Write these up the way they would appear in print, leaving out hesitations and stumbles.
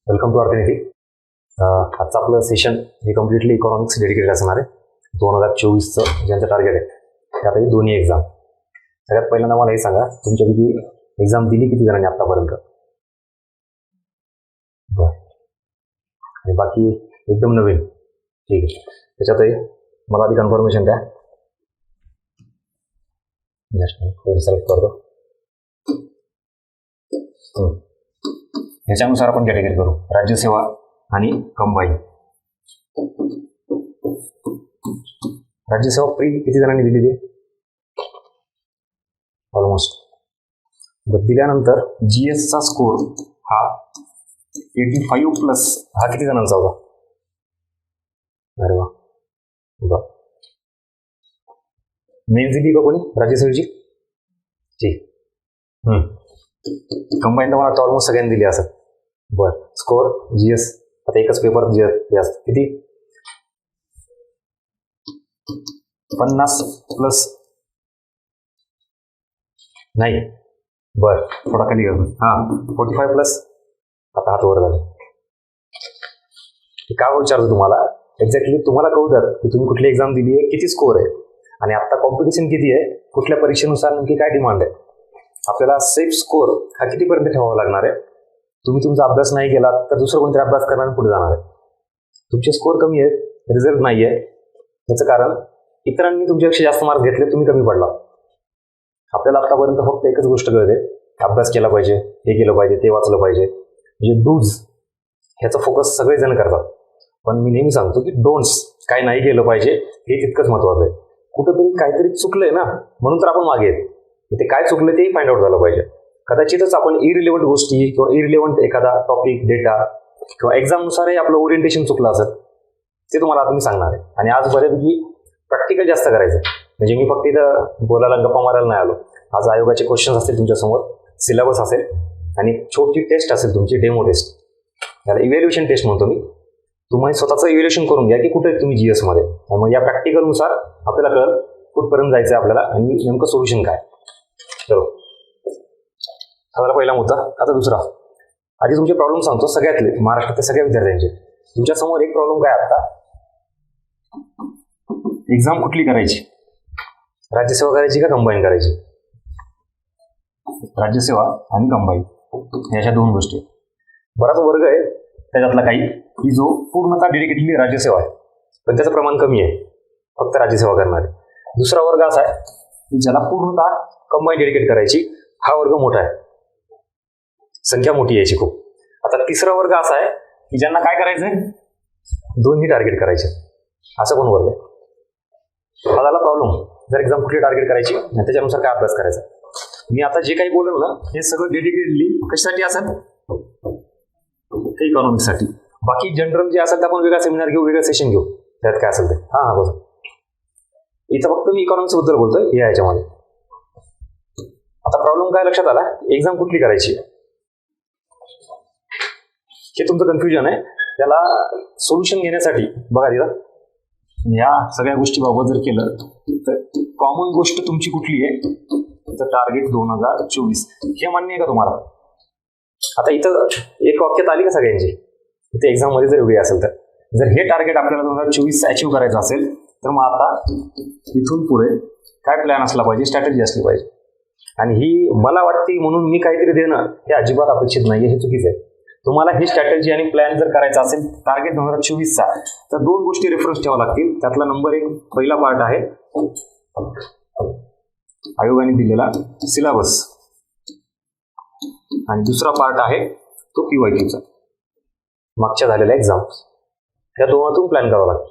Welcome to अर्थनीती. आजचं आपलं session हे कम्प्लिटली इकॉनॉमिक्स डेडिकेटेड असणार आहे. 2024चं ज्यांचं टार्गेट आहे ते आता ही दोन्ही एक्झाम. सगळ्यात पहिल्यांदा मला हे सांगा, तुमच्यापैकी एक्झाम दिली किती जणांनी आत्तापर्यंत? बरं. आणि बाकी एकदम नवीन? ठीक आहे. त्याच्यातही मला आधी कन्फर्मेशन द्या. सिलेक्ट करतो. ह्याच्यानुसार आपण कॅटेगरी करू, राज्यसेवा आणि कंबाईन. राज्यसेवा प्री किती जणांनी दिलेली आहे? ऑलमोस्ट. दिल्यानंतर GS चा स्कोर हा 85+ हा किती जणांचा होता? अरे वा. बर. मेन्स दिली का कोणी राज्यसेवेची? ठीक. कंबाईन तर मला ऑलमोस्ट सगळ्यांनी दिली असं. बरं. स्कोर GS आता एकच पेपर GS असतं किती? 50+ नाही. बरं, थोडा खाली घेऊ. 45+. आता हात वर झाले. काय विचारतो तुम्हाला, एक्झॅक्टली तुम्हाला कळतात की तुम्ही कुठली एक्झाम दिली आहे, किती स्कोर आहे आणि आता कॉम्पिटिशन किती आहे, कुठल्या परीक्षेनुसार नेमकी काय डिमांड आहे. आपल्याला सेफ स्कोर हा कितीपर्यंत ठेवावा लागणार आहे. तुम्ही तुमचा अभ्यास नाही केला तर दुसरं कोणतरी अभ्यास करणार पुढे जाणार आहे. तुमचे स्कोर कमी आहेत, रिझल्ट नाही आहे. याचं कारण इतरांनी तुमच्यापेक्षा जास्त मार्क घेतले, तुम्ही कमी पडला. आपल्याला आतापर्यंत फक्त एकच गोष्ट कळते, अभ्यास केला पाहिजे, हे केलं पाहिजे, ते वाचलं पाहिजे, म्हणजे डूज ह्याचा फोकस सगळेजण करतात. पण मी नेहमी सांगतो की डोंट्स, काय नाही केलं पाहिजे हे तितकंच महत्वाचं आहे. कुठंतरी काहीतरी चुकलंय ना, म्हणून तर आपण मागे येत. ते काय चुकलं तेही फाइंड आउट झालं पाहिजे. कदाचितच आपण इरिलेव्हंट गोष्टी किंवा इरिलेव्हंट एखादा टॉपिक, डेटा किंवा एक्झामनुसारही आपलं ओरिएंटेशन चुकलं असेल, ते तुम्हाला आता मी सांगणार आहे. आणि आज बऱ्यापैकी प्रॅक्टिकल जास्त करायचं, म्हणजे मी फक्त इथं बोलायला गप्पा मारायला नाही आलो. आज आयोगाचे क्वेश्चन्स असतील तुमच्यासमोर, सिलेबस असेल आणि छोटी टेस्ट असेल तुमची, डेमो टेस्ट. याला इव्हॅल्युएशन टेस्ट म्हणतो मी. तुम्ही स्वतःचं इव्हॅल्युएशन करून घ्या की कुठे तुम्ही GS मध्ये. मग या प्रॅक्टिकलनुसार आपल्याला कळेल कुठपर्यंत जायचं आहे आपल्याला आणि नेमकं सोल्युशन काय. चलो, हा झाला पहिला मुद्दा. आता दुसरा. आधी तुमचे प्रॉब्लेम सांगतो, सगळ्यातले महाराष्ट्रातल्या सगळ्या विद्यार्थ्यांचे. तुमच्यासमोर एक प्रॉब्लेम काय आता, एक्झाम कुठली करायची, राज्यसेवा करायची का कंबाईन करायची? राज्यसेवा आणि कंबाईन याच्या दोन गोष्टी. बराच वर्ग आहे त्याच्यातला काही की जो पूर्णतः डेडिकेटली राज्यसेवा आहे, पण त्याचं प्रमाण कमी आहे, फक्त राज्यसेवा करणारे. दुसरा वर्ग असा आहे की ज्याला पूर्णतः कंबाईन डेडिकेट करायची. हा वर्ग मोठा आहे, संख्या मोठी यायची खूप. आता तिसरा वर्ग असा आहे की ज्यांना काय करायचंय, दोन्ही टार्गेट करायचे, असं पण वर्ग आहे. हा झाला प्रॉब्लेम. जर एक्झाम कुठली टार्गेट करायची आणि त्याच्यानुसार काय अभ्यास करायचा. मी आता जे काही बोललो ना, हे सगळं डेडिकेटली कशासाठी असेल, इकॉनॉमिक्ससाठी. बाकी जनरल जे असेल ते आपण वेगळा सेमिनार घेऊ, वेगळं सेशन घेऊ, त्यात काय असेल ते. हा बोला. इथं फक्त मी इकॉनॉमिक्स बद्दल बोलतोय हे याच्यामध्ये. आता प्रॉब्लेम काय लक्षात आला, एक्झाम कुठली करायची हे तुमचं कन्फ्युजन आहे. त्याला सोल्युशन घेण्यासाठी बघा, तिथं या सगळ्या गोष्टीबाबत जर केलं तर कॉमन गोष्ट तुमची कुठली आहे, तर टार्गेट 2024 हे मान्य आहे का तुम्हाला? आता इथं एक वाक्यात आली का सगळ्यांची? इथे एक्झाम मध्ये जर वेगळी असेल तर, जर हे टार्गेट आपल्याला 2024 अचीव्ह करायचं असेल तर मग आता इथून पुढे काय प्लॅन असला पाहिजे, स्ट्रॅटेजी असली पाहिजे. आणि ही मला वाटते म्हणून मी काहीतरी देणं हे अजिबात अपेक्षित नाही, हे चुकीचं आहे. तुम्हाला ही स्ट्रॅटेजी आणि प्लॅन जर करायचा असेल टार्गेट 2024चा, तर दोन गोष्टी रेफरन्स ठेवा लागतील. त्यातला नंबर एक पहिला पार्ट आहे आयोगाने दिलेला सिलेबस आणि दुसरा पार्ट आहे तो PYQचा, मागच्या झालेल्या एक्झाम. या दोनातून प्लॅन करावा लागतो.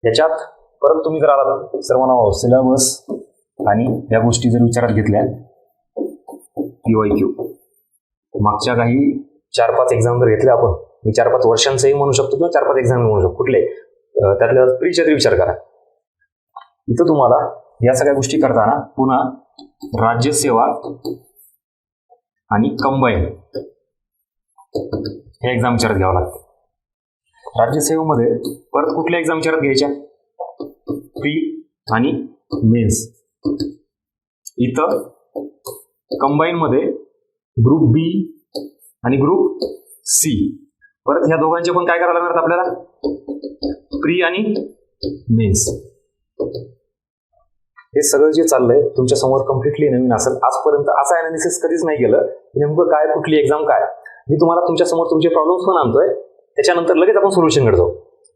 याच्यात परत तुम्ही जर आलात सर्वांना सिलेबस आणि या गोष्टी जर विचारात घेतल्या, PYQ मागच्या काही 4-5 एक्झाम जर घेतले आपण, मी 4-5 वर्षांचंही म्हणू शकतो किंवा 4-5 एक्झाम म्हणू शकतो, कुठले त्यातल्या प्रीच्या तरी विचार करा. इथं तुम्हाला या सगळ्या गोष्टी करताना पुन्हा राज्यसेवा आणि कंबाईन हे एक्झाम विचारात घ्यावं लागतं. राज्यसेवेमध्ये परत कुठल्या एक्झाम विचारात घ्यायच्या, प्री आणि मेन्स. इथं कंबाईन मध्ये ग्रुप बी आणि ग्रुप सी परत ह्या दोघांचे पण काय करायला लागणार आपल्याला, प्री आणि मेन्स. हे सगळं जे चाललंय तुमच्या समोर कम्प्लिटली नवीन असेल. आजपर्यंत असं अनालिसिस कधीच नाही केलं नेमकं काय, कुठली एक्झाम काय. मी तुम्हाला तुमच्या समोर तुमचे प्रॉब्लेम्स पण आणतोय, त्याच्यानंतर लगेच आपण सोल्युशन करतो.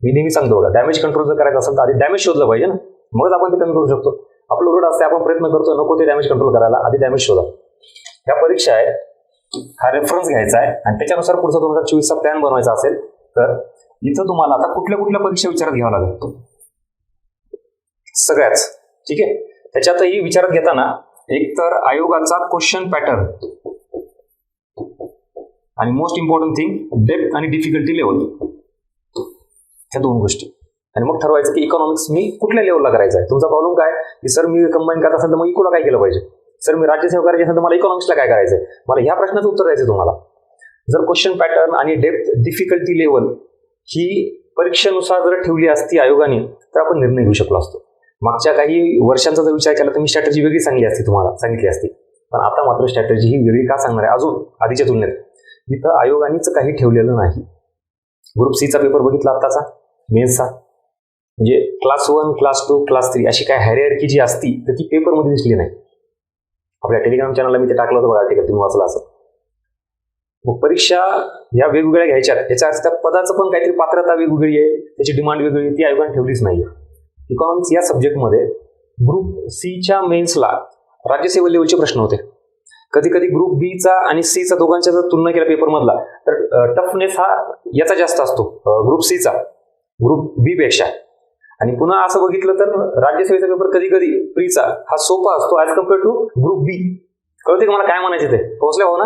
मी नेहमी सांगतो बघा, डॅमेज कंट्रोल जर करायचं असेल तर आधी डॅमेज शोधलं पाहिजे ना, मगच आपण ते कमी करू शकतो. आपलं उलट असते, आपण प्रयत्न करतो नको ते डॅमेज कंट्रोल करायला, आधी डॅमेज शोधा. ह्या परीक्षा आहे, हा रेफरन्स घ्यायचा आहे आणि त्याच्यानुसार पुढचा 2024चा प्लॅन बनवायचा असेल तर इथं तुम्हाला आता कुठल्या कुठल्या परीक्षा विचारात घ्यावा लागेल, सगळ्याच. ठीक आहे. त्याच्यातही विचारात घेताना एक तर आयोगाचा क्वेश्चन पॅटर्न आणि मोस्ट इम्पॉर्टंट थिंग डेप्थ आणि डिफिकल्टी लेवल, ह्या दोन गोष्टी. आणि मग ठरवायचं की इकॉनॉमिक्स मी कुठल्या लेवलला करायचं आहे. तुमचा प्रॉब्लेम काय की सर मी कंबाईन करत असेल तर मग इकोला काय केलं पाहिजे, सर मी राज्यसेवा करायची असेल तर मला इकॉनॉमिक्सला काय करायचं आहे. मला ह्या प्रश्नाचं उत्तर द्यायचं तुम्हाला. जर क्वेश्चन पॅटर्न आणि डेप्थ डिफिकल्टी लेवल ही परीक्षेनुसार जर ठेवली असती आयोगाने तर आपण निर्णय घेऊ शकलो असतो. मागच्या काही वर्षांचा जर विचार केला तर मी स्ट्रॅटेजी वेगळी सांगितली असती. पण आता मात्र स्ट्रॅटेजी ही वेगळी का सांगणार आहे अजून आधीच्या तुलनेत. इथं आयोगानेच काही ठेवलेलं नाही. ग्रुप सीचा पेपर बघितला आत्ताचा, मेन्सचा, म्हणजे क्लास 1, क्लास 2, क्लास 3 अशी काय हायरार्की जी असती तर ती पेपरमध्ये दिसली नाही. आपल्या टेलिग्राम चॅनलला मी ते टाकलं होतं बघा, आर्टिकल तुम्ही वाचलं असं. मग परीक्षा ह्या वेगवेगळ्या घ्यायच्यात, याच्या त्या पदाचं पण काहीतरी पात्रता वेगवेगळी आहे, त्याची डिमांड वेगळी आहे, ती आयोगाने ठेवलीच नाही. इकॉनॉमिक्स या सब्जेक्टमध्ये ग्रुप सीच्या मेन्सला राज्यसेवा लेवलचे प्रश्न होते. कधी कधी ग्रुप बीचा आणि सीचा दोघांच्या जर तुलना केला पेपरमधला तर टफनेस हा याचा जास्त असतो ग्रुप सीचा, ग्रुप बी पेक्षा. आणि पुन्हा असं बघितलं तर राज्यसेवेचा पेपर कधी कधी प्रीचा हा सोपा असतो ॲज कम्पेअर टू ग्रुप बी. कळते का मला काय म्हणायचे ते, पोहोचले हो ना.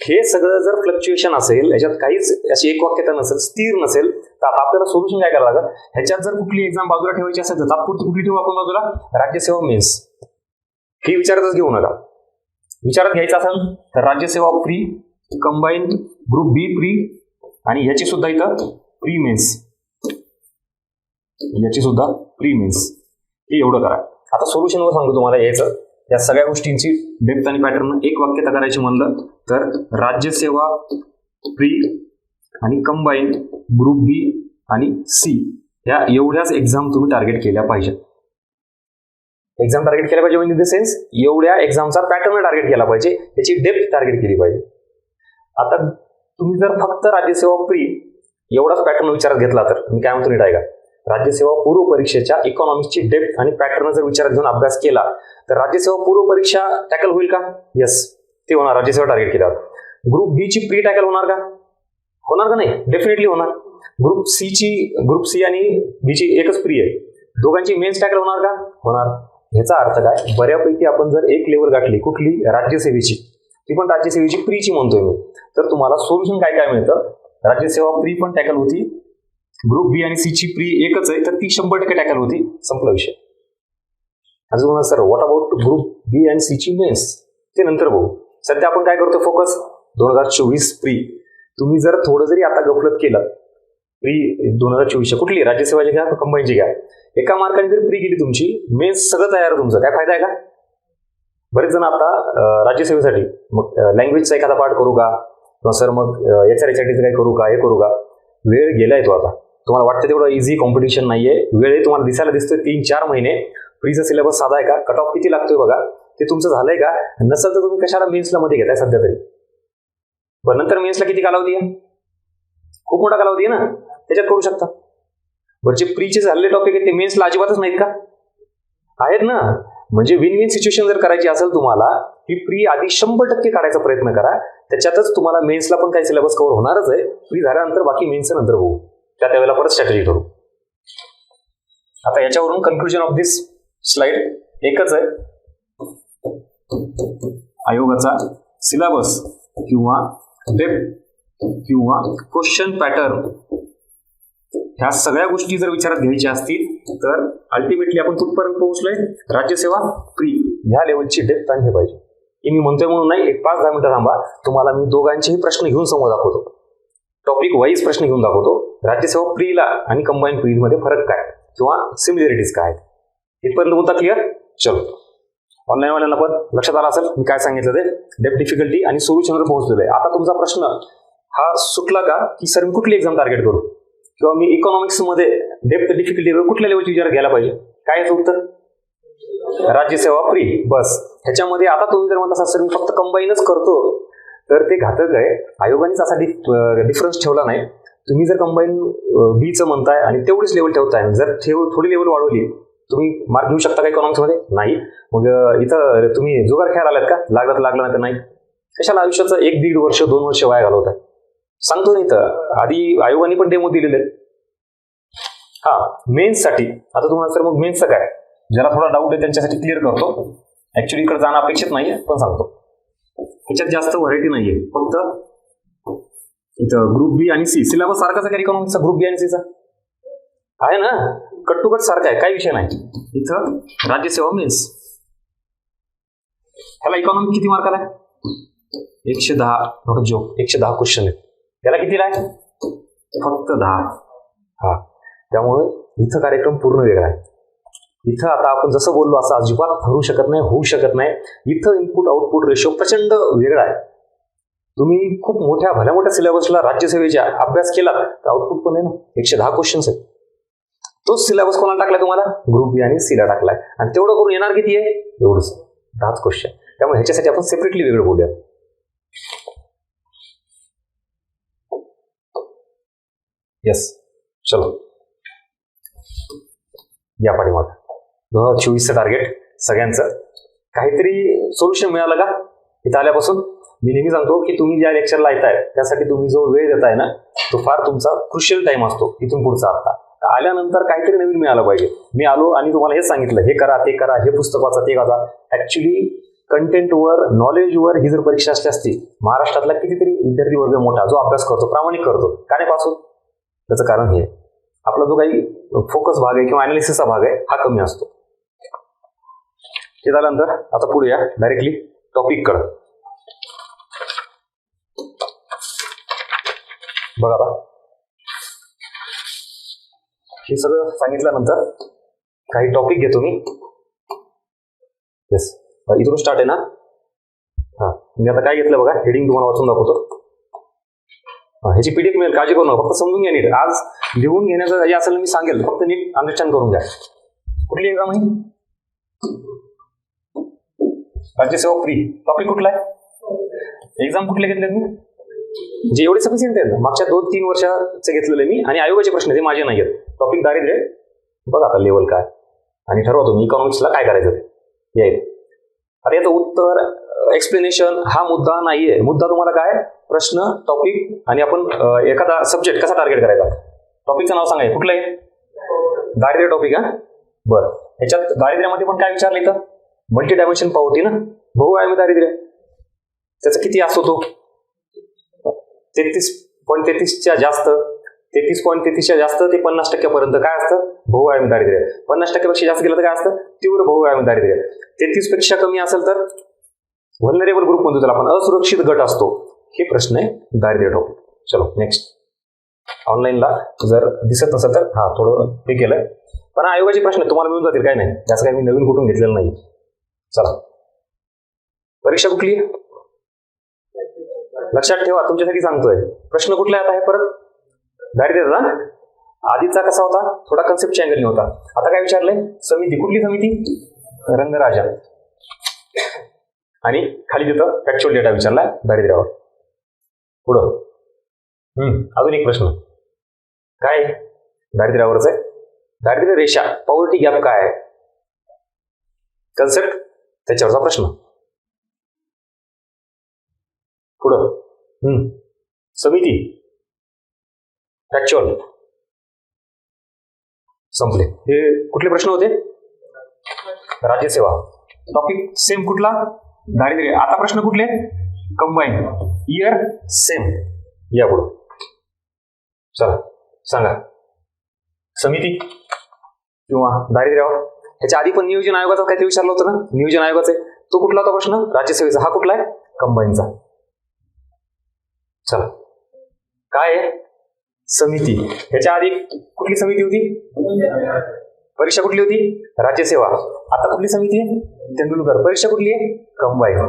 हे सगळं जर फ्लक्च्युएशन असेल, याच्यात काहीच अशी एक वाक्यता नसेल, स्थिर नसेल, तर आता आपल्याला सोल्युशन काय करावं लागेल. ह्याच्यात जर कुठली एक्झाम बाजूला ठेवायची असेल तर तात्पुरती कुठली ठेवू आपण बाजूला, राज्यसेवा मेन्स. ही विचारातच घेऊ नका. विचारात घ्यायचं असेल तर राज्यसेवा प्री, कंबाईन ग्रुप बी प्री आणि याची सुद्धा इथं प्री मेन्स, याची सुद्धा प्री मेन्स, हे एवढं करा. आता सोल्युशनवर सांगतो तुम्हाला यायचं. या सगळ्या गोष्टींची डेप्थ आणि पॅटर्न एक वाक्यता करायची म्हणलं तर राज्यसेवा प्री आणि कंबाईन ग्रुप बी आणि सी या एवढ्याच एक्झाम तुम्ही टार्गेट केल्या पाहिजेत. एक्झाम टार्गेट केल्या पाहिजे म्हणजे इन द सेन्स एवढ्या एक्झामचा पॅटर्न टार्गेट केला पाहिजे, याची डेप्थ टार्गेट केली पाहिजे. आता तुम्ही जर फक्त राज्यसेवा प्री एवढाच पॅटर्न विचारात घेतला तर मी काय म्हणतो नीट आहे का, राज्यसेवा पूर्व परीक्षेच्या इकॉनॉमिक्सची डेप्थ आणि पॅटर्न जर विचारात घेऊन अभ्यास केला तर राज्यसेवा पूर्व परीक्षा टॅकल होईल का, यस ते होणार राज्यसेवा टार्गेट केल्यावर. ग्रुप बी ची प्री टॅकल होणार का, होणार का नाही, डेफिनेटली होणार. ग्रुप सी आणि बी ची एकच प्री आहे, दोघांची मेन्स टॅकल होणार का, होणार. ह्याचा अर्थ काय, बऱ्यापैकी आपण जर एक लेवल गाठली कुठली राज्यसेवेची, ती पण राज्यसेवेची प्रीची म्हणतोय मी, तर तुम्हाला सोल्युशन काय काय मिळतं. राज्यसेवा प्री पण टॅकल होती, ग्रुप बी आणि सी ची प्री एकच आहे तर ती 100% टॅकल होती, संपला विषय. अजून सर व्हॉट अबाउट ग्रुप बी आणि सी ची मेन्स, ते नंतर बघू. सध्या आपण काय करतो, फोकस 2024 प्री. तुम्ही जर थोडं जरी आता गफलत केलं, प्री 2024 कुठली राज्यसेवाची घ्या कंबाईनची घ्या, एका मार्काने जर प्री गेली तुमची, मेन्स सगळं तयार तुमचं, काय फायदा आहे का. बरेच जण आता राज्यसेवेसाठी मग लँग्वेजचा एखादा पार्ट करू का, किंवा सर मग HRHRTचं काय करू का, हे करू का. वेळ गेलाय तो आता. तुम्हाला वाटतं तेवढं इझी कॉम्पिटिशन नाहीये, वेळ तुम्हाला दिसायला दिसतोय 3-4 महिने. प्रीचा सिलेबस साधा आहे का, कट ऑफ किती लागतोय बघा, ते तुमचं झालंय का, नसेल तर तुम्ही कशाला मेन्सला मध्ये घेताय सध्या तरी. पण नंतर मेन्सला किती कालावधी आहे, खूप मोठा कालावधी आहे ना, त्याच्यात करू शकता. बरं जे प्रीचे झालेले टॉपिक आहेत ते मेन्सला अजिबातच नाहीत का, आहेत ना. म्हणजे विन विन सिच्युएशन जर करायची असेल तुम्हाला, ही प्री आधी 100% काढायचा प्रयत्न करा, त्याच्यातच तुम्हाला मेन्सला पण काही सिलेबस कव्हर होणारच आहे. प्री झाल्यानंतर बाकी मेन्स नंतर बघू, त्यावेळेला परत स्ट्रॅटेजी करू. आता याच्यावरून कन्क्लुजन ऑफ दिस स्लाइड एकच आहे, आयोगाचा सिलेबस किंवा डेप्थ किंवा क्वेश्चन पॅटर्न ह्या सगळ्या गोष्टी जर विचारात घ्यायच्या असतील तर अल्टिमेटली आपण कुठपर्यंत पोहोचलोय, राज्यसेवा प्री ह्या लेवलची डेप्थ आणि हे पाहिजे. हे मी म्हणतोय म्हणून नाही, एक 5-10 मिनिटं थांबा, तुम्हाला मी दोघांचेही प्रश्न घेऊन समोर दाखवतो, टॉपिक वाईज प्रश्न घेऊन दाखवतो. राज्यसेवा प्रीला आणि कंबाईन प्री मध्ये फरक काय किंवा सिमिलरिटीज काय, इथपर्यंत बोलता क्लिअर. चलो, ऑनलाईन वाल्यांना पण लक्षात आलं असेल मी काय सांगितलं ते, डेप्थ डिफिकल्टी आणि सोल्युशनवर पोहोचलेलं आहे. आता तुमचा प्रश्न हा सुटला का की सर मी कुठली एक्झाम टार्गेट करू, किंवा मी इकॉनॉमिक्स मध्ये डेप्थ डिफिकल्टी कुठल्या लेवलची विचार घ्यायला पाहिजे, काय याचं उत्तर राज्यसेवा प्री. बस ह्याच्यामध्ये आता तुम्ही जर म्हणता सर मी फक्त कंबाईनच करतो, तर ते घातक आहे. आयोगानेच असा डिफरन्स ठेवला नाही. तुम्ही जर कंबाईन बीचं म्हणताय आणि तेवढीच लेवल ठेवताय, जर थोडी लेवल वाढवली तुम्ही मार्क घेऊ शकता का इकॉनॉमिक्स मध्ये? नाही. मग इथं तुम्ही जुगार खेळायला आलात का? लागलं तर लागलं, नाही तर नाही. कशाला आयुष्याचं 1-1.5 वर्ष 2 वर्ष वाया घालवताय? सांगतो नाही तर आधी आयोगाने पण डेमो दिलेले आहेत. हा, मेन्ससाठी आता तुम्हाला सर मग मेन्सचं काय, ज्याला थोडा डाऊट आहे त्यांच्यासाठी क्लिअर करतो. ऍक्च्युली इकडे जाणं अपेक्षित नाहीये, पण सांगतो. ह्याच्यात जास्त व्हरायटी नाहीये, फक्त इथं ग्रुप बी आणि सी सिलेबस सारखाच आहे का इकॉनॉमिक्सचा? ग्रुप बी आणि सीचा आहे ना, कट टू कट सारखा आहे, काही विषय नाही. इथं राज्यसेवा मेन्स, ह्याला इकॉनॉमिक किती मार्काला आहे? 110. जो 110 क्वेश्चन आहेत, त्याला कितीला आहे? फक्त 10. हा, त्यामुळे इथं कार्यक्रम पूर्ण वेगळा आहे. इथं आता आपण जसं बोललो असं अजिबात ठरू शकत नाही, होऊ शकत नाही. इथं इनपुट आउटपुट रेशो प्रचंड वेगळा आहे. तुम्ही खूप भल्या मोठ्या सिलेबसला राज्यसेवेच्या अभ्यास केला तर आउटपुट पण आहे ना, 110 क्वेश्चन्स आहेत. तोच सिलेबस कोणाला टाकलाय तुम्हाला? ग्रुप बी आणि सीला टाकलाय. आणि तेवढं करून येणार किती आहे? एवढंच, 10 क्वेश्चन. त्यामुळे ह्याच्यासाठी आपण सेपरेटली वेगळं बोलूया. येस, चलो या पाठीमाग 2024चं टार्गेट सगळ्यांचं काहीतरी सोल्युशन मिळालं का इथं आल्यापासून? मी नेहमी सांगतो की तुम्ही ज्या लेक्चरला येताय त्यासाठी तुम्ही जो वेळ देताय ना, तो फार तुमचा क्रुशियल टाइम असतो इथून पुढचा. आता आल्यानंतर काहीतरी नवीन मिळालं पाहिजे. मी आलो आणि तुम्हाला हेच सांगितलं, हे करा ते करा, हे पुस्तक वाचा ते वाचा. ऍक्च्युली कंटेंटवर, नॉलेजवर ही जर परीक्षा असली असती, महाराष्ट्रातला कितीतरी विद्यार्थी वर्ग मोठा जो अभ्यास करतो, प्रामाणिक करतो, का नाही पास होत? त्याचं कारण हे, आपला जो काही फोकस भाग आहे किंवा अनालिसिसचा भाग आहे हा कमी असतो. हे झाल्यानंतर आता पुढे या डायरेक्टली टॉपिक कडे. बघा आता हे सगळं सांगितल्यानंतर काही टॉपिक घेतो मी. येस, इथून स्टार्ट आहे ना. हा, मी आता काय घेतलं बघा, हेडिंग तुम्हाला वाचून दाखवतो. ह्याची पीडीएफ मिळेल, काळजी करू नका, फक्त समजून घ्या नीट. आज लिहून घेण्याचं जे असेल मी सांगेल, फक्त नीट अंडरस्टँड करून घ्या. कुठली एक्झाम आहे? राज्यसेवा फ्री. टॉपिक कुठला आहे? एक्झाम कुठले घेतले मी? जे एवढे सफिशियंट आहेत ना, मागच्या 2-3 वर्षाचे घेतलेले मी, आणि आयोगाचे प्रश्न ते माझे नाही आहेत. टॉपिक दारिद्र्य, बघा आता लेवल काय, आणि ठरवा तुम्ही इकॉनॉमिक्सला काय करायचं ते. या आता याचं उत्तर, एक्सप्लेनेशन हा मुद्दा नाहीये. मुद्दा तुम्हाला काय, प्रश्न, टॉपिक, आणि आपण एखादा सब्जेक्ट कसा टार्गेट करायचा. टॉपिकचं नाव सांगा, कुठलं आहे? दारिद्र्य टॉपिक. हा, बरं. ह्याच्यात दारिद्र्यामध्ये पण काय विचारलं इथं? मल्टी डायमेन्शन पॉवर्टी ना, बहुआयामी दारिद्र्य. त्याचा किती असतो तो? 33.33च्या जास्त, 33.33च्या जास्त ते 50% पर्यंत काय असतं? बहुआयामी दारिद्र्य. 50% जास्त गेलं तर काय असतं? तीव्र बहुआयामी दारिद्र्य. 33पेक्षा कमी असेल तर व्हलनरेबल ग्रुप म्हणतो त्याला आपण, असुरक्षित गट असतो. हे प्रश्न आहे दारिद्र्य टॉपिक. चलो नेक्स्ट. ऑनलाईनला जर दिसत नसेल तर हा थोडं हे केलंय, पण आयोगाचे प्रश्न तुम्हाला मिळून जातील, काय नाही, त्याचं काही मी नवीन कुठून घेतलेलं नाही. चला, परीक्षा कुठली आहे? लक्षात ठेवा, तुमच्यासाठी सांगतोय. प्रश्न कुठला आहे आता? हे परत दारिद्र्य ना. आधीचा कसा होता? थोडा कन्सेप्ट अँगलने होता. आता काय विचारलंय? समिती. कुठली समिती? रंगराजा. आणि खाली तिथं फॅक्च्युअल डेटा विचारलाय दारिद्र्यावर. पुढं अजून एक प्रश्न काय दारिद्र्यावरच आहे. दारिद्र्य रेषा, पॉवर्टी गॅप काय आहे? कन्सेप्ट, त्याच्यावरचा प्रश्न. पुढं समिती, फॅक्च्युअल, संपले. हे कुठले प्रश्न होते? राज्यसेवा. टॉपिक सेम कुठला? दारिद्र्य. आता प्रश्न कुठले? कंबाईन. Year same. या पुढं. चला सांगा, समिती किंवा दारिद्र्यावर. ह्याच्या आधी पण नियोजन आयोगाचा काहीतरी विचारलं होतं ना, नियोजन आयोगाचा. तो कुठला होता प्रश्न? राज्यसेवेचा. हा कुठला आहे? कंबाईनचा. चला, काय आहे? समिती. ह्याच्या आधी कुठली समिती होती? परीक्षा कुठली होती? राज्यसेवा. आता कुठली समिती आहे? तेंडुलकर. परीक्षा कुठली आहे? कंबाईन.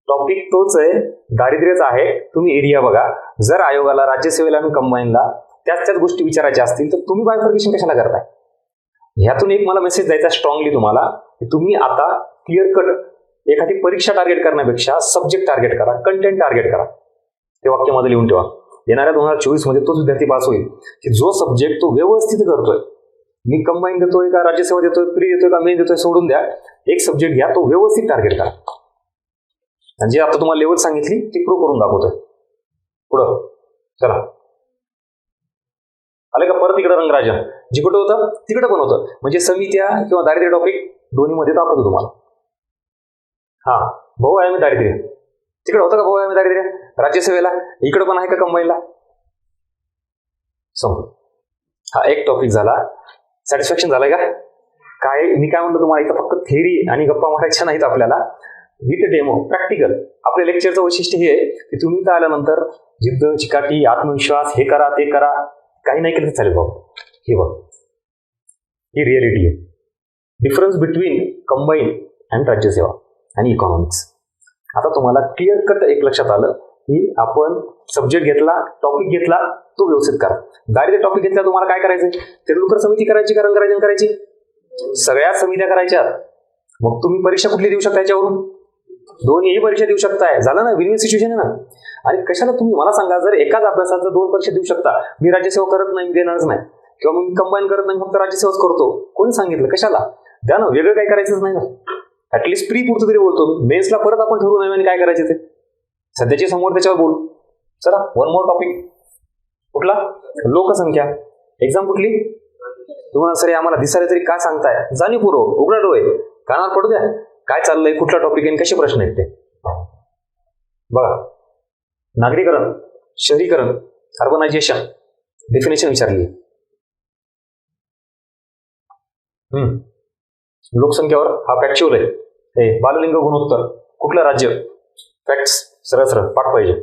टॉपिक तोच आहे, दारिद्र्यच आहे. तुम्ही एरिया बघा. जर आयोगाला, राज्यसेवेला आणि कंबाईनला त्याच गोष्टी विचारायच्या असतील तर तुम्ही बायफर्केशन कशाला करताय? ह्यातून एक मला मेसेज द्यायचा स्ट्रॉंगली तुम्हाला, की तुम्ही आता क्लिअर कट एखादी परीक्षा टार्गेट करण्यापेक्षा सब्जेक्ट टार्गेट करा, कंटेंट टार्गेट करा. ते वाक्य मध्ये लिहून ठेवा. येणाऱ्या 2024 मध्ये तोच विद्यार्थी पास होईल की जो सब्जेक्ट तो व्यवस्थित करतोय. मी कंबाईन देतोय का राज्यसेवा देतोय, प्री देतोय का मेन देतोय सोडून द्या. एक सब्जेक्ट घ्या, तो व्यवस्थित टार्गेट करा. आणि जे आता तुम्हाला लेवल सांगितली ती प्रूव्ह करून दाखवतोय. पुढं चला. आले का परत इकडे रंगराजन? जिकडं होतं तिकडं पण होतं. म्हणजे समित्या किंवा दारिद्र्य टॉपिक दोन्ही मध्ये दाखवतो तुम्हाला. हा, बहुआयामी दारिद्र्य तिकडे होतं का? बहुआयामी दारिद्र्य राज्यसेवेला इकडे पण आहे का कंबाईनला? समजू. हा एक टॉपिक झाला. सॅटिस्फॅक्शन झालंय का? काय मी काय म्हणतो तुम्हाला, इथं फक्त थेअरी आणि गप्पा मारायच्या नाहीत आपल्याला, विथ डेमो प्रॅक्टिकल. आपल्या लेक्चरचं वैशिष्ट्य हे आहे की तुम्ही इथं आल्यानंतर जिद्द, चिकाटी, आत्मविश्वास, हे करा ते करा, काही नाही केलं तर चालेल बाबा. हे बघ, ही रिअलिटी आहे. डिफरन्स बिटवीन कंबाईन अँड राज्यसेवा आणि इकॉनॉमिक्स. आता तुम्हाला क्लिअर कट एक लक्षात आलं की आपण सब्जेक्ट घेतला, टॉपिक घेतला, तो व्यवस्थित करा. दारिद्र्य टॉपिक घेतला तुम्हाला काय करायचंय? तेंडुलकर समिती करायची का रंगराजन करायची? सगळ्या समित्या करायच्या. मग तुम्ही परीक्षा कुठली देऊ शकता याच्यावरून? दोन्ही परीक्षा देऊ शकताय. झालं ना, विन विन सिच्युएशन आहे ना. आणि कशाला तुम्ही मला सांगा, जर एकाच अभ्यासाचं 2 परीक्षा देऊ शकता, मी राज्यसेवा करत नाही, देणारच नाही, किंवा मग कंबाईन करत नाही, फक्त राज्यसेवाच करतो, कोणी सांगितलं? कशाला द्या ना, वेगळं काही करायचंच नाही ना. ऍटलीस्ट प्री पुरतं तरी बोलतो मी. मेन्सला परत आपण ठरवू नये काय करायचे ते. सध्याची समोर त्याच्यावर बोलू. चला, वन मोर टॉपिक. कुठला? लोकसंख्या. एक्झाम कुठली? तुम्हाला सर आम्हाला दिसायला तरी काय सांगताय? जाणीवपूर्वक उघडा डोळे, कानावर पडू द्या. काय चाललंय, कुठला टॉपिक आहे, कसे प्रश्न आहेत ते बघा. नागरीकरण, शहरीकरण, अर्बनायझेशन, डेफिनेशन विचारली. लोकसंख्येवर हा फॅक्च्युअल आहे. हे बाललिंग गुणोत्तर, कुठलं राज्य? फॅक्ट्स सरळ सरळ पाठ पाहिजे.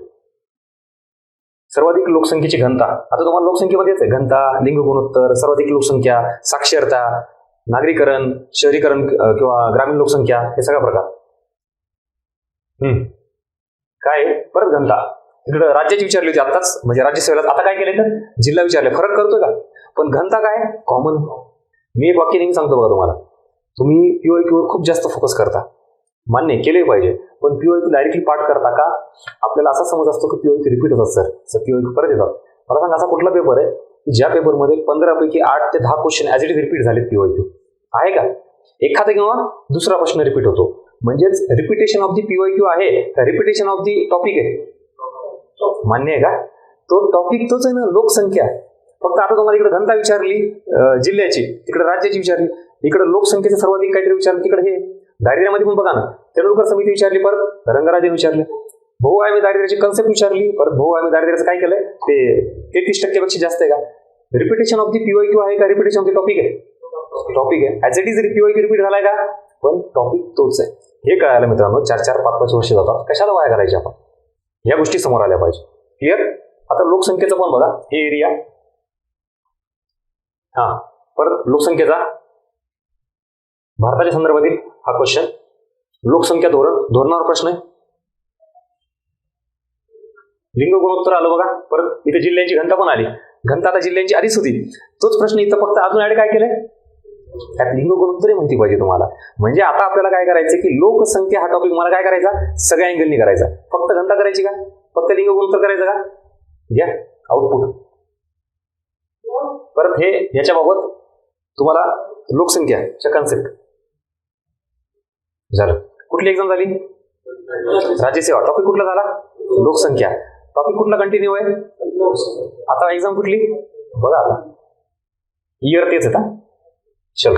सर्वाधिक लोकसंख्येची घनता. आता तुम्हाला लोकसंख्येमध्येच आहे घनता, लिंग गुणोत्तर, सर्वाधिक लोकसंख्या, साक्षरता, नागरीकरण, शहरीकरण किंवा ग्रामीण लोकसंख्या, हे सगळा प्रकार. काय परत घनता. इकडे राज्याची विचारली होती आताच, म्हणजे राज्यसेवेला. आता काय केले तर जिल्हा विचारले. फरक करतोय का? पण घनता काय कॉमन. मी एक वाक्य नेहमी सांगतो बघा तुम्हाला, तुम्ही पीओक्यूवर खूप जास्त फोकस करता, मान्य केले पाहिजे, पण पीओक्यू डायरेक्टली पाठ करता का? आपल्याला असा समज असतो की पीओक्यू रिपीट होतात. सर पीओक्यू परत येतात. मला सांगा, असा कुठला पेपर आहे की ज्या पेपरमध्ये 15 पैकी 8 ते 10 question as it is repeat झालेत? पीओक्यू आहे का? एखादा किंवा दुसरा प्रश्न रिपीट होतो. म्हणजेच रिपिटेशन ऑफ दी पीओक्यू आहे का रिपिटेशन ऑफ दी टॉपिक आहे? मान्य आहे का? तो टॉपिक तोच आहे ना, लोकसंख्या. फक्त आता तुम्हाला इकडे घनता विचारली जिल्ह्याची, तिकडे राज्याची विचारली, इकडे लोकसंख्येचं सर्वाधिक काहीतरी विचारलं, तिकडे हे दारिद्र्यामध्ये पण बघा ना, तेंडुलकर समिती विचारली, परत रंगराजन विचारले. बहुआयामी दारिद्र्याची कन्सेप्ट विचारली, परत बहुआयामी दारिद्र्याचं काय केलंय ते 33% पेक्षा जास्त आहे का? रिपिटेशन ऑफ दी पीओक्यू आहे का रिपिटेशन ऑफ दी टॉपिक आहे? टॉपिक आहे. ऍज इट इज पीओक्यू रिपीट झालाय का? पण टॉपिक तोच आहे. हे कळायला मित्रांनो 4-4, 5-5 वर्ष जातात. कशाला वाया करायचे आपण? या गोष्टी समोर आल्या पाहिजे. क्लिअर? आता लोकसंख्येचं पण बघा, हे एरिया. परत लोकसंख्येचा भारताच्या संदर्भातील हा क्वेश्चन. लोकसंख्या धोरणावर प्रश्न आहे. लिंग गुणोत्तर आलं बघा. परत इथे जिल्ह्यांची घनता पण आली. घनता आता जिल्ह्यांची आधीच होती. तोच प्रश्न इथं फक्त अजून ऍड काय केलंय? त्यात लिंग गुणोत्तरही माहिती पाहिजे तुम्हाला. म्हणजे आता आपल्याला काय करायचं की लोकसंख्या हा टॉपिक मला काय करायचा? सगळ्या अँगलनी करायचा. फक्त घनता करायची का? फक्त लिंग गुणोत्तर करायचं का? घ्या आउटपुट. परत हे याच्याबाबत तुम्हाला लोकसंख्याच्या कन्सेप्ट झालं. कुठली एक्झाम झाली? राज्यसेवा. टॉपिक कुठला झाला? लोकसंख्या. टॉपिक कुठला कंटिन्यू आहे? आता एक्झाम कुठली बघा. आता इयर तेच येतात. चल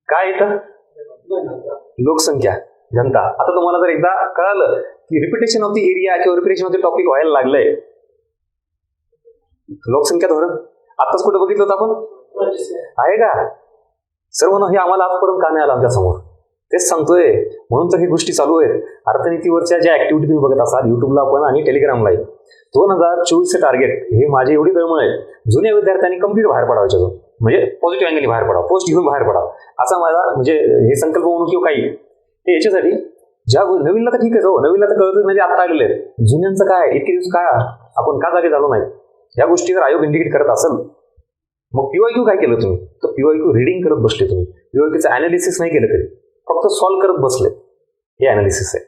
काय येतं? लोकसंख्या, घनता. आता तुम्हाला जर एकदा कळालं की रिपिटेशन ऑफ द एरिया किंवा रिपिटेशन ऑफ द टॉपिक व्हायला लागलंय, लोकसंख्या धोरण आताच कुठे बघितलं होतं आपण? आहे का? सर्व हे आम्हाला आजपर्यंत का नाही आलं आमच्या समोर? तेच सांगतोय. म्हणून तर ही गोष्टी चालू आहेत. अर्थनीतीवरच्या ज्या ऍक्टिव्हिटी तुम्ही बघत असाल युट्यूबला पण आणि टेलिग्रामलाही, 2024 टार्गेट हे माझे एवढी दळमळ आहे. जुन्या विद्यार्थ्यांनी कम्प्लीट बाहेर पडायचे, म्हणजे पॉझिटिव्ह अँगलनी बाहेर पडावं, पोस्ट घेऊन बाहेर पडावं, असा माझा म्हणजे हे संकल्प म्हणून किंवा काही. हे याच्यासाठी नवीनला तर ठीक आहे, जाऊ नवीनला तर कळतच नाही, आता आलेले आहेत. जुन्यांचं काय, इतके दिवस काय आपण का जागे झालो नाही, या गोष्टी जर आयोग इंडिकेट करत असेल, मग पीवायक्यू काय केलं तुम्ही? तर पीवायक्यू रिडिंग करत बसले तुम्ही, पीवायक्यूचं अनालिसिस नाही केलं कधी, फक्त सॉल्व्ह करत बसले. हे अनालिसिस आहे.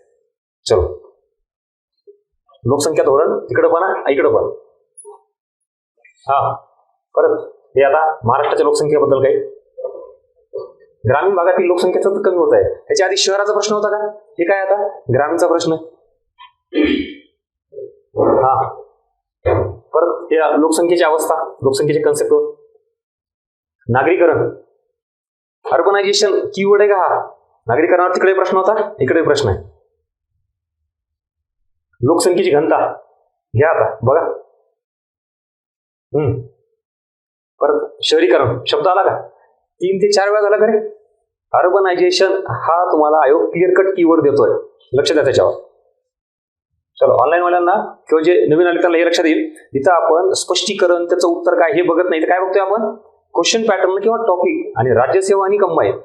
चलो, लोकसंख्या धोरण तिकडं पण इकडं पण. हा, परत हे आता महाराष्ट्राच्या लोकसंख्येबद्दल काही, ग्रामीण भागातील लोकसंख्या सतत कमी होत आहे. ह्याच्या आधी शहराचा प्रश्न होता का? हे काय आता ग्रामीणचा प्रश्न. हा, परत हे लोकसंख्येची अवस्था, लोकसंख्येचे कन्सेप्ट, नागरीकरण, अर्बनायझेशन कीवर्ड आहे का हा? नागरीकरणावर तिकडे प्रश्न होता, इकडे प्रश्न आहे. लोकसंख्येची घनता घ्या आता बघा. परत शहरीकरण शब्द आला का? 3 ते 4 वेळा झाला का रे? अर्बनायझेशन हा तुम्हाला आयोग क्लिअर कट कीवर्ड देतोय, लक्ष द्या त्याच्यावर. चलो, ऑनलाईन वाल्यांना किंवा जे नवीन आले त्यांना हे लक्षात येईल. इथं आपण स्पष्टीकरण, त्याचं उत्तर काय हे बघत नाही, तर काय बघतोय आपण? क्वेश्चन पॅटर्न किंवा टॉपिक आणि राज्यसेवा आणि कंबाईन.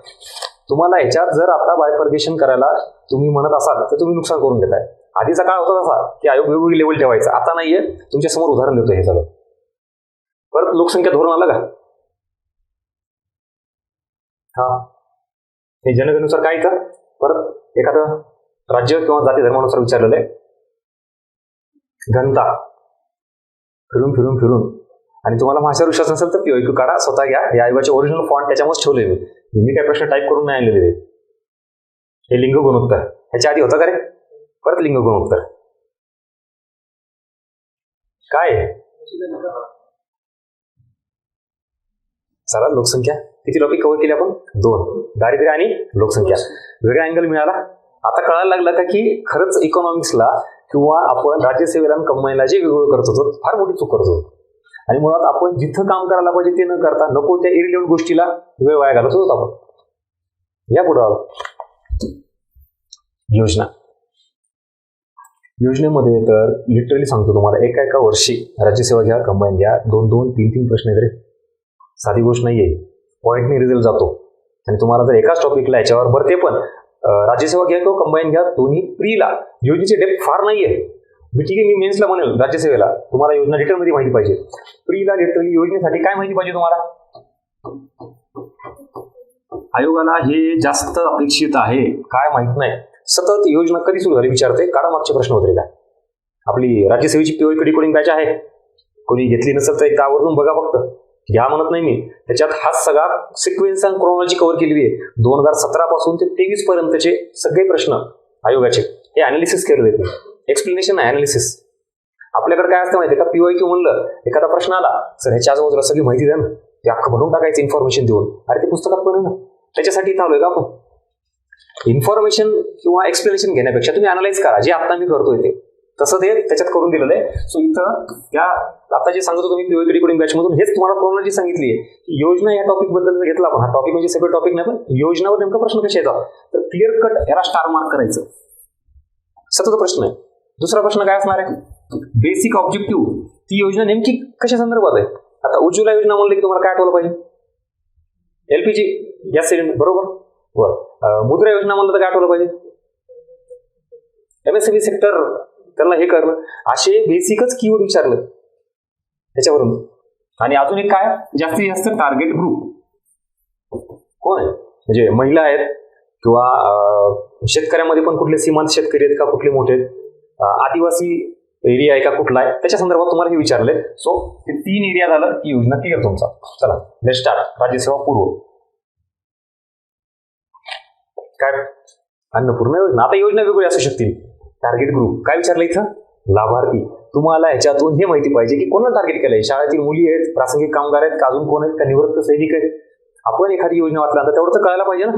तुम्हाला याच्यात जर आता बायफर्गेशन करायला तुम्ही म्हणत असाल तर तुम्ही नुकसान करून घेताय. आधीचा काळ होता तसा की आयोग वेगवेगळी लेवल ठेवायचा, आता नाहीये. तुमच्या समोर उदाहरण देतो हे सगळं. परत लोकसंख्या धोरण आलं का? हा, हे जनगणनेनुसार काय का? परत एखादं राज्य किंवा जाती धर्मानुसार विचारलेलं आहे. घनता फिरून फिरून फिरून, आणि तुम्हाला भाषेवर विश्वास नसेल तर पीवायक्यू काढा, स्वतः घ्या. या आयोगाचे ओरिजिनल फॉन्ट त्याच्यामुळेच ठेवले मी काय प्रश्न टाईप करून नाही आणलेले. हे लिंग गुणोत्तर ह्याच्या आधी होतं का रे? परत लिंग गुणोत्तर काय? चला, लोकसंख्या किती टॉपिक कव्हर केले आपण? 2. दारिद्र्य आणि लोकसंख्या. वेगळा अँगल मिळाला. आता कळायला लागला का की खरंच इकॉनॉमिक्सला किंवा आपण राज्यसेवेला आणि कंबाईनला जे वेगवेगळं करत होतो फार मोठी चूक करत होतो. आणि मुळात आपण जिथं काम करायला पाहिजे ते न करता नको त्या इरिलेव्हंट गोष्टीला वेळ वाया घालत होतो आपण. या पुढं योजना. योजनेमध्ये तर लिटरली सांगतो तुम्हाला, एका वर्षी राज्यसेवा घ्या, कंबाईन घ्या, 2-2, 3-3 प्रश्न वगैरे. साधी गोष्ट नाहीये. पॉईंटने रिझल्ट जातो. आणि तुम्हाला जर एकाच टॉपिकला याच्यावर बरं, ते पण राज्यसेवा घ्या किंवा कंबाईन घ्या, दोन्ही प्रीला योजनेची डेप्थ फार नाहीये. ठीक आहे, मी मेन्सला म्हणेल राज्यसेवेला तुम्हाला योजना डिटेलमध्ये माहिती पाहिजे. प्रीला लिटरली योजनेसाठी काय माहिती पाहिजे तुम्हाला? आयोगाला हे जास्त अपेक्षित आहे. काय माहित नाही, सतत योजना कधी सुरू झाली विचारते. काढा मागचे प्रश्न होते का? आपली राज्यसेवेची पीवायक्यू डिकोडिंग बॅच आहे, कोणी घेतली नसेल तर एकदा आवर्जून बघा. फक्त घ्या म्हणत नाही मी, त्याच्यात हा सगळा सिक्वेन्स आणि क्रोनॉलॉजी कव्हर केलेली आहे. 2017 पासून ते 23 पर्यंतचे सगळे प्रश्न आयोगाचे हे अनालिसिस केलेले आहेत. एक्सप्लेनेशन आहे, अनालिसिस. आपल्याकडे काय असतं माहिती आहे का? पीवायक्यू म्हणलं, एखादा प्रश्न आला, सर ह्याच्या आजूबाजूला सगळी माहिती द्या ना, ते अख्खं भरून टाकायचं इन्फॉर्मेशन देऊन. अरे ते पुस्तकात पण आहे ना, त्याच्यासाठी इथं आलोय का आपण? इन्फॉर्मेशन किंवा एक्सप्लेनेशन घेण्यापेक्षा तुम्ही अनालाइज करा, जे आता मी करतोय ते तसं ते त्याच्यात करून दिलेलं आहे. सो इथं या आता जे सांगतो तुम्ही पीवायक्यू डिकोडिंग बॅच मधून हेच तुम्हाला क्रोनॉलॉजी सांगितली आहे. योजना या टॉपिक बद्दल घेतला आपण, हा टॉपिक म्हणजे सेपरेट टॉपिक नाही, पण योजनावर नेमका प्रश्न कसे येतात तर क्लिअर कट याला स्टार मार्क करायचं. सतत प्रश्न आहे. दुसरा प्रश्न काय असणार आहे? Basic objective. ती योजना नेमकी कशा संदर्भात आहे? आता उज्ज्वला योजना म्हणलं की तुम्हाला काय आठवलं पाहिजे? LPG गॅस सिलेंडर, बरोबर. मुद्रा योजना म्हणलं तर काय आठवलं पाहिजे? MSME सेक्टर, त्यांना हे करणं. असे बेसिकच कीवर्ड विचारलं त्याच्यावरून. आणि अजून एक काय, जास्तीत जास्त टार्गेट ग्रुप कोण आहे? म्हणजे महिला आहेत किंवा शेतकऱ्यामध्ये पण कुठले सीमांत शेतकरी आहेत का, कुठले मोठे आहेत, आदिवासी एरिया आहे का कुठला आहे, त्याच्या संदर्भात तुम्हाला हे विचारले. सो ते 3 एरिया झालं की योजना क्लिअर तुमचा. चला, लेट्स स्टार्ट. राज्यसेवा पूर्व काय? अन्नपूर्णा योजना. आता योजना वेगळी असू शकतील. टार्गेट ग्रुप काय विचारलं इथं? लाभार्थी. तुम्हाला ह्याच्यातून हे माहिती पाहिजे की कोणाला टार्गेट केलंय. शाळेतील मुली आहेत, प्रासंगिक कामगार आहेत का, अजून कोण आहेत का, निवृत्त सैनिक आहेत. आपण एखादी योजना वाचल्यानंतर तेवढं तर कळायला पाहिजे ना.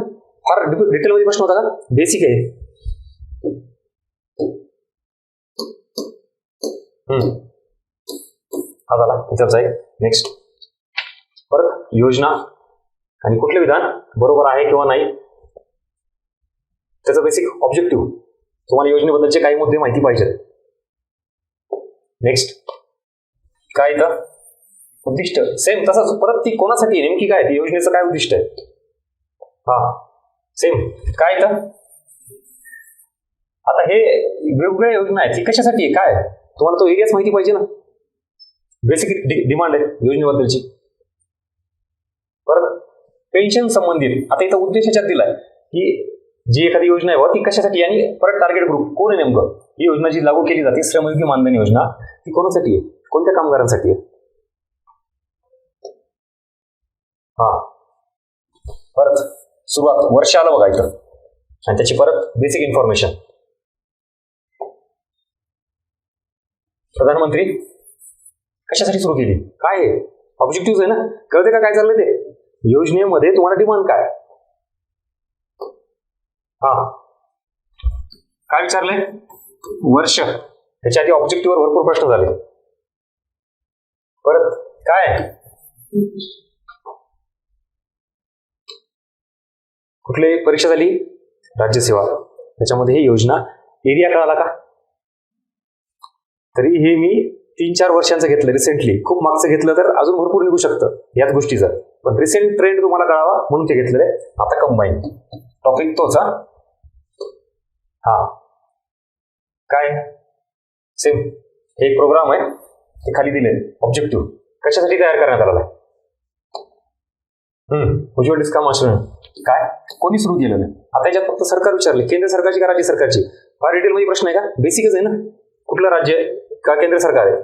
फार डिटेलमध्ये प्रश्न होता का? बेसिक आहे. हा झाला इथंच आहे. नेक्स्ट, परत योजना आणि कुठले विधान बरोबर आहे किंवा नाही, त्याचं बेसिक ऑब्जेक्टिव्ह. तुम्हाला योजनेबद्दलचे काही मुद्दे माहिती पाहिजे. नेक्स्ट, काय इथं उद्दिष्ट. सेम तसंच परत ती कोणासाठी नेमकी काय, ती योजनेचं काय उद्दिष्ट आहे? हा सेम काय इथं आता हे वेगवेगळ्या योजना आहेत, ती कशासाठी आहे, काय आहे? तुम्हाला तो एरियाच माहिती पाहिजे ना. बेसिक डिमांड आहे योजनेबद्दलची. परत पेन्शन संबंधित आता इथं उद्देश याच्यात दिलाय की जी एखादी योजना आहे ती कशासाठी, आणि परत टार्गेट ग्रुप कोण आहे नेमकं. ही योजना जी लागू केली जाते श्रमयोगी मानधन योजना, ती कोणासाठी आहे, कोणत्या कामगारांसाठी आहे. हा, परत सुरुवात वर्ष आलं बघा इथं, आणि त्याची परत बेसिक इन्फॉर्मेशन. प्रधानमंत्री कशासाठी सुरू केली, काय आहे, ऑब्जेक्टिव्ह आहे ना, कळते का काय चाललंय ते. योजनेमध्ये तुम्हाला डिमांड काय, हा काय विचारलंय, वर्ष. त्याच्या आधी ऑब्जेक्टिव्हवर भरपूर प्रश्न झाले. परत काय, कुठली परीक्षा झाली, राज्यसेवा. त्याच्यामध्ये ही योजना एरिया कळाला का. तरी हे मी 3-4 वर्षांचं घेतलं रिसेंटली, खूप मागचं घेतलं तर अजून भरपूर निघू शकतं याच गोष्टीचं, पण रिसेंट ट्रेंड तुम्हाला कळावा म्हणून ते घेतलेलं आहे. आता कंबाईन टॉपिक तोच. हा काय सेम हे एक प्रोग्राम आहे, ते खाली दिले ऑब्जेक्टिव्ह कशासाठी तयार करण्यात आलेला आहे. उज्ज्वल डिस्काम आश्रम काय कोणी सुरू केलेलं आहे. आता याच्यात फक्त सरकार विचारले, केंद्र सरकारची का राज्य सरकारची, फार डिटेल मध्ये प्रश्न आहे का, बेसिकच आहे ना, कुठलं राज्य का केंद्र सरकार आहे.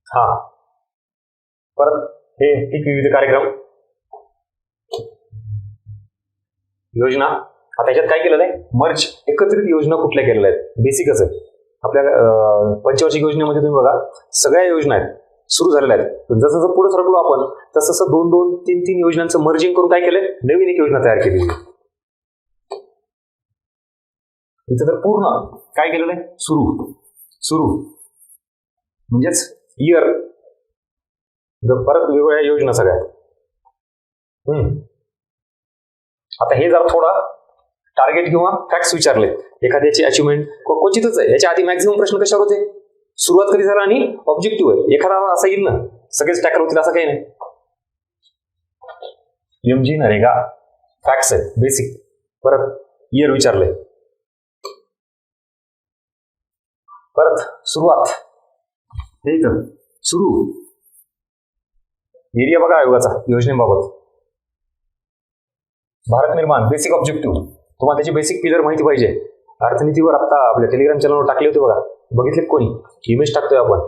हा परत हे एक विविध कार्यक्रम योजना. आता याच्यात काय केलेलं आहे, मर्ज एकत्रित योजना कुठल्या केलेल्या आहेत, बेसिकच आहे. आपल्या पंचवार्षिक योजनेमध्ये तुम्ही बघा सगळ्या योजना आहेत सुरू झालेल्या आहेत, पण जसं जसं पुढे सरकलो आपण तसं तसं 2-2, 3-3 योजनांचं मर्जिंग करून काय केलंय, नवीन एक योजना तयार केलेली. इथं तर पूर्ण काय केलेलं आहे, सुरू म्हणजेच इयर, परत वेगवेगळ्या योजना सगळ्या. आता हे जरा थोडा टार्गेट किंवा फॅक्ट्स विचारले, एखाद्याची अचिव्हमेंट क्वचितच आहे. याच्या आधी मॅक्झिमम प्रश्न कशावर होते, सुरुवात कधी झाला आणि ऑब्जेक्टिव्ह आहे. एखादा असा येईल ना सगळेच टॅकल होतील असं काही नाही. MG नरेगा फॅक्ट्स आहे बेसिक. परत इयर विचारले, परत सुरुवात हे सुरू, एरिया बघा आयोगाचा योजनेबाबत. भारत निर्माण बेसिक ऑब्जेक्टिव्ह, तुम्हाला त्याची बेसिक पिलर माहिती पाहिजे. अर्थनीतीवर आता आपल्या टेलिग्राम चॅनलवर टाकले होते बघा, बघितले कोणी, इमेज टाकतोय आपण.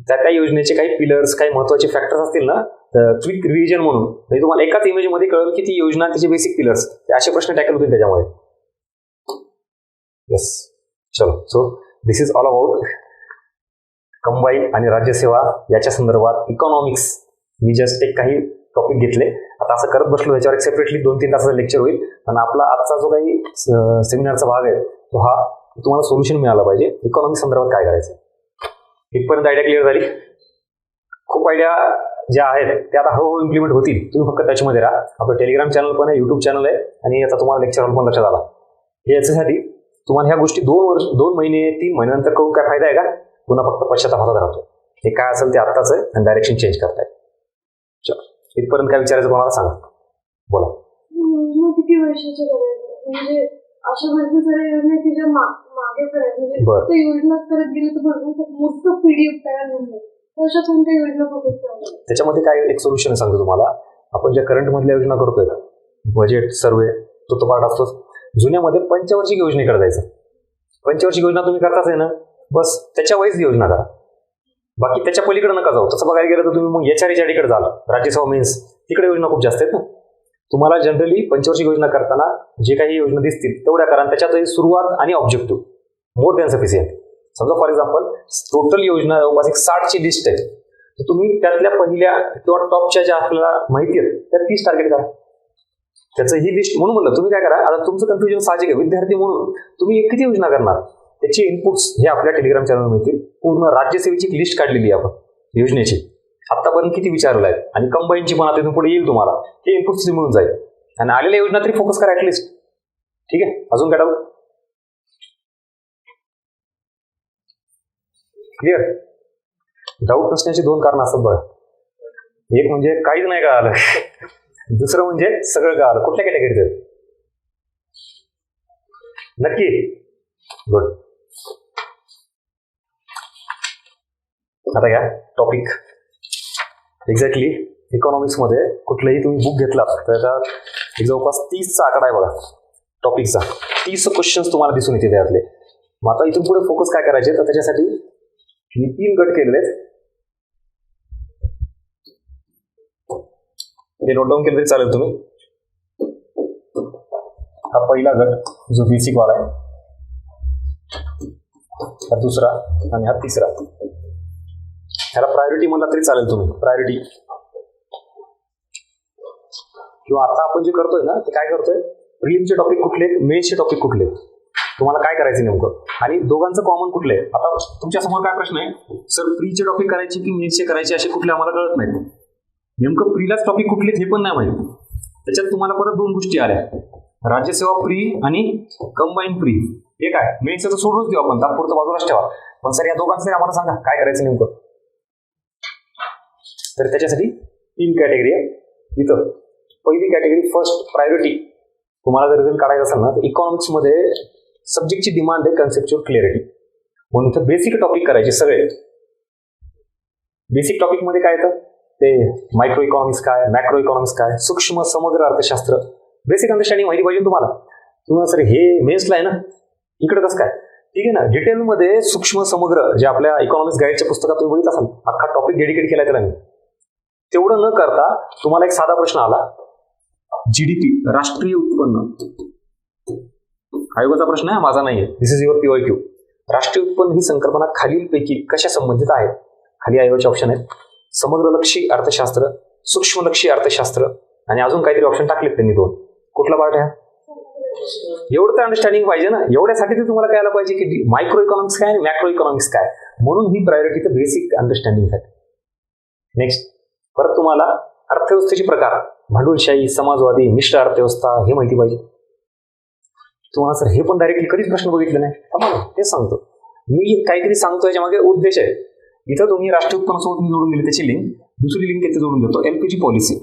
त्या योजनेचे काही पिलर्स, काही महत्वाचे फॅक्टर्स असतील ना, क्विक रिव्हिजन म्हणून, म्हणजे तुम्हाला एकाच इमेजमध्ये कळेल की ती योजना, त्याचे बेसिक पिलर्स, असे प्रश्न टॅकल होतील त्याच्यामध्ये. येस, चलो. So this is all about combine आणि राज्यसेवा याच्या संदर्भात इकॉनॉमिक्स. मी जस्ट एक काही टॉपिक घेतले, आता असं करत बसलो त्याच्यावर एक सेपरेटली 2-3 तासाचं लेक्चर होईल. आणि आपला आजचा जो काही सेमिनारचा भाग आहे तो हा तुम्हाला सोल्युशन मिळाला पाहिजे, इकॉनॉमिक्स संदर्भात काय करायचं. इथपर्यंत आयडिया क्लिअर झाली. खूप आयडिया ज्या आहेत त्या आता हळूहळू इम्प्लिमेंट होतील. तुम्ही फक्त टचमध्ये राहा. आपलं टेलिग्राम चॅनल पण आहे, युट्यूब चॅनल आहे, आणि आता तुम्हाला लेक्चर पण लक्षात आला. याच्यासाठी तुम्हाला ह्या गोष्टी 2 महिने 3 महिन्यानंतर करून काय फायदा आहे का, पुन्हा फक्त पश्चातापात राहतो. हे काय असेल ते आत्ताच आहे आणि डायरेक्शन चेंज करताय. चलो, इथपर्यंत काय विचारायचं कोणाला सांगा, बोला. किती वर्षाचे म्हणजे अशा भरपूर साऱ्या योजना की ज्या मागे म्हणजे योजना करत गेले तर भरपूर मोठं PDF तयार होऊन जाईल. अशा कोणत्या योजना फोकस करायला, त्याच्यामध्ये काय एक सोल्युशन सांगतो तुम्हाला. आपण ज्या करंट मधल्या योजना करतोय, बजेट सर्वे तो पार्ट असतो. जुन्यामध्ये पंचवार्षिक योजनेकडे जायचं. पंचवार्षिक योजना तुम्ही करताच आहे ना, बस त्याच्या वेळेस योजना करा, बाकी त्याच्या पलीकडे नका जाऊ. तसं बघायला गेलं तर तुम्ही मग HRHRD झालं, राज्यसेवा मेन्स, तिकडे योजना खूप जास्त आहेत ना. तुम्हाला जनरली पंचवार्षिक योजना करताना जे काही योजना दिसतील तेवढ्या करा, त्याच्यात सुरुवात आणि ऑब्जेक्टिव्ह मोर दॅन सफिशियंट. समजा फॉर एक्झाम्पल टोटल योजना जवळपास एक 60ची लिस्ट आहे, तर तुम्ही त्यातल्या पहिल्या किंवा टॉपच्या ज्या आपल्याला माहिती आहेत त्या 30 टार्गेट करा. त्याचं ही लिस्ट म्हणून म्हणलं तुम्ही काय करा, आता तुमचं कन्फ्युजन साहजिक आहे, विद्यार्थी म्हणून तुम्ही किती योजना करणार, त्याचे इनपुट्स हे आपल्या टेलिग्राम चॅनल मिळतील. पूर्ण राज्यसेवेची एक लिस्ट काढलेली आहे आपण योजनेची, आतापर्यंत किती विचारलं आहे, आणि कंबाईनची पण आता इथून पुढे येईल तुम्हाला, हे इनपुट्स मिळून जाईल. आणि आलेल्या योजना तरी फोकस करा ऍटलिस्ट. ठीक आहे, अजून काय डाऊट, क्लिअर. डाऊट नसण्याची 2 कारणं असतात बघा. एक म्हणजे काहीच नाही कळालं, दुसरं म्हणजे सगळं कळालं. कुठल्या कॅटेगरीत नक्की गुड. आता घ्या टॉपिक. एक्झॅक्टली इकॉनॉमिक्समध्ये कुठलंही तुम्ही बुक घेतला तर त्यात एक जवळपास 30चा आकडा आहे बघा टॉपिकचा. 30 क्वेश्चन्स तुम्हाला दिसून येते त्यातले. मग आता इथून पुढे फोकस काय करायचे तर त्याच्यासाठी मी 3 गट केलेले आहेत. हे नोट डाऊन केलं तरी चालेल तुम्ही. हा पहिला गट जो बेसिक वाला आहे, हा दुसरा आणि हा तिसरा. ह्याला प्रायोरिटी म्हणला तरी चालेल तुम्ही, प्रायोरिटी. किंवा आता आपण जे करतोय ना ते काय करतोय, प्रिलिमचे टॉपिक कुठले, मेन्सचे टॉपिक कुठले, तुम्हाला काय करायचं नेमकं, आणि दोघांचं कॉमन कुठले. आता तुमच्या समोर काय प्रश्न आहे, सर प्रीचे टॉपिक करायचे की मेन्सचे करायचे, असे कुठले आम्हाला कळत नाही. नेमकं प्रीलाच टॉपिक कुठले हे पण नाही माहिती. त्याच्यात तुम्हाला परत 2 गोष्टी आल्या, राज्यसेवा प्री आणि कंबाईन प्री. हे काय, मेन्सचं तर सोडूनच देऊ आपण, तात्पुरतं बाजूलाच ठेवा. पण सर या दोघांचं तरी आम्हाला सांगा काय करायचं नेमकं. तर त्याच्यासाठी 3 कॅटेगरी आहे इथं. पहिली कॅटेगरी फर्स्ट प्रायोरिटी. तुम्हाला जर रिझल्ट काढायचं असेल ना तर इकॉनॉमिक्समध्ये सब्जेक्टची डिमांड आहे कन्सेप्च्युअल क्लिअरिटी. म्हणून इथं बेसिक टॉपिक करायचे सगळे. बेसिक टॉपिकमध्ये काय येतं ते मायक्रो इकॉनॉमिक्स काय, मॅक्रो इकॉनॉमिक्स काय, सूक्ष्म समग्र अर्थशास्त्र, बेसिक अंडरस्टँडिंग माहिती पाहिजे तुम्हाला. तुम्हाला सर हे मेन्सला आहे ना, इकडे कसं काय, ठीक आहे ना. डिटेलमध्ये सूक्ष्म समग्र जे आपल्या इकॉनॉमिक्स गाईडच्या पुस्तकात तुम्ही बघित असाल, अख्खा टॉपिक डेडिकेट केलाय त्याला मी. तेवढं न करता तुम्हाला एक साधा प्रश्न आला, जीडीपी राष्ट्रीय उत्पन्न. आयोगाचा प्रश्न आहे, माझा नाहीये. दिस इज युअर PYQ. राष्ट्रीय उत्पन्न ही संकल्पना खालीलपैकी कशा संबंधित आहे. खाली आयोगाचे ऑप्शन आहेत, समग्रलक्षी अर्थशास्त्र, सूक्ष्मलक्षी अर्थशास्त्र, आणि अजून काहीतरी ऑप्शन टाकलेत त्यांनी 2. कुठला पार्ट आहे. एवढं तर अंडरस्टँडिंग पाहिजे ना. एवढ्यासाठी तर तुम्हाला कळायला पाहिजे की मायक्रो इकॉनॉमिक्स काय आणि मॅक्रो इकॉनॉमिक्स काय. म्हणून ही प्रायोरिटी तर बेसिक अंडरस्टँडिंगसाठी. नेक्स्ट परत तुम्हाला अर्थव्यवस्थेचे प्रकार, भांडवलशाही, समाजवादी, मिश्र अर्थव्यवस्था हे माहिती पाहिजे. तुम्हाला सर हे पण डायरेक्टली कधीच प्रश्न बघितले नाही. थांबा तेच सांगतो मी, काहीतरी सांगतो याच्या मागे उद्देश आहे. इथं तुम्ही राष्ट्रीय उत्पन्नासोबत मी जोडून दिली त्याची लिंक. दुसरी लिंक इथे जोडून देतो, LPG पॉलिसी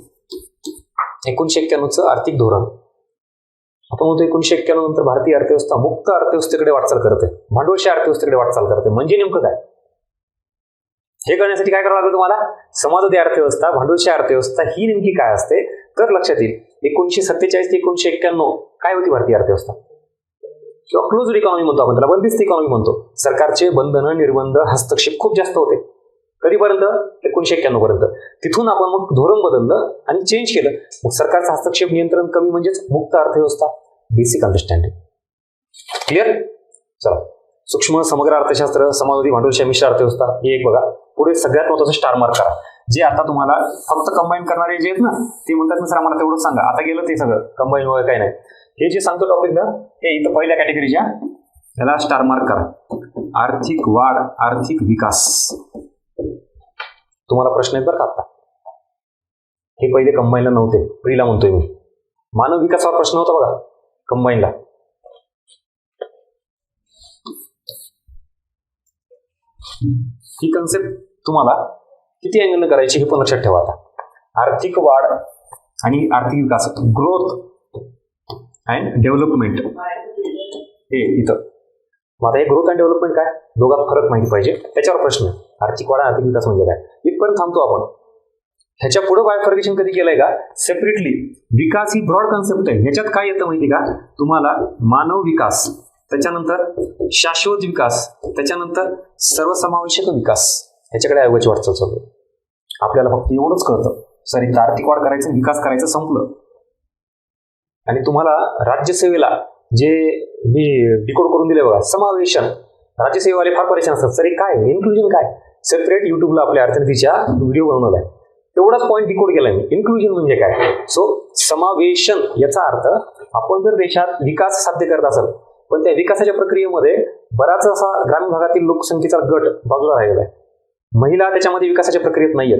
1991चं आर्थिक धोरण. आपण म्हणतो 1991 नंतर भारतीय अर्थव्यवस्था मुक्त अर्थव्यवस्थेकडे वाटचाल करते, भांडवलशाही अर्थव्यवस्थेकडे वाटचाल करते. म्हणजे नेमकं काय हे कळण्यासाठी काय करावं लागतं तुम्हाला, समाजवादी अर्थव्यवस्था, भांडवलशाही अर्थव्यवस्था ही नेमकी काय असते तर लक्षात येईल. 1947 ते 1991 काय होती भारतीय अर्थव्यवस्था, किंवा क्लोज्ड इकॉनॉमी म्हणतो आपण त्याला, बंदिस्त इकॉनॉमी म्हणतो. सरकारचे बंधन, निर्बंध, हस्तक्षेप खूप जास्त होते. कधीपर्यंत, 1991 पर्यंत. तिथून आपण मग धोरण बदललं आणि चेंज केलं. मग सरकारचा हस्तक्षेप, नियंत्रण कमी, म्हणजेच मुक्त अर्थव्यवस्था. Basic understanding clear. चला, सूक्ष्म समग्र अर्थशास्त्र, समाजवादी, भांडवलशाही, मिश्र अर्थव्यवस्था हे एक बघा. पुढे सगळ्यात महत्त्वाचं स्टार मार्क करा. जे आता तुम्हाला फक्त कंबाईन करणारे जे आहेत ना ते म्हणतात ना सर आम्हाला तेवढंच सांगा, आता गेलं ते सगळं कंबाईन वगैरे काही नाही. हे जे सांगतो टॉपिक ना हे इथं पहिल्या कॅटेगरीच्या, त्याला स्टार मार्क करा. आर्थिक वाढ, आर्थिक विकास. तुम्हाला प्रश्न आहेत बरं का आता. हे पहिले कंबाईनला नव्हते, प्रीला म्हणतोय मी. मानव विकासावर प्रश्न होता बघा कंबाईनला. ही कन्सेप्ट तुम्हाला किती अँगलनं करायची हे पण लक्षात ठेवा. आता आर्थिक वाढ आणि आर्थिक विकास, ग्रोथ अँड डेव्हलपमेंट हे इथं. मग आता हे ग्रोथ अँड डेव्हलपमेंट काय, दोघात फरक माहिती पाहिजे. त्याच्यावर प्रश्न, आर्थिक वाढ, आर्थिक विकास म्हणजे काय. इथपर्यंत थांबतो आपण. ह्याच्या पुढे बायफर्गेशन कधी केलंय का, सेपरेटली. विकास ही ब्रॉड कन्सेप्ट आहे. ह्याच्यात काय येतं माहिती का तुम्हाला, मानव विकास, त्याच्यानंतर शाश्वत विकास, त्याच्यानंतर सर्वसमावेशक विकास. ह्याच्याकडे आयोगाची वाटचाल चालू आहे. आपल्याला फक्त एवढंच कळतं सर इथं आर्थिक वाढ करायचं, विकास करायचं, संपलं. आणि तुम्हाला राज्यसेवेला जे मी डिकोड करून दिले बघा, समावेशन. राज्यसेवेवाले फार परेशान असतात, सर हे काय, इन्क्लुजन काय. सेपरेट युट्यूबला आपल्या अर्थनीतीच्या व्हिडिओ बनवला आहे, तेवढाच पॉईंट डिकोड केलाय मी. इन्क्लुजन म्हणजे काय. सो समावेशन याचा अर्थ, आपण जर देशात विकास साध्य करत असाल पण त्या विकासाच्या प्रक्रियेमध्ये बराच असा ग्रामीण भागातील लोकसंख्येचा गट बाजूला राहिलेला आहे. महिला त्याच्यामध्ये विकासाच्या प्रक्रियेत नाहीये,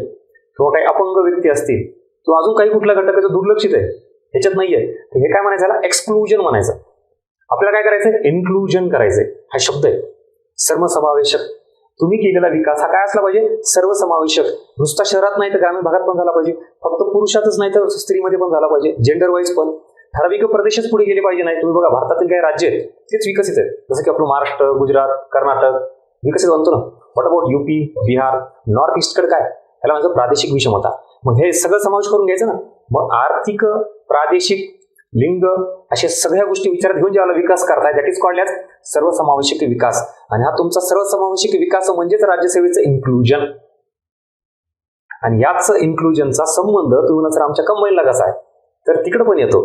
किंवा काही अपंग व्यक्ती असतील, किंवा अजून काही कुठल्या घटकाचं दुर्लक्षित आहे ह्याच्यात नाहीये. हे काय म्हणायचं, एक्सक्लुजन म्हणायचं. आपल्याला काय करायचंय, इन्क्लुजन करायचंय. हा शब्द आहे सर्वसमावेशक. तुम्ही केलेला विकास हा काय असला पाहिजे, सर्वसमावेशक. नुसता शहरात नाही तर ग्रामीण भागात पण झाला पाहिजे, फक्त पुरुषातच नाही तर स्त्रीमध्ये पण झाला पाहिजे, जेंडर वाईज पण. ठराविक प्रदेशच पुढे गेले पाहिजे नाही. तुम्ही बघा भारतातील काही राज्य आहेत तेच विकसित आहेत, जसं की आपलं महाराष्ट्र, गुजरात, कर्नाटक विकसित बनतो ना. What about UP, Bihar, north ईस्टकडे काय, त्याला म्हणजे प्रादेशिक विषमता. मग हे सगळं समावेश करून घ्यायचं ना. मग आर्थिक, प्रादेशिक, लिंग अशा सगळ्या गोष्टी विचारात घेऊन ज्याला विकास करताय दॅट इज कॉल्ड ॲज सर्वसमावेशक विकास. आणि हा तुमचा सर्वसमावेशक विकास म्हणजेच राज्यसेवेचं इन्क्लुजन. आणि याच इन्क्लुजनचा संबंध तुम्ही नंतर आमच्या कंबाईनला कसा आहे तर तिकडे पण येतो.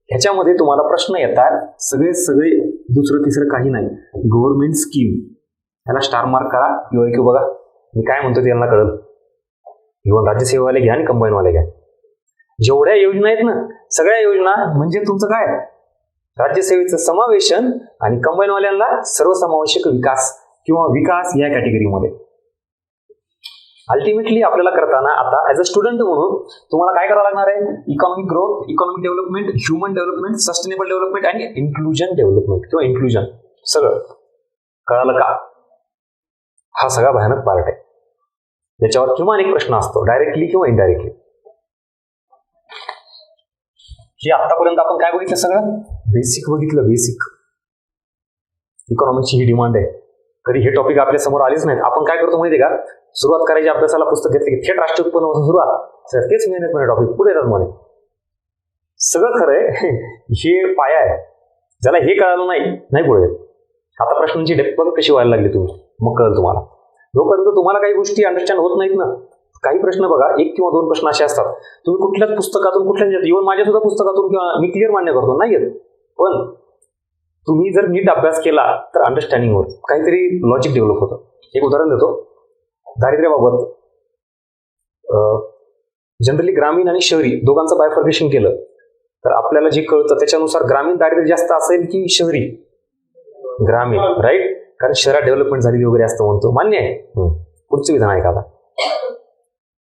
ह्याच्यामध्ये तुम्हाला प्रश्न येतात सगळे दुसरं तिसरं काही नाही. गव्हर्नमेंट स्कीम ह्याला स्टार मार्क करा किंवा ऐकू बघा मी काय म्हणतो ते यांना कळलं. इव्हन राज्यसेवावाले घ्या आणि कंबाईनवाले घ्या. जेवढ्या योजना आहेत ना सगळ्या योजना म्हणजे तुमचं काय राज्यसेवेचं समावेशन आणि कंबाईनवाल्यांना सर्वसमावेशक विकास किंवा विकास या कॅटेगरीमध्ये. अल्टिमेटली आपल्याला करताना आता ऍज अ स्टुडंट म्हणून तुम्हाला काय करावं लागणार आहे. Economic growth, economic development, human development, sustainable development आणि इन्क्लुजन डेव्हलपमेंट किंवा इन्क्लुजन सगळं कळालं का. हा सगळा भयानक पार्ट आहे. याच्यावर किमान एक प्रश्न असतो डायरेक्टली किंवा इनडायरेक्टली. हे आतापर्यंत आपण काय बघितलं सगळं बेसिक बघितलं. बेसिक इकॉनॉमिकची ही डिमांड आहे. कधी हे टॉपिक आपल्या समोर आलेच नाहीत. आपण काय करतो माहिती आहे का, सुरुवात करायची अभ्यासाला पुस्तक घेतले की थेट राष्ट्रीय उत्पन्नापासून सुरुवात, तर तेच मेहनत म्हणे टॉपिक पुढे येतात म्हणे. सगळं खरं आहे, हे पाया आहे. ज्याला हे कळालं नाही पुढे येत. आता प्रश्नांची डेप्थ बघा कशी व्हायला लागली तुम्ही, मग कळलं तुम्हाला. जोपर्यंत तुम्हाला काही गोष्टी अंडरस्टँड होत नाहीत ना, काही प्रश्न बघा 1 किंवा 2 प्रश्न असे असतात तुम्ही कुठल्याच पुस्तकातून कुठल्याच इव्हन माझ्या सुद्धा पुस्तकातून किंवा मी क्लिअर मान्य करतो नाही येत, पण तुम्ही जर नीट अभ्यास केला तर अंडरस्टँडिंग होत काहीतरी लॉजिक डेव्हलप होतं. एक उदाहरण देतो दारिद्र्याबाबत. जनरली ग्रामीण आणि शहरी दोघांचं बायफर्केशन केलं तर आपल्याला जे कळतं त्याच्यानुसार ग्रामीण दारिद्र्य जास्त असेल की शहरी. ग्रामीण, राईट, कारण शहरात डेव्हलपमेंट झालेली वगैरे असतं म्हणतो, मान्य आहे. पुढचं विधान आहे का आता.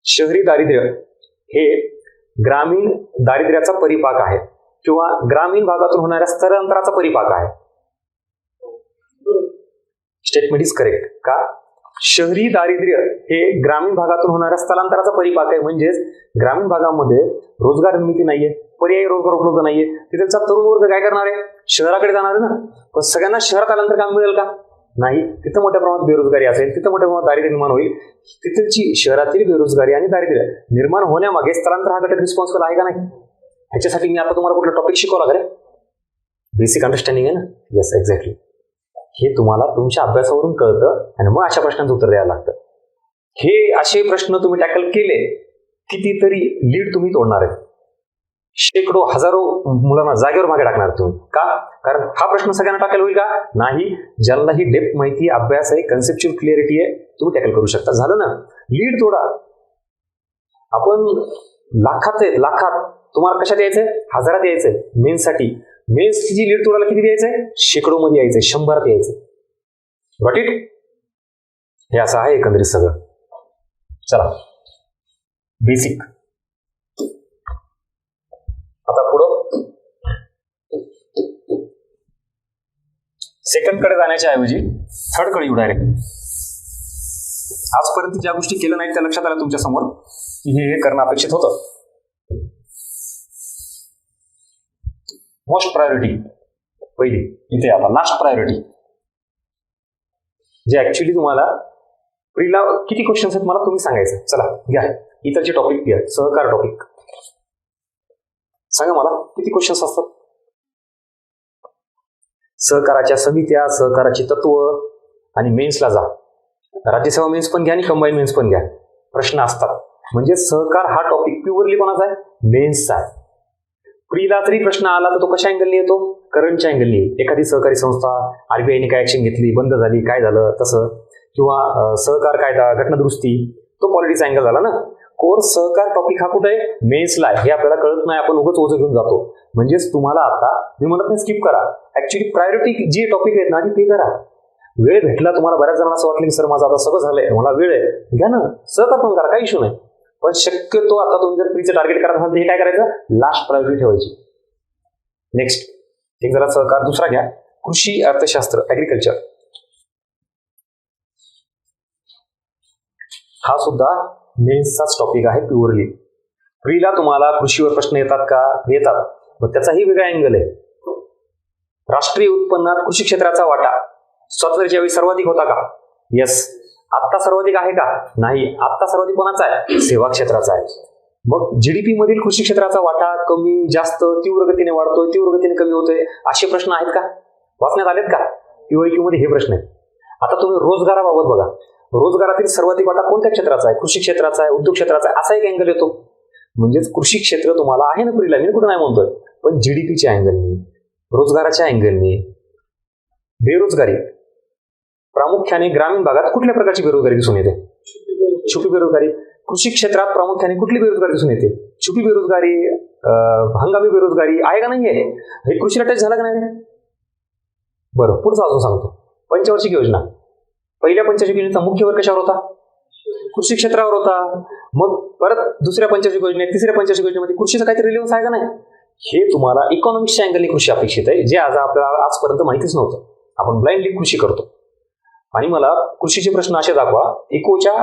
शहरी दारिद्र्य हे ग्रामीण दारिद्र्याचा परिपाक आहे किंवा ग्रामीण भागातून होणाऱ्या स्थलांतराचा परिपाक आहे. स्टेटमेंट इज करेक्ट का. शहरी दारिद्र्य हे ग्रामीण भागातून होणाऱ्या स्थलांतराचा परिपाक आहे. म्हणजेच ग्रामीण भागामध्ये रोजगार निर्मिती नाहीये, पर्यायी रोजगार उपलब्ध नाहीये. तिथलचा तरुण वर्ग काय करणार आहे, शहराकडे जाणार आहे ना. पण सगळ्यांना शहरात आल्यानंतर काम मिळेल का, नाही. तिथं मोठ्या प्रमाणात बेरोजगारी असेल, तिथं मोठ्या प्रमाणात दारिद्र्य निर्माण होईल. तिथलची शहरातील बेरोजगारी आणि दारिद्र्य निर्माण होण्यामागे स्थलांतर हा घटक रिस्पॉन्सिबल आहे का नाही. ह्याच्यासाठी मी आता तुम्हाला कुठला टॉपिक शिकवला का रे. बेसिक अंडरस्टँडिंग आहे ना. Yes, exactly. हे तुम्हाला तुमच्या अभ्यासावरून कळतं आणि मग अशा प्रश्नांचं उत्तर द्यायला लागतं. हे असे प्रश्न तुम्ही टॅकल केले कितीतरी लीड तुम्ही तोडणार आहेत. शेकडो हजारो मुलांना जागेवर मागे टाकणार तुम्ही का, कारण हा प्रश्न सगळ्यांना टाकायला होईल का नाही. ज्यांना ही डेप्थ माहिती, अभ्यास आहे, कन्सेप्च्युअल क्लिअरिटी आहे, तुम्ही टॅकल करू शकता. झालं ना. लीड तोडा. आपण लाखात तुम्हाला कशात यायचंय, हजारात यायचंय मेन्ससाठी. मेन्सची लीड तोडायला किती द्यायचंय, शेकडो मध्ये यायचंय, 100त यायचंय. Got it. हे असं आहे एकंदरीत सगळं. चला बेसिक. आता पुढं सेकंड कडे जाण्याच्या ऐवजी थर्ड कडे येऊ डायरेक्ट. आजपर्यंत ज्या गोष्टी केल्या नाहीत त्या लक्षात आल्या तुमच्या समोर की हे करणं अपेक्षित होतं. मोस्ट प्रायोरिटी पहिली इथे. आता लास्ट प्रायोरिटी जे ऍक्च्युली तुम्हाला प्रीला किती क्वेश्चन्स आहेत मला तुम्ही सांगायचं. चला घ्या इतरचे टॉपिक घ्या. सहकार टॉपिक सांगा मला किती क्वेश्चन्स असतात. सहकाराच्या समित्या, सहकाराची तत्व आणि मेन्सला जा. राज्यसेवा मेन्स पण घ्या आणि कंबाईन मेन्स पण घ्या. प्रश्न असतात. म्हणजे सहकार हा टॉपिक प्युअरली कोणाचा आहे, मेन्सचा आहे. प्रीला जरी प्रश्न आला तर तो कशा अँगलने येतो, करंटच्या अँगलने. एखादी सहकारी संस्था आरबीआयने काय ऍक्शन घेतली, बंद झाली, काय झालं तसं, किंवा सहकार कायदा, घटनादुरुस्ती, तो पॉलिटिक्स अँगल झाला ना. कोर सहकार टॉपिक हा कुठे आहे, मेन्सला आहे. हे आपल्याला कळत नाही, आपण उगाच ओझं घेऊन जातो. म्हणजेच तुम्हाला आता मी म्हणत नाही स्किप करा, ऍक्च्युली प्रायोरिटी जी टॉपिक आहेत ना ते करा. वेळ भेटला तुम्हाला, बऱ्याच जणांना असं वाटलं की सर माझं आता सगळं झालंय, मला वेळ आहे, घ्या ना सहकार पण करा, काही इश्यू नाही. पण शक्यतो आता तुम्ही जर प्रीचं टार्गेट करत असाल तर हे काय करायचं, लास्ट प्रायोरिटी ठेवायची. नेक्स्ट एक जरा सहकार. दुसरा घ्या कृषी अर्थशास्त्र, ऍग्रिकल्चर. हा सुद्धा मेन्सचाच टॉपिक आहे प्युअरली. प्रीला तुम्हाला कृषीवर प्रश्न येतात का, येतात. मग त्याचाही वेगळा अँगल आहे. राष्ट्रीय उत्पन्नात कृषी क्षेत्राचा वाटा स्वातंत्र्याच्या वेळी सर्वाधिक होता का? येस. आत्ता सर्वाधिक आहे का? नाही. आत्ता सर्वाधिक कोणाचा आहे? सेवा क्षेत्राचा आहे. मग जीडीपी मधील कृषी क्षेत्राचा वाटा कमी जास्त तीव्र गतीने वाढतोय, तीव्र गतीने कमी होतोय, असे प्रश्न आहेत का? वाचण्यात आलेत का? PYQ मध्ये हे प्रश्न आहेत. आता तुम्ही रोजगाराबाबत बघा. रोजगारातील सर्वाधिक वाटा कोणत्या क्षेत्राचा आहे? कृषी क्षेत्राचा आहे, उद्योग क्षेत्राचा आहे, असा एक अँगल येतो. म्हणजेच कृषी क्षेत्र तुम्हाला आहे ना प्रीला, मी कुठं नाही म्हणतोय, पण जीडीपीच्या अँगलनी, रोजगाराच्या अँगलनी, बेरोजगारी प्रामुख्याने ग्रामीण भागात कुठल्या प्रकारची बेरोजगारी दिसून येते? छुपी बेरोजगारी. कृषी क्षेत्रात प्रामुख्याने कुठली बेरोजगारी दिसून येते? छुपी बेरोजगारी, हंगामी बेरोजगारी आहे का नाहीये? हे कृषीला टच झालं का नाही? बरं, पुढचं अजून सांगतो. पंचवार्षिक योजना. पहिल्या पंचवार्षिक योजनेचा मुख्य भर कशावर होता? कृषी क्षेत्रावर होता. मग परत दुसऱ्या पंचवार्षिक योजनेत, तिसऱ्या पंचवार्षिक योजनेमध्ये कृषीचं काहीतरी रिलेव्हन्स आहे का नाही? हे तुम्हाला इकॉनॉमिक्सच्या अँगलने कृषी अपेक्षित आहे, जे आज आपल्याला आजपर्यंत माहितीच नव्हतं. आपण ब्लाइंडली कृषी करतो. आणि मला कृषीचे प्रश्न असे दाखवा, इकोच्या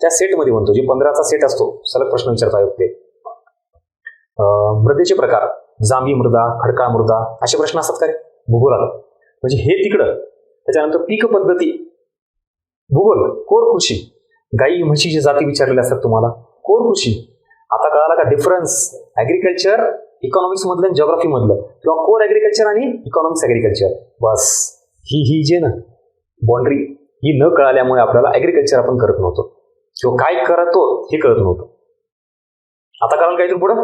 त्या सेटमध्ये म्हणतो, जे 15चा सेट असतो, सलग प्रश्न विचारता येतो ते. मृदेचे प्रकार, जांभी मृदा, खडकाळ मृदा, असे प्रश्न असतात का रे भूगोलात? म्हणजे हे तिकडं. त्याच्यानंतर पीक पद्धती, भूगोल, कोर कृषी, गाई म्हशीची जाती विचारलेल्या असतात तुम्हाला, कोर कृषी. आता कळाला का डिफरन्स ऍग्रिकल्चर इकॉनॉमिक्स मधलं आणि जिओग्राफी मधलं, किंवा कोर ऍग्रिकल्चर आणि इकॉनॉमिक्स ऍग्रिकल्चर? बस ही जे ना बाउंड्री ही न कळाल्यामुळे आपल्याला ऍग्रिकल्चर आपण करत नव्हतो, किंवा काय करतो हे कळत नव्हतं. आता कळालं का इथून पुढं?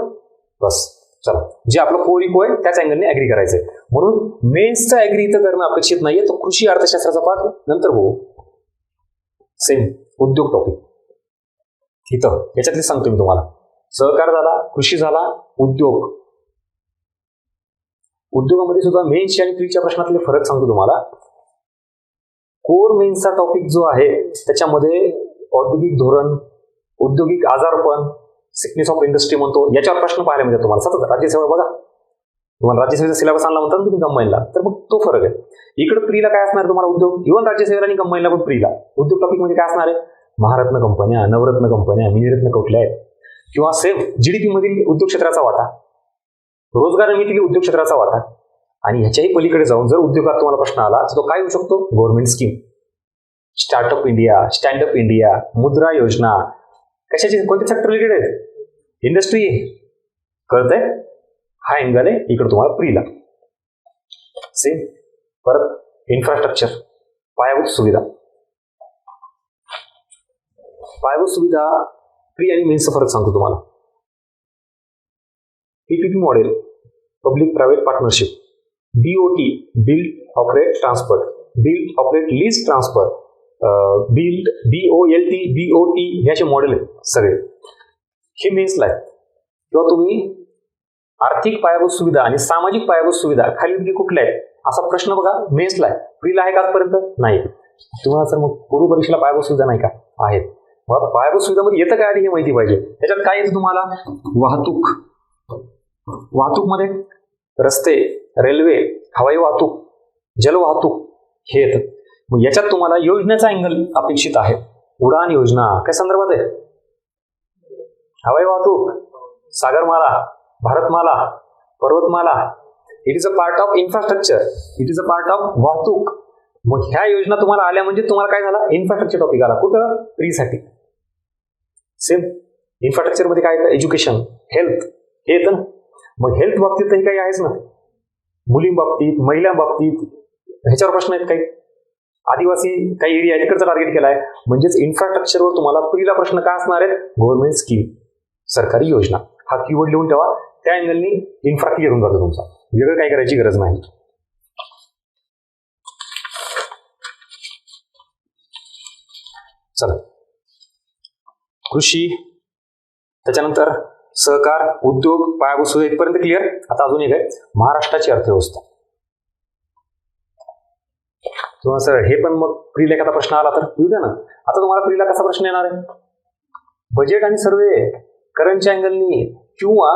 बस चला, जे आपलं कोर इको आहे त्याच अँगलने ऍग्री करायचंय. म्हणून मेन्सचा ऍग्री इथं करणं अपेक्षित नाहीये. तो कृषी अर्थशास्त्राचा पाठ नंतर होऊ. सेम उद्योग टॉपिक इथं याच्यातले सांगतो मी तुम्हाला. सहकार झाला, कृषी झाला, उद्योग. उद्योगामध्ये सुद्धा मेन्सच्या आणि प्रीच्या प्रश्नातले फरक सांगतो तुम्हाला. कोर मेन्सचा टॉपिक जो आहे त्याच्यामध्ये औद्योगिक धोरण, औद्योगिक आजारपण, सिकनेस ऑफ इंडस्ट्री म्हणतो, याच्यावर प्रश्न पाहायला मिळतात तुम्हाला सतत. राज्यसेवा बघा, तुम्हाला राज्यसेवेचा सिलेबस आणला म्हणतात तुम्ही कंबाईनला, तर मग तो फरक आहे. इकडे प्रीला काय असणार तुम्हाला? उद्योग. इव्हन राज्यसेवेला आणि कंबाईनला पण प्रीला उद्योग टॉपिक मध्ये काय असणार आहे? महारत्न कंपन्या, नवरत्न कंपन्या, मिनिरत्न कुठल्या आहेत, किंवा सेम जीडीपी मधील उद्योग क्षेत्राचा वाटा, रोजगार निर्मितीतील उद्योग क्षेत्राचा वाटा. आणि ह्याच्याही पलीकडे जाऊन जर उद्योगात तुम्हाला प्रश्न आला तर तो काय होऊ शकतो? Government scheme, startup India, standup India, Mudra Yojana, कशाची, कोणत्या सेक्टर रिलेटेड आहे? इंडस्ट्री. कळतंय? हा अँगल आहे इकडे तुम्हाला प्रीला. सेम परत इन्फ्रास्ट्रक्चर, पायाभूत सुविधा. पायाभूत सुविधा प्री आणि मेन्सचा फरक सांगतो तुम्हाला. PPP model, public private partnership. BOT, build operate transfer, build operate lease transfer, build BOLT, BOT, हे असे मॉडेल आहेत सगळे. हे मेन्सला आहे. किंवा तुम्ही आर्थिक पायाभूत सुविधा आणि सामाजिक पायाभूत सुविधा खालील कुठल्या आहेत असा प्रश्न बघा, मेन्सला आहे. प्रीला आहे का आजपर्यंत? नाही. तुम्हाला सर मग पूर्व परीक्षेला पायाभूत सुविधा नाही का? आहेत. मग पायाभूत सुविधामध्ये येतं काय आधी हे माहिती पाहिजे. त्याच्यात काय येतं तुम्हाला? वाहतूक. वाहतूकमध्ये रस्ते, रेल्वे, हवाई वाहतूक, जलवाहतूक हे येतं. मग याच्यात तुम्हाला योजनेचा अँगल अपेक्षित आहे. उडान योजना काय संदर्भात आहे? हवाई वाहतूक, सागरमाला, भारतमाला, पर्वतमाला. It is a part of infrastructure, it is a part of वाहतूक. मग ह्या योजना तुम्हाला आल्या म्हणजे तुम्हाला काय झाला? इन्फ्रास्ट्रक्चर टॉपिक आला. कुठं? प्रीसाठी. सेम इन्फ्रास्ट्रक्चर मध्ये काय येतं? एज्युकेशन, हेल्थ हे येतं ना. मग हेल्थ बाबतीतही काही आहेच ना, मुलींबाबतीत, महिलांबाबतीत ह्याच्यावर प्रश्न आहेत काही. आदिवासी काही एरिया तिकडचा टार्गेट केलाय. म्हणजेच इन्फ्रास्ट्रक्चरवर तुम्हाला प्रीला प्रश्न काय असणार आहेत? गव्हर्नमेंट स्कीम, सरकारी योजना. हा कीवर्ड लिहून ठेवा. त्या अँगलनी इन्फ्रा क्लिअर होऊन जातो तुमचा. वेगळं काही करायची गरज नाही. चला, कृषी, त्याच्यानंतर सहकार, उद्योग, पायाभूत सुविधा इथपर्यंत क्लिअर. आता अजून एक आहे महाराष्ट्राची अर्थव्यवस्था. तुम्हाला सर हे पण मग प्रीला एखादा प्रश्न आला तर येऊ द्या ना. आता तुम्हाला प्रीला कसा प्रश्न येणार आहे? बजेट आणि सर्वे करंटच्या अँगलनी, किंवा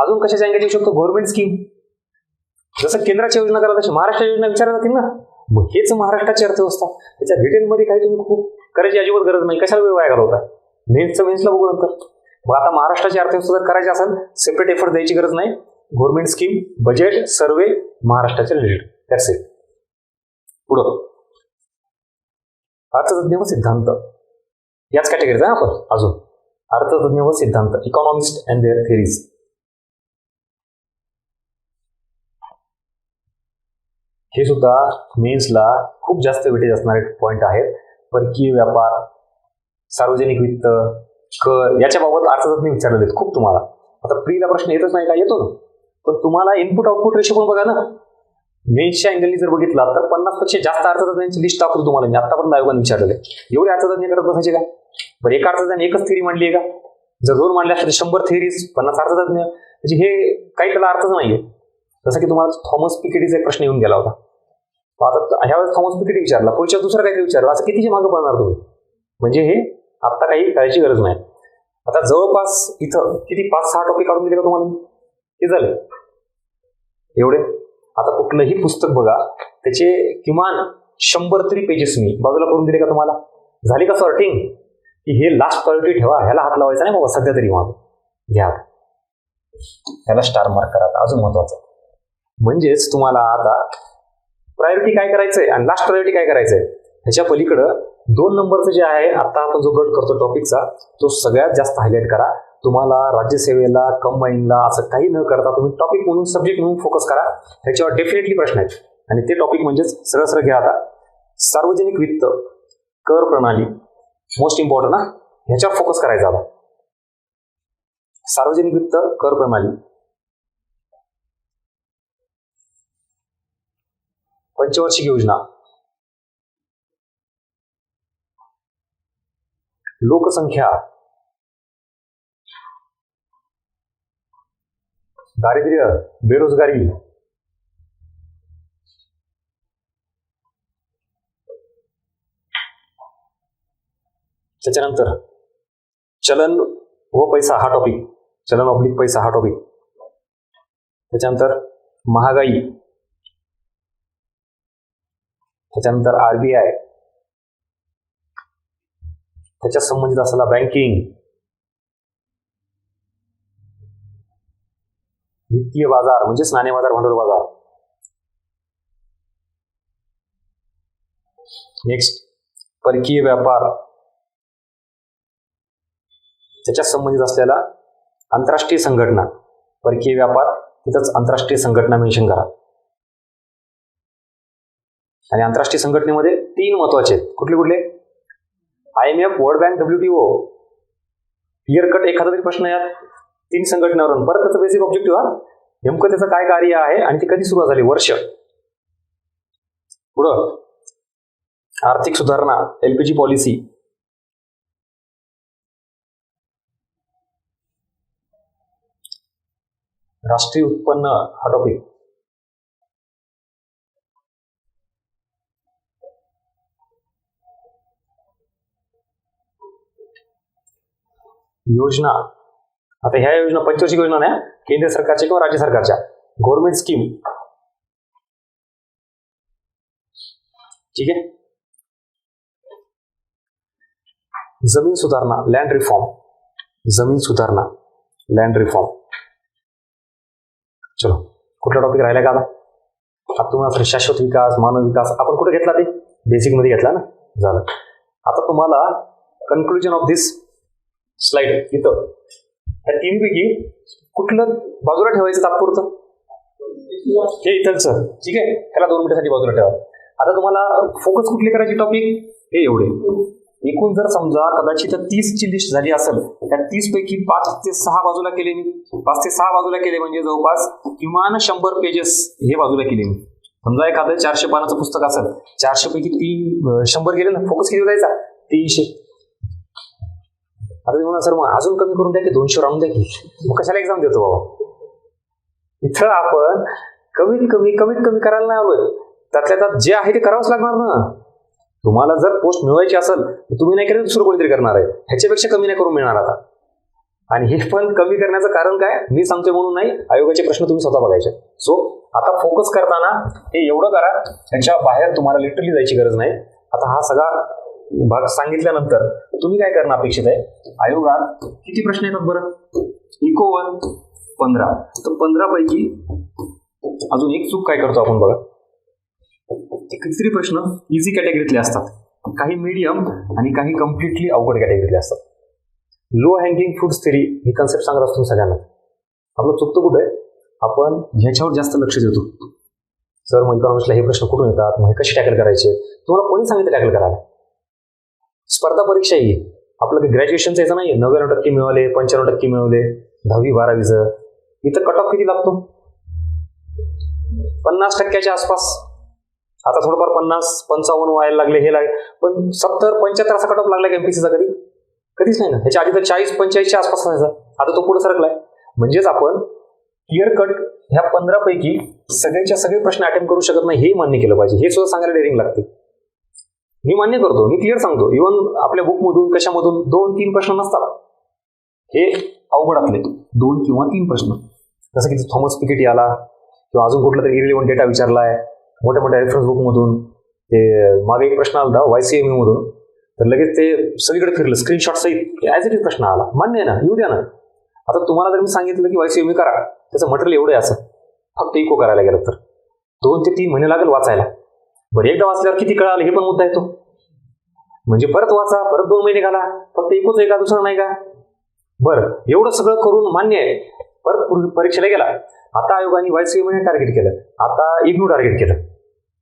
अजून कशाच्या अँगल येऊ शकतो? Government scheme. जसं केंद्राच्या योजना करा तशी महाराष्ट्र योजना विचारल्या जातील ना. मग हेच महाराष्ट्राची अर्थव्यवस्था. त्याच्या डिटेलमध्ये काही तुम्ही खूप करायची अजिबात गरज नाही. कशाला वेळ वाया घालवता? मेन्सला बघू नंतर. मग आता महाराष्ट्राची अर्थव्यवस्था जर करायची असेल, सेपरेट एफर्ट द्यायची गरज नाही. गव्हर्नमेंट स्कीम, बजेट, सर्वे, महाराष्ट्राच्या रिलेटेड. That's it. पुढं अर्थतज्ञ व सिद्धांत याच कॅटेगरीचा आहे आपण. अजून अर्थतज्ञ व सिद्धांत, इकॉनॉमिस्ट अँड देअर थेरीज. हे सुद्धा मेन्सला खूप जास्त वेटेज असणारे पॉइंट आहेत. परकीय व्यापार, सार्वजनिक वित्त, कर याच्याबाबत अर्थतज्ञ विचारलेले आहेत खूप तुम्हाला. आता प्रीला प्रश्न येतच नाही का? येतो ना. पण तुम्हाला इनपुट आउटपुट रेशो पण बघा ना. मेन्सच्या अँगलनी जर बघितला तर 50पेक्षा जास्त अर्थतज्ञांची लिस्ट दाखवतो तुम्हाला मी. आतापर्यंत आयोगाने विचारलेले. एवढे अर्थतज्ञ करत बसायचे का? बरं, एका अर्थतज्ञाने एकच थेरी मांडली आहे का? जर 2 मांडल्या असतात 100 थेरीज, 50 अर्थतज्ञ, म्हणजे हे काही त्याला अर्थच नाहीये. जसं की तुम्हाला थॉमस पिकेटीचा एक प्रश्न येऊन गेला होता. आता ह्यावेळेस थॉमस पिकेटी विचारला, पुढच्या दुसरा काहीतरी विचारला. असं कितीचे मागं पडणार तुम्ही? म्हणजे हे आता काही करायची गरज नाही. आता जवळपास इथं किती 5-6 टॉपिक काढून दिले का तुम्हाला? हे झाले एवढे. आता कुठलंही पुस्तक बघा, त्याचे किमान 100 तरी पेजेस मी बाजूला करून दिले का तुम्हाला? झाली का सॉर्टिंग? की हे लास्ट प्रायोरिटी ठेवा, ह्याला हात लावायचा नाही बाबा सध्या तरी. मग घ्या, ह्याला स्टार मार्क करा. अजून महत्वाचं म्हणजेच तुम्हाला आता प्रायोरिटी काय करायचंय आणि लास्ट प्रायोरिटी काय करायचंय, ह्याच्या पलीकडं 2 नंबरचं जे आहे आता आपण जो गट करतो टॉपिकचा, तो सगळ्यात जास्त हायलाईट करा. तुम्हाला राज्यसेवेला, कंबाईनला असं काही न करता तुम्ही टॉपिक म्हणून, सब्जेक्ट म्हणून फोकस करा. ह्याच्यावर डेफिनेटली प्रश्न आहेत. आणि ते टॉपिक म्हणजेच सरळ सरळ घ्या. आता सार्वजनिक वित्त, कर प्रणाली, मोस्ट इम्पॉर्टंट ना, ह्याच्यावर फोकस करायचा. आता सार्वजनिक वित्त, कर प्रणाली, पंचवार्षिक योजना, लोकसंख्या, दारिद्र्य, बेरोजगारी, त्याच्यानंतर चलन व पैसा हा टॉपिक, चलन ऑब्लिक पैसा हा टॉपिक, त्याच्यानंतर महागाई, त्याच्यानंतर RBI, त्याच्या संबंधित असलेला बँकिंग, वित्तीय बाजार म्हणजेच नाणे बाजार, भांडवल बाजार. नेक्स्ट परकीय व्यापार, त्याच्या संबंधित असलेला आंतरराष्ट्रीय संघटना. परकीय व्यापार तिथंच आंतरराष्ट्रीय संघटना मेन्शन करा. आणि आंतरराष्ट्रीय संघटनेमध्ये 3 महत्वाचे आहेत. कुठले कुठले? IMF, world bank, WTO. Clear cut एखादा तरी प्रश्न यात 3 संघटनेवरून. परत त्याचं बेसिक ऑब्जेक्टिव्ह हा, नेमकं त्याचं काय कार्य आहे आणि ती कधी सुरुवात झाली, वर्ष. पुढं आर्थिक सुधारणा, LPG पॉलिसी, राष्ट्रीय उत्पन्न हा टॉपिक, योजना. आता ह्या योजना पंचवार्षिक योजना नाही, केंद्र सरकारच्या किंवा राज्य सरकारच्या, गव्हर्नमेंट स्कीम. ठीक आहे. जमीन सुधारणा, लँड रिफॉर्म, जमीन सुधारणा, लँड रिफॉर्म. चलो, कुठला टॉपिक राहिला का आता? आता तुम्हाला शाश्वत विकास, मानव विकास आपण कुठे घेतला? ते बेसिक मध्ये घेतला ना. झालं. आता तुम्हाला कन्क्लुजन ऑफ दिस स्लाइड इथं ह्या 3 पैकी कुठलं बाजूला ठेवायचं तात्पुरतं? हे इथलचं. ठीक आहे, त्याला 2 मिनिटासाठी बाजूला ठेवा. आता तुम्हाला फोकस कुठली करायची टॉपिक? हे एवढे. एकूण जर समजा कदाचित 30 ची लिस्ट झाली असेल, त्या 30 पैकी 5 ते 6 बाजूला केले मी. 5 ते 6 बाजूला केले म्हणजे जवळपास किमान 100 पेजेस हे बाजूला केले मी. समजा एखादं 400 पानाचं पुस्तक असेल, 400 पैकी 100 गेले ना, फोकस किती जायचा? 300. आता म्हणा सर मग अजून कमी करून द्या की 200 राहून द्या की, मग कशाला एक्झाम देतो बाबा? इथं आपण कमीत कमी करायला नाही आलोय. त्यातल्या त्यात जे आहे ते करावंच लागणार ना. तुम्हाला जर पोस्ट मिळवायची असेल तर तुम्ही नाही केलं, दुसरं कोणीतरी करणार आहे. ह्याच्यापेक्षा कमी नाही करून मिळणार आता. आणि हे पण कमी करण्याचं कारण काय मी सांगतोय म्हणून नाही, आयोगाचे प्रश्न तुम्ही स्वतः बघायचे. सो आता फोकस करताना हे एवढं करा, त्याच्या बाहेर तुम्हाला लिटरली जायची गरज नाही. आता हा सगळा भाग सांगितल्यानंतर तुम्ही काय करणं अपेक्षित आहे? आयोगात किती प्रश्न येतात बरं? इको 1 15. तर 15 पैकी अजून एक चूक काय करतो आपण बघा, कितीतरी प्रश्न इझी कॅटेगरीतले असतात, काही मीडियम आणि काही कम्प्लिटली अवघड कॅटेगरीतले असतात. लो हँगिंग फ्रुट्स थेरी ही कन्सेप्ट सांगत असतो सगळ्यांना. आपलं चुकतं कुठं आहे, आपण ह्याच्यावर जास्त लक्ष देतो. सर मग इकॉनॉमिक्सला हे प्रश्न कुठून येतात, मग हे कसे टॅकल करायचे, तुम्हाला कोणी सांगितलं टॅकल करायला? स्पर्धा परीक्षा ही आपलं ग्रॅज्युएशनचं याचं नाही, 99% मिळवले, 95% मिळवले, 10वी 12वीचं, इथं कट ऑफ किती लागतो? 50% आसपास. आता थोडंफार 50-55 व्हायला लागले, हे लागले, पण 70-75 असा कट ऑफ लागला का एमपीसीचा कधीच नाही ना. ह्याच्या आधी तर 40-45च्या आसपास व्हायचा, आता तो पुढे सरकलाय. म्हणजेच आपण क्लिअर कट ह्या 15 पैकी सगळ्याच्या सगळे प्रश्न अटेम्प्ट करू शकत नाही, हे मान्य केलं पाहिजे. हे सुद्धा सांगायला डेअरिंग लागते. मी मान्य करतो, मी क्लिअर सांगतो. इव्हन आपल्या बुकमधून कशामधून 2-3 प्रश्न नसतात, हे अवघडातले 2 किंवा 3 प्रश्न. जसं की थॉमस पिकेटी आला किंवा अजून कुठला तरी इरिलेव्हंट डेटा विचारलाय मोठ्या मोठ्या रेफरन्स बुकमधून. ते मागे एक प्रश्न आला YCME मधून, तर लगेच ते सगळीकडे फिरलं, स्क्रीनशॉट सहित ॲज इट इज प्रश्न आला. मान्य आहे ना, येऊ द्या ना. आता तुम्हाला जर मी सांगितलं की YCME करा, त्याचं मटेरियल एवढं आहे, असं फक्त इको करायला गेलं तर 2 ते 3 महिने लागेल वाचायला. बरं, एकदा वाचल्यावर किती कळालं हे पण मुद्दा येतो. म्हणजे परत वाचा, परत 2 महिने घाला, फक्त इकोच आहे का, दुसरं नाही का? बरं, एवढं सगळं करून मान्य आहे, परत परीक्षेला गेला. आता आयोगाने YCME टार्गेट केलं, आता इग्नू टार्गेट केलं,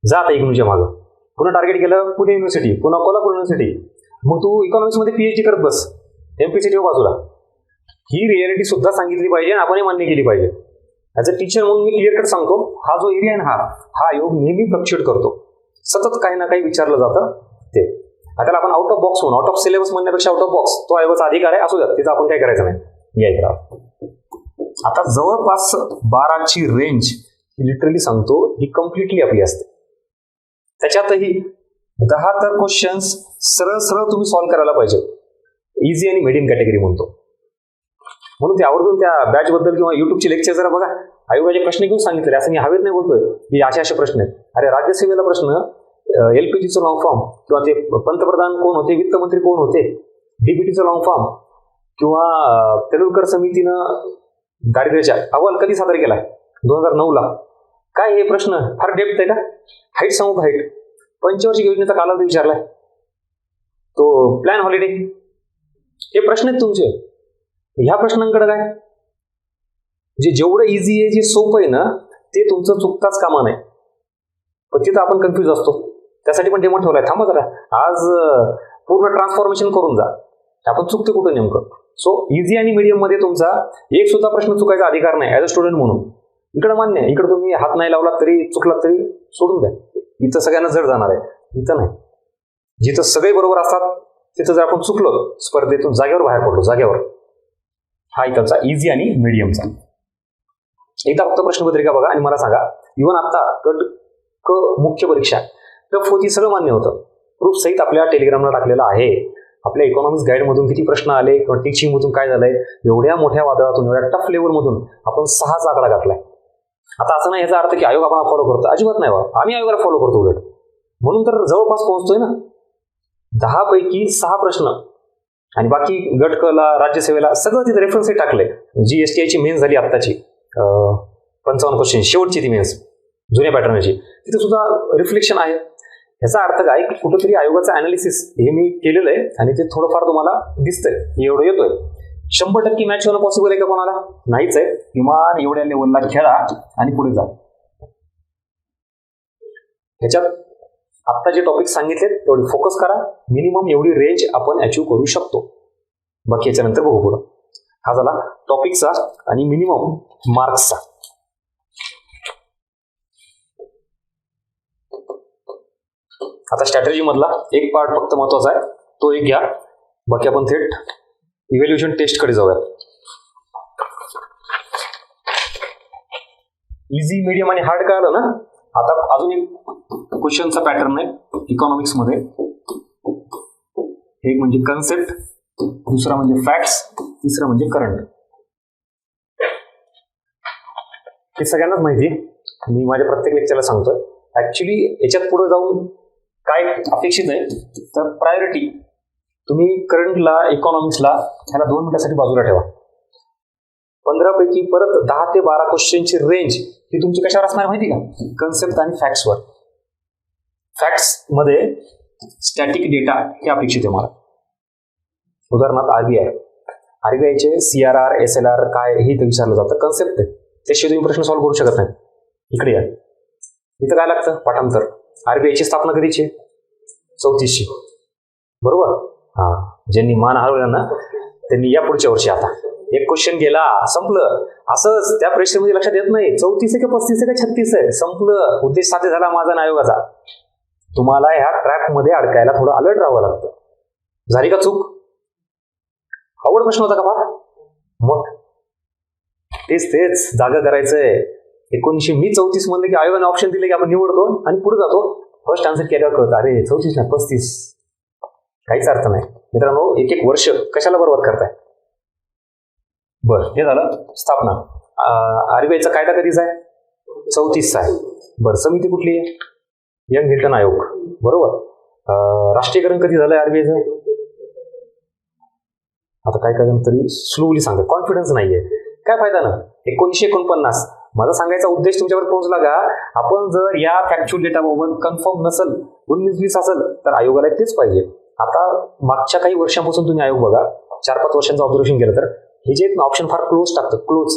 जा आता इग्नूच्या मागं. पुन्हा टार्गेट केलं पुणे युनिव्हर्सिटी, पुन्हा कोल्हापूर युनिव्हर्सिटी. मग तू इकॉनॉमिक्समध्ये PhD करत बस, एमपीसी ठेव बाजूला. ही रियालिटी सुद्धा सांगितली पाहिजे आणि आपणही मान्य केली पाहिजे. ॲज अ टीचर म्हणून मी क्लिअर कट सांगतो, हा जो एरिया आहे ना, हा आयोग नेहमी फ्लक्च्युएट करतो. सतत काही ना काही विचारलं जातं ते. आता आपण आउट ऑफ बॉक्स म्हणून, आउट ऑफ सिलेबस म्हणण्यापेक्षा आउट ऑफ बॉक्स, तो आयोगाचा अधिकार आहे, असू द्या, तिथं आपण काय करायचं नाही. या इकडं आता जवळपास 12ची रेंज लिटरली सांगतो, ही कम्प्लिटली आपली असते. त्याच्यातही 10 तर क्वेश्चन्स सरळ तुम्ही सॉल्व्ह करायला पाहिजे. इझी आणि मिडियम कॅटेगरी म्हणतो. म्हणून ते आवर्जून त्या बॅच बद्दल किंवा युट्यूबचे लेक्चर जरा बघा. आयोगाचे प्रश्न घेऊन सांगितले, असं मी हवेत नाही बोलतोय की असे प्रश्न आहेत. अरे राज्यसेवेला प्रश्न, LPGचं लॉंग फॉर्म, किंवा ते पंतप्रधान कोण होते, वित्तमंत्री कोण होते, DBTचं लॉंग फॉर्म, किंवा तेंडुलकर समितीनं दारिद्र्याच्या अहवाल कधी सादर केलाय, 2009ला. काय हे प्रश्न फार डेप्थ आहे का? हाईट सांगू का? हाईट, पंचवार्षिक योजनेचा कालावधी विचारलाय, तो प्लॅन हॉलिडे, हे प्रश्न आहेत तुमचे. ह्या प्रश्नांकडे काय, जे जेवढं इझी आहे, जे सोपं आहे ना, ते तुमचं चुकताच कामा नाही. पण तिथं आपण कन्फ्युज असतो. त्यासाठी पण डेमो ठेवलाय, थांबा जरा, आज पूर्ण ट्रान्सफॉर्मेशन करून जा. आपण चुकते कुठं नेमकं. सो इझी आणि मीडियम मध्ये तुमचा एक सुद्धा प्रश्न चुकायचा अधिकार नाही ॲज अ स्टुडंट म्हणून. इकडे मान्य आहे, इकडे तुम्ही हात नाही लावलात तरी, चुकलात तरी सोडून द्या. इथं सगळ्यांना जड जाणार आहे, इथं नाही. जिथं सगळे बरोबर असतात तिथं जर आपण चुकलो स्पर्धेतून, जागेवर बाहेर पडलो, जागेवर. हा इकडचा इझी आणि मीडियमचा. एकदा फक्त प्रश्नपत्रिका बघा आणि मला सांगा. इव्हन आता मुख्य परीक्षा टफ होती, सगळं मान्य होतं. प्रूफ सहित आपल्या टेलिग्रामला टाकलेलं आहे. आपल्या इकॉनॉमिक्स गाईडमधून किती प्रश्न आले किंवा टीचिंगमधून काय झालंय, एवढ्या मोठ्या वादळातून, एवढ्या टफ लेवलमधून आपण 6चा आकडा घातलाय. आता असं नाही याचा अर्थ की आयोग आपण फॉलो करतो, अजिबात नाही. आम्ही आयोगाला फॉलो करतो उलट, म्हणून तर जवळपास पोहोचतोय ना. 10 पैकी 6 प्रश्न आणि बाकी गटकला, राज्यसेवेला सगळं तिथे रेफरन्स टाकलंय. GSTIची मेन्स झाली आत्ताची, 55 क्वेश्चन, शेवटची ती मेन्स जुन्या पॅटर्नची, तिथे सुद्धा रिफ्लेक्शन आहे. याचा अर्थ काय की कुठंतरी आयोगाचं अनालिसिस हे मी केलेलं आहे आणि ते थोडंफार तुम्हाला दिसतंय, एवढं येतोय. 100% मॅच होणं पॉसिबल आहे का कोणाला? नाहीच आहे. किमान एवढ्या लेवलला खेळा आणि पुढे जा. ह्याच्यात आत्ता जे टॉपिक सांगितले तेवढे फोकस करा. मिनिमम एवढी रेंज आपण अचीव करू शकतो. बाकी याच्यानंतर बघू पुढं. हा झाला टॉपिकचा आणि मिनिमम मार्क्सचा. आता स्ट्रॅटेजी मधला एक पार्ट फक्त महत्वाचा आहे, तो एक घ्या. बाकी आपण थेट इव्हॅल्युएशन टेस्ट कडे जाऊया. इझी, मीडियम आणि हार्ड कळलं ना. आता अजून एक क्वेश्चनचा पॅटर्न आहे इकॉनॉमिक्स मध्ये. एक म्हणजे कन्सेप्ट, दुसरा म्हणजे फॅक्ट्स, तिसरा म्हणजे करंट. हे सगळ्यांनाच माहिती आहे, मी माझ्या प्रत्येक लेक्चरला सांगतोय. ऍक्च्युली याच्यात पुढे जाऊन काय अपेक्षित आहे तर प्रायोरिटी तुम्ही करंटला, इकॉनॉमिक्सला ह्याला 2 मिनिटासाठी बाजूला ठेवा. 15 पैकी परत 10 ते 12 क्वेश्चनची रेंज ही तुमची कशावर असणार माहिती का? कन्सेप्ट आणि फॅक्ट्सवर. फॅक्ट्स मध्ये स्टॅटिक डेटा हे अपेक्षित आहे मला. उदाहरणार्थ आरबीआयचे CRR SLR काय हे इथं विचारलं जातं. कन्सेप्ट आहे, त्याशिवाय तुम्ही प्रश्न सॉल्व्ह करू शकत नाही. इकडे या, इथं काय लागतं? पाठांतर. आरबीआयची स्थापना कधीची? 34ची, बरोबर. हा, ज्यांनी मान हरवला ना त्यांनी या पुढच्या वर्षी. आता एक क्वेश्चन गेला, संपलं. असंच त्या प्रेशरमध्ये लक्षात येत नाही 34 आहे का 35 आहे का 36 आहे, संपलं. उद्देश साध्य झाला माझा आणि आयोगाचा. तुम्हाला ह्या ट्रॅप मध्ये अडकायला थोडं अलर्ट राहावं लागतं. झाली का चूक? अवघड प्रश्न होता का फार? मग तेच जागा करायचंय. 1934 म्हणलं की आयोगाने ऑप्शन दिले की आपण निवडतो आणि पुढे जातो. फर्स्ट आन्सर केल्यावर कळतं अरे 34 नाही 35. काहीच अर्थ नाही मित्रांनो. एक वर्ष कशाला बरबाद करताय? बरं, हे झालं स्थापना. आरबीआयचा कायदा कधीचा आहे? 34चा आहे. बरं, समिती कुठली आहे? यंग हिल्टन आयोग, बरोबर. राष्ट्रीयकरण कधी झालंय आरबीआयचं? आता काय तरी स्लोली सांगतात, कॉन्फिडन्स नाहीये. काय फायदा ना? 1949. माझा सांगायचा उद्देश तुमच्यावर पोहोचला का? आपण जर या फॅक्च्युअल डेटाबाबत कन्फर्म नसेल, 19-20 असेल तर आयोगाला तेच पाहिजे. आता मागच्या काही वर्षांपासून तुम्ही आयोग बघा, 4-5 वर्षांचं ऑब्झर्वेशन केलं तर हे जे ऑप्शन फार क्लोज टाकतं. क्लोज.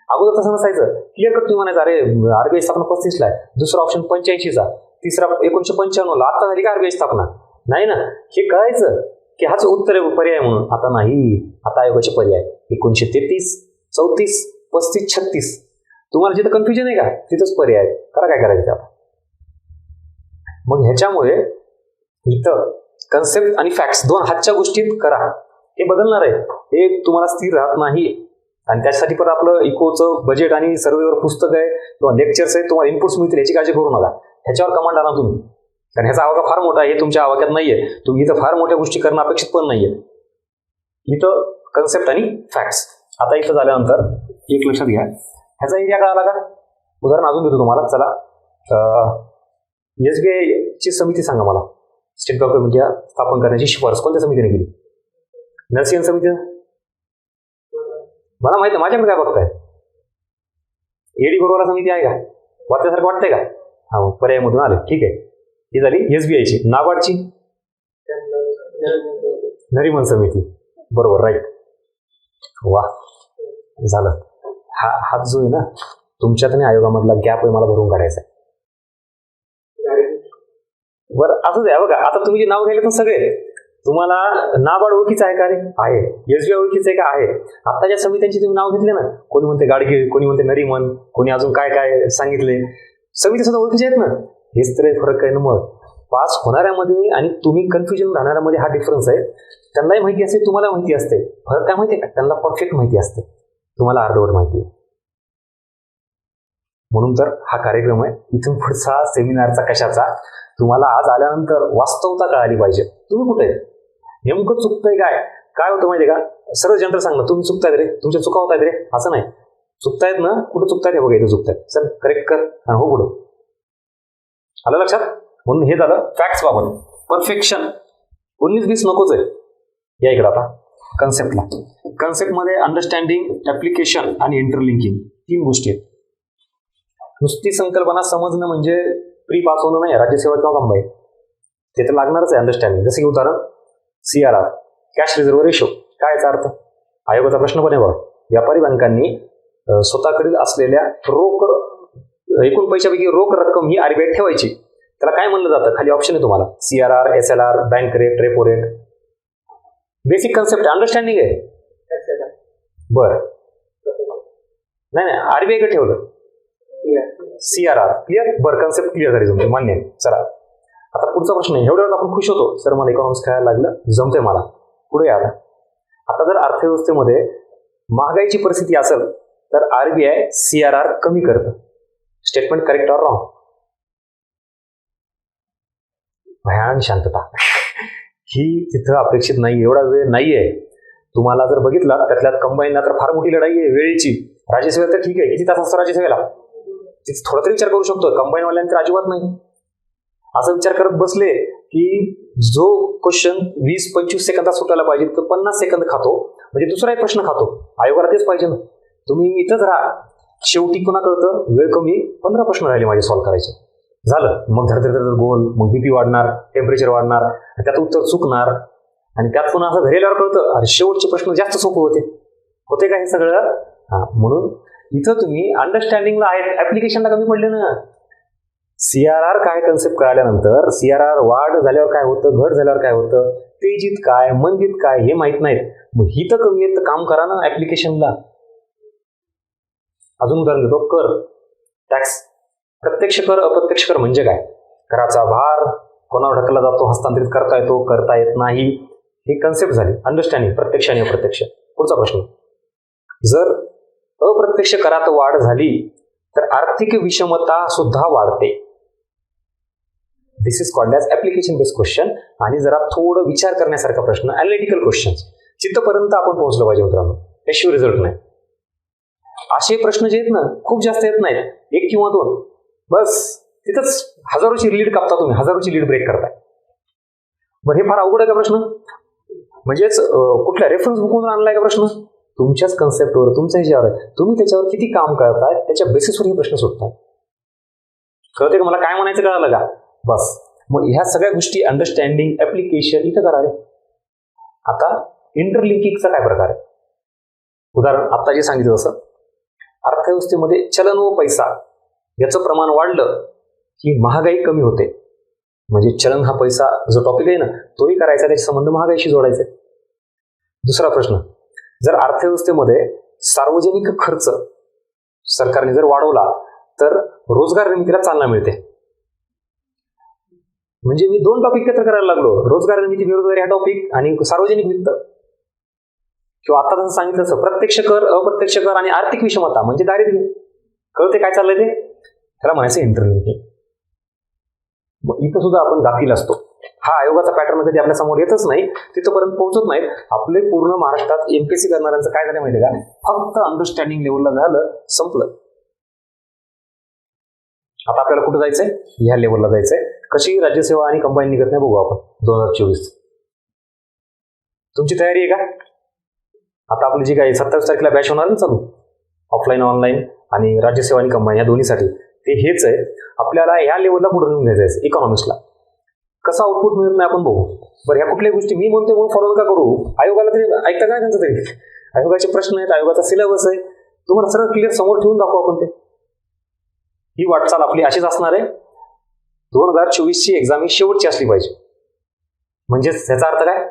अगोदर तसं नसायचं. क्लिअर कट तुम्ही म्हणायचं अरे आरबीआय स्थापना 35ला आहे, दुसरा ऑप्शन 85चा, तिसरा 1995ला. आता झाली का आरबीआय स्थापना? नाही ना. हे कळायचं की हाच उत्तर पर्याय म्हणून. आता नाही, आता आयोगाचे पर्याय 1933, 34, 35, 36. तुम्हाला जिथं कन्फ्युजन आहे का तिथंच पर्याय. करा काय करायचं आता. मग ह्याच्यामुळे इथं कन्सेप्ट आणि फॅक्ट्स दोन हातच्या गोष्टीत करा. हे बदलणार आहे, हे तुम्हाला स्थिर राहत नाही. आणि त्यासाठी पण आपलं इकोचं बजेट आणि सर्वेवर पुस्तक आहे किंवा लेक्चर्स आहे, तुम्हाला इनपुट्स मिळतील, याची काळजी करू नका. ह्याच्यावर कमांड आणा तुम्ही, कारण ह्याचा आवाका फार मोठा आहे. हे तुमच्या आवाक्यात नाहीये. तुम्ही इथं फार मोठ्या गोष्टी करणं अपेक्षित पण नाहीये. इथं कन्सेप्ट आणि फॅक्ट्स. आता इथं झाल्यानंतर एक लक्षात घ्या, ह्याचा एरिया कळाला का? उदाहरण अजून देतो तुम्हाला. चला, SBI ची समिती सांगा मला. स्टेट बँक ऑफ इंडिया स्थापन करण्याची शिफारस कोणत्या समितीने केली? नरसिंह समिती. मला माहिती आहे, माझ्याकडे काय बघताय? एडी गोरवाला समिती आहे का? वाटल्यासारखं वाटतंय का? हा, पर्यायमधून आले. ठीक आहे, ही झाली SBIची. नाबार्डची नरिमन समिती, बरोबर, राईट. वा, झालं. हा जो आहे ना तुमच्यात आणि आयोगामधला गॅप आहे, मला भरून काढायचा आहे. बरं, असंच आहे बघा. आता तुम्ही जे नाव घ्यायला तर सगळे तुम्हाला नाबार्ड ओळखीचं आहे का रे? आहे. SBI ओळखीचं आहे का? आहे. आता ज्या समित्यांची तुम्ही नाव घेतले ना, कोणी म्हणते गाडगे, कोणी म्हणते नरिमन, कोणी अजून काय काय सांगितले, समिती सुद्धा ओळखीचे आहेत ना. हेच तर फरक आहे ना. मग पास होणाऱ्यामध्ये आणि तुम्ही कन्फ्युजन राहणाऱ्यामध्ये हा डिफरन्स आहे. त्यांनाही माहिती असते, तुम्हाला माहिती असते. फरक काय माहिती आहे का? त्यांना परफेक्ट माहिती असते, तुम्हाला अर्धवट माहिती आहे. म्हणून तर हा कार्यक्रम आहे. इथून पुढचा सेमिनारचा कशाचा तुम्हाला आज आल्यानंतर वास्तवता कळाली पाहिजे. तुम्ही कुठे नेमकं चुकतंय काय होतं माहितीये का? सर्व जनरल सांगणं तुम्ही चुकतायत रे, तुमच्या चुका होत आहेत रे, असं नाही. चुकतायत ना, कुठं चुकतायत हे बघा, इथे चुकतायत, चल करेक्ट कर, हो पुढं. आलं लक्षात? म्हणून हे झालं फॅक्ट्स बाबत. परफेक्शन 19-20 नकोच आहे. या इकडं आता कन्सेप्टला. कन्सेप्टमध्ये अंडरस्टँडिंग, ऍप्लिकेशन आणि इंटरलिंकिंग 3 गोष्टी आहेत. नुसती संकल्पना समजणं म्हणजे प्री पास होणं नाही. राज्यसेवा किंवा कंबाईन ते तर लागणारच आहे अंडरस्टँडिंग. जसं की उदाहरण CRR, कॅश रिझर्व्ह रेशो. काय याचा अर्थ? आयोगाचा प्रश्न पण आहे बघा. व्यापारी बँकांनी स्वतःकडील असलेल्या रोख एकूण पैशापैकी रोख रक्कम ही आरबीआय ठेवायची. त्याला काय म्हणलं जातं? खाली ऑप्शन आहे तुम्हाला. CRR, SLR, bank rate, repo rate. Basic concept understanding आहे. बरं, नाही आरबीआय कडे ठेवलं CRR. क्लिअर? बरं, कन्सेप्ट क्लिअर झाली तुमची, मान्य आहे. चला, आता पुढचा प्रश्न आहे. एवढ्यावर आपण खुश होतो, सर मला इकॉनॉमिक्स खेळायला लागलं, जमतंय मला. पुढे आता जर अर्थव्यवस्थेमध्ये महागाईची परिस्थिती असेल तर आरबीआय CRR कमी करतं. Statement correct or wrong? भयान शांतता. ही तिथं अपेक्षित नाही, एवढा वेळ नाहीये. तुम्हाला जर बघितला त्यातल्यात कंबाईनला तर फार मोठी लढाई आहे वेळेची. राज्यसेवेला तर ठीक आहे, किती तास असतो राज्यसेवेला? तिथे थोडा तरी विचार करू शकतो. कंबाईनवाल्यांनी तर अजिबात नाही. असं विचार करत बसले की जो क्वेश्चन 20-25 सेकंदात सुटायला पाहिजे तर 50 सेकंद खातो, म्हणजे दुसरा एक प्रश्न खातो. आयोगाला तेच पाहिजे ना. तुम्ही इथंच राहा. शेवटी पुन्हा कळतं वेळ कमी, 15 प्रश्न राहिले माझे सॉल्व्ह करायचे. झालं, मग धर गोल, मग बीपी वाढणार, टेम्परेचर वाढणार, त्यात उत्तर चुकणार, आणि त्यात पुन्हा असं घरी आल्यावर कळतं अरे शेवटचे प्रश्न जास्त सोपे होते का हे सगळं. म्हणून इथं तुम्ही अंडरस्टँडिंगला आहेत, ऍप्लिकेशनला कमी पडले ना. CRR काय कन्सेप्ट कळाल्यानंतर CRR वाढ झाल्यावर काय होतं, घट झाल्यावर काय होतं, तेजीत काय, मंदीत काय हे माहित नाहीत. मग ही तर कमी आहेत तर काम करा ना ऍप्लिकेशनला. अजून उदाहरण देतो, कर, टॅक्स. प्रत्यक्ष कर, अप्रत्यक्ष कर म्हणजे काय? कराचा भार कोणावर ढकलला जातो, हस्तांतरित करता येतो, करता येत नाही, ही कन्सेप्ट झाली अंडरस्टँडिंग, प्रत्यक्ष आणि अप्रत्यक्ष. पुढचा प्रश्न, जर अप्रत्यक्ष करात वाढ झाली तर आर्थिक विषमता सुद्धा वाढते. This is called as application based question. आणि जरा थोडं विचार करण्यासारखा प्रश्न, अनालिटिकल क्वेश्चन. तिथपर्यंत आपण पोहोचलो पाहिजे मित्रांनो, त्याशिवाय रिझल्ट नाही. असे प्रश्न जे आहेत ना खूप जास्त येत नाहीत, 1 किंवा 2, बस तिथंच हजारोची लीड कापता तुम्ही, हजारोची लीड ब्रेक करताय. बरं, हे फार अवघड आहे का प्रश्न? म्हणजेच कुठल्या रेफरन्स बुकवरून आणलाय का प्रश्न? तुमच्याच कन्सेप्टवर, तुमच्या ह्याच्यावर आहे, तुम्ही त्याच्यावर किती काम करताय त्याच्या बेसिसवर हे प्रश्न सुटतात. कळते का मला काय म्हणायचं, कळालं का? बस, मग ह्या सगळ्या गोष्टी अंडरस्टँडिंग, ऍप्लिकेशन इथं करा रे. आता इंटरलिंकिंगचा काय प्रकार आहे? उदाहरण आता जे सांगितलं तसं, अर्थव्यवस्थेमध्ये चलन व पैसा याचं प्रमाण वाढलं की महागाई कमी होते. म्हणजे चलन हा पैसा जो टॉपिक आहे ना तोही करायचा, त्याचे संबंध महागाईशी जोडायचे. दुसरा प्रश्न, जर अर्थव्यवस्थेमध्ये सार्वजनिक खर्च सरकारने जर वाढवला तर रोजगार निर्मितीला चालना मिळते. म्हणजे मी 2 टॉपिक एकत्र करायला लागलो, रोजगार निर्मिती, बेरोजगारी हा टॉपिक आणि सार्वजनिक वित्त. किंवा आता जसं सांगितलं तसं प्रत्यक्ष कर, अप्रत्यक्ष कर आणि आर्थिक विषमता म्हणजे दारिद्र्य. कळते काय चाललंय ते? त्याला म्हणायचं इंटरलिंकिंग. मग इथं सुद्धा आपण गाफील असतो. हा आयोगाचा पॅटर्न कधी आपल्या समोर येतच नाही, तिथपर्यंत पोहोचत नाहीत. आपले पूर्ण महाराष्ट्रात MPSC करणाऱ्यांचं काय झालं माहितीये का? फक्त अंडरस्टँडिंग लेवलला झालं, संपलं. आता आपल्याला कुठं जायचंय? ह्या लेवलला जायचंय. कशी राज्यसेवा आणि कंबाईन निघत नाही बघू आपण 2024. तुमची तयारी आहे का? आता आपली जी काही 27 तारखेला बॅच होणार ना चालू, ऑफलाईन ऑनलाईन आणि राज्यसेवा आणि कंबाईन या दोन्हीसाठी, ते हेच आहे. आपल्याला ह्या लेवलला पुढे घेऊन जायचं इकॉनॉमिक्सला. कसं आउटपुट मिळत नाही आपण बघू. बरं, ह्या कुठल्या गोष्टी मी म्हणतोय म्हणून फॉलो का करू? आयोगाला तरी ऐकता काय त्यांचं तरी? आयोगाचे प्रश्न आहेत, आयोगाचा सिलेबस आहे, तुम्हाला सरळ क्लिअर समोर ठेवून दाखवू आपण ते. ही वाटचाल आपली अशीच असणार आहे. 2024ची एक्झाम ही शेवटची असली पाहिजे. म्हणजेच त्याचा अर्थ काय?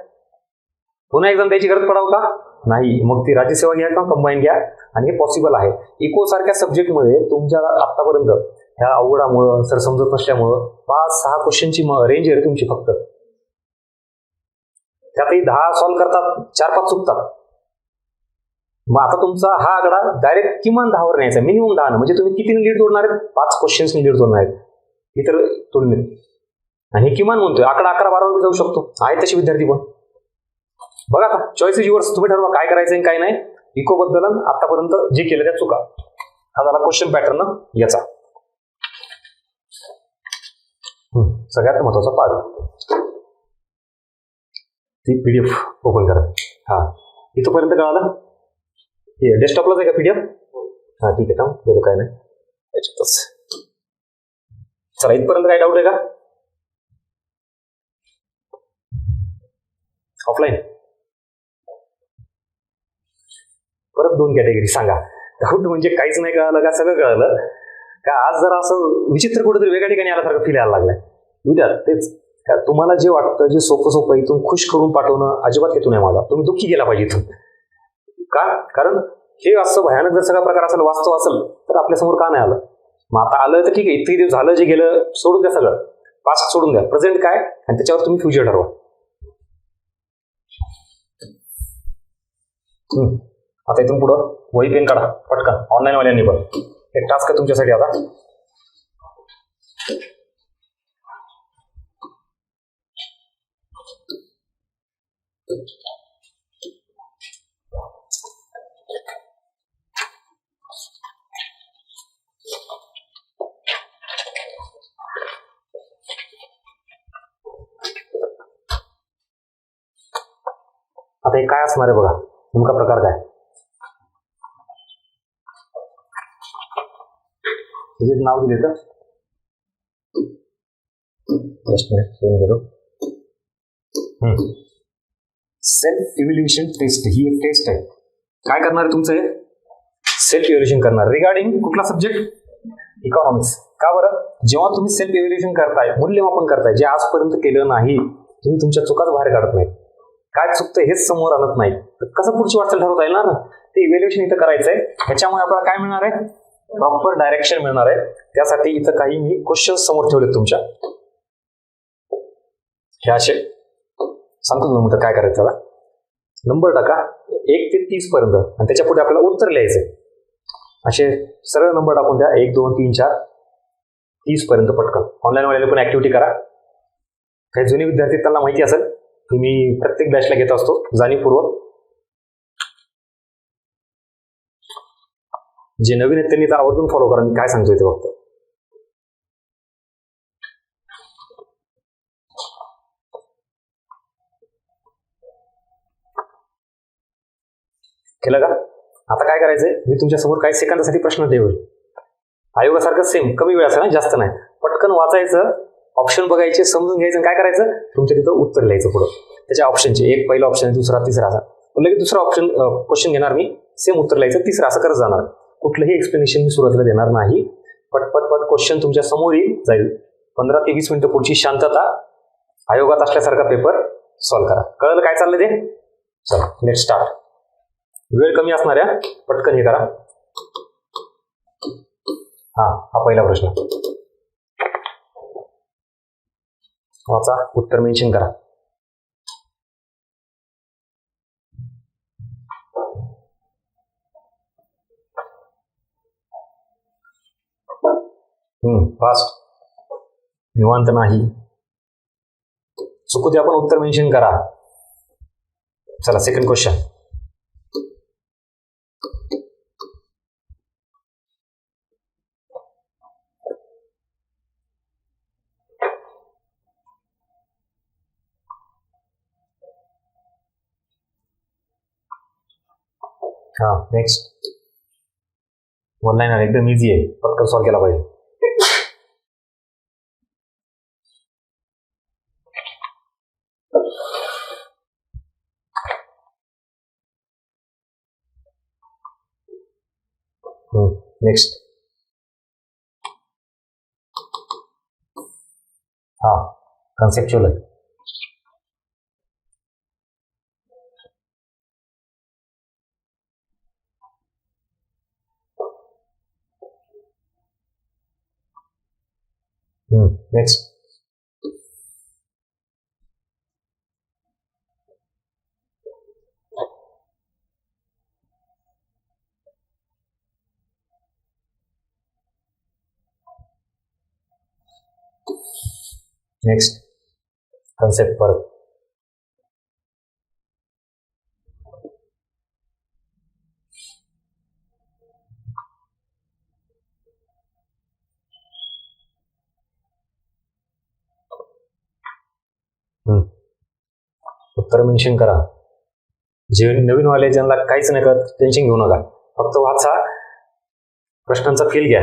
पुन्हा एक्झाम द्यायची गरज पडावं का? नाही. मग ती राज्यसेवा घ्या किंवा कंबाईन घ्या, आणि हे पॉसिबल आहे. इको सारख्या सब्जेक्टमध्ये तुमच्या आतापर्यंत ह्या अवघडामुळं, सर समजत नसल्यामुळं 5-6 क्वेश्चनची रेंज आहे तुमची फक्त. त्यातही 10 सॉल्व्ह करतात, 4-5 चुकतात. मग आता तुमचा हा आकडा डायरेक्ट किमान 10वर न्यायचा, मिनिमम 10. म्हणजे तुम्ही किती लीड जोडणार आहेत? 5 क्वेश्चन्सनी लीड जोडणार आहेत इतर तुलनेत. आणि हे किमान म्हणतोय, आकडा 11-12 जाऊ शकतो. आहे तसे विद्यार्थी पण. बघा आता चॉईस इज युअर्स, तुम्ही ठरवा काय करायचं आणि काय नाही. इको बद्दल आतापर्यंत जे केलं त्या चुका. हा झाला क्वेश्चन पॅटर्न याचा. सगळ्यात महत्वाचा पार्ट, ती PDF ओपन करा. हा, इथपर्यंत कळालं? डेस्कटॉपलाच आहे का PDF? हा, ठीक आहे. थांब, काय नाही याच्यातच. चला, इथपर्यंत काय डाऊट आहे का? ऑफलाईन परत 2 कॅटेगरी सांगा. डाऊट म्हणजे काहीच नाही कळालं का सगळं कळालं का? आज जरा असं विचित्र कुठेतरी वेगळ्या ठिकाणी आल्यासारखं फील यायला लागलाय. उद्या तेच तुम्हाला जे वाटतं, जे सोपं इथून खुश करून पाठवणं अजिबात हेतू नाही माझा. तुम्ही दुःखी गेला पाहिजे इथून. का? कारण हे असं भयानक जर सगळा प्रकार असेल, वास्तव असेल, तर आपल्यासमोर का नाही आलं? मग आता आलं तर ठीक आहे, इतके दिवस झालं, जे गेलं सोडून द्या, सगळं पास्ट सोडून द्या. प्रेझेंट काय आणि त्याच्यावर तुम्ही फ्युचर ठरवा. आता इथून पुढं वही पेन काढा पटकन, ऑनलाईन वाल्यांनी पण. एक टास्क आहे तुमच्यासाठी आता. आता हे काय असणार आहे बघा, नेमका प्रकार काय? तुझे नाव दिले तर सेल्फ इव्हॅल्युएशन टेस्ट ही एक टेस्ट आहे. काय करणार आहे तुमचं हे सेल्फ इव्हॅल्युएशन करणार रिगार्डिंग कुठला सब्जेक्ट इकॉनॉमिक्स. का बरं? जेव्हा तुम्ही सेल्फ इव्हॅल्युएशन करताय, मूल्यमापन करताय, जे आजपर्यंत केलं नाही, तुम्ही तुमच्या चुकाच बाहेर काढत नाही, काय चुकतं हेच समोर आणत नाही, तर कसं पुढची वाटचाल ठरवता येईल ना. ते इव्हॅल्युएशन इथं करायचंय. ह्याच्यामुळे आपल्याला काय मिळणार आहे? प्रॉपर डायरेक्शन मिळणार आहे. त्यासाठी इथं काही मी क्वेश्चन समोर ठेवलेत तुमच्या. हे असे सांगतो तुम्ही काय करायचं. त्याला नंबर टाका 1 ते 30 पर्यंत आणि त्याच्या पुढे आपल्याला उत्तर लिहायचंय. असे सरळ नंबर टाकून द्या 1, 2, 3, 4, 30 पर्यंत पटकन. ऑनलाईन वाल्याला पण ऍक्टिव्हिटी करा. काही जुने विद्यार्थी त्यांना माहिती असेल की मी प्रत्येक बॅचला घेत असतो जाणीवपूर्वक. जे नवीन आहेत त्यांनी तर आवर्जून फॉलो करा. मी काय सांगतोय ते फक्त. केलं का? आता काय करायचंय, मी तुमच्या समोर काही सेकंदासाठी प्रश्न ठेवेल. आयोगासारखं सेम, कमी वेळ असेल ना, जास्त नाही. पटकन वाचायचं, ऑप्शन बघायचे, समजून घ्यायचं, काय करायचं, तुमच्या तिथं उत्तर लिहायचं पुढं. त्याच्या ऑप्शनचे एक पहिला ऑप्शन, दुसरा, तिसरा असा. लगेच दुसरा ऑप्शन क्वेश्चन घेणार मी, सेम उत्तर लिहायचं, तिसरा असं करत जाणार. कुठलंही एक्सप्लेनेशन मी सुरुवातीला देणार नाही. पटपट क्वेश्चन तुमच्या समोर जाईल. 15 ते 20 मिनिटं पुढची शांतता, आयोगात असल्यासारखा पेपर सॉल्व्ह करा. कळलं काय चाललंय ते? चला लेट स्टार्ट. वेळ कमी असणाऱ्या पटकन हे करा. हा पहिला प्रश्न वाचा, उत्तर मेन्शन करा. फास्ट, निवांत नाही. चुकू ते आपण उत्तर मेन्शन करा. चला second question. Next. One liner एकदम इझी आहे, पटकन सॉल्व्ह केला पाहिजे. नेक्स्ट. कन्सेप्च्युअल आहे. नेक्स्ट. नेक्स्ट. कन्सेप्ट परत. उत्तर मेन्शन करा. जे नवीन वाले ज्यांना काहीच नाही करत, टेन्शन घेऊ नका, फक्त वाचा, प्रश्नांचा फील घ्या.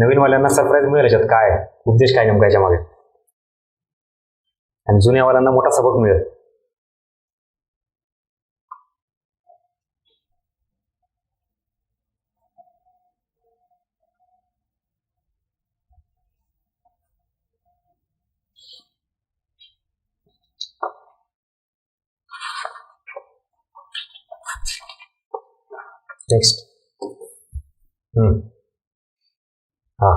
नवीन वाल्यांना सरप्राईज मिळेल याच्यात, काय उद्देश काय नेमका याच्या मागे, आणि जुन्या वाल्यांना मोठा सबक मिळेल. नेक्स्ट. हा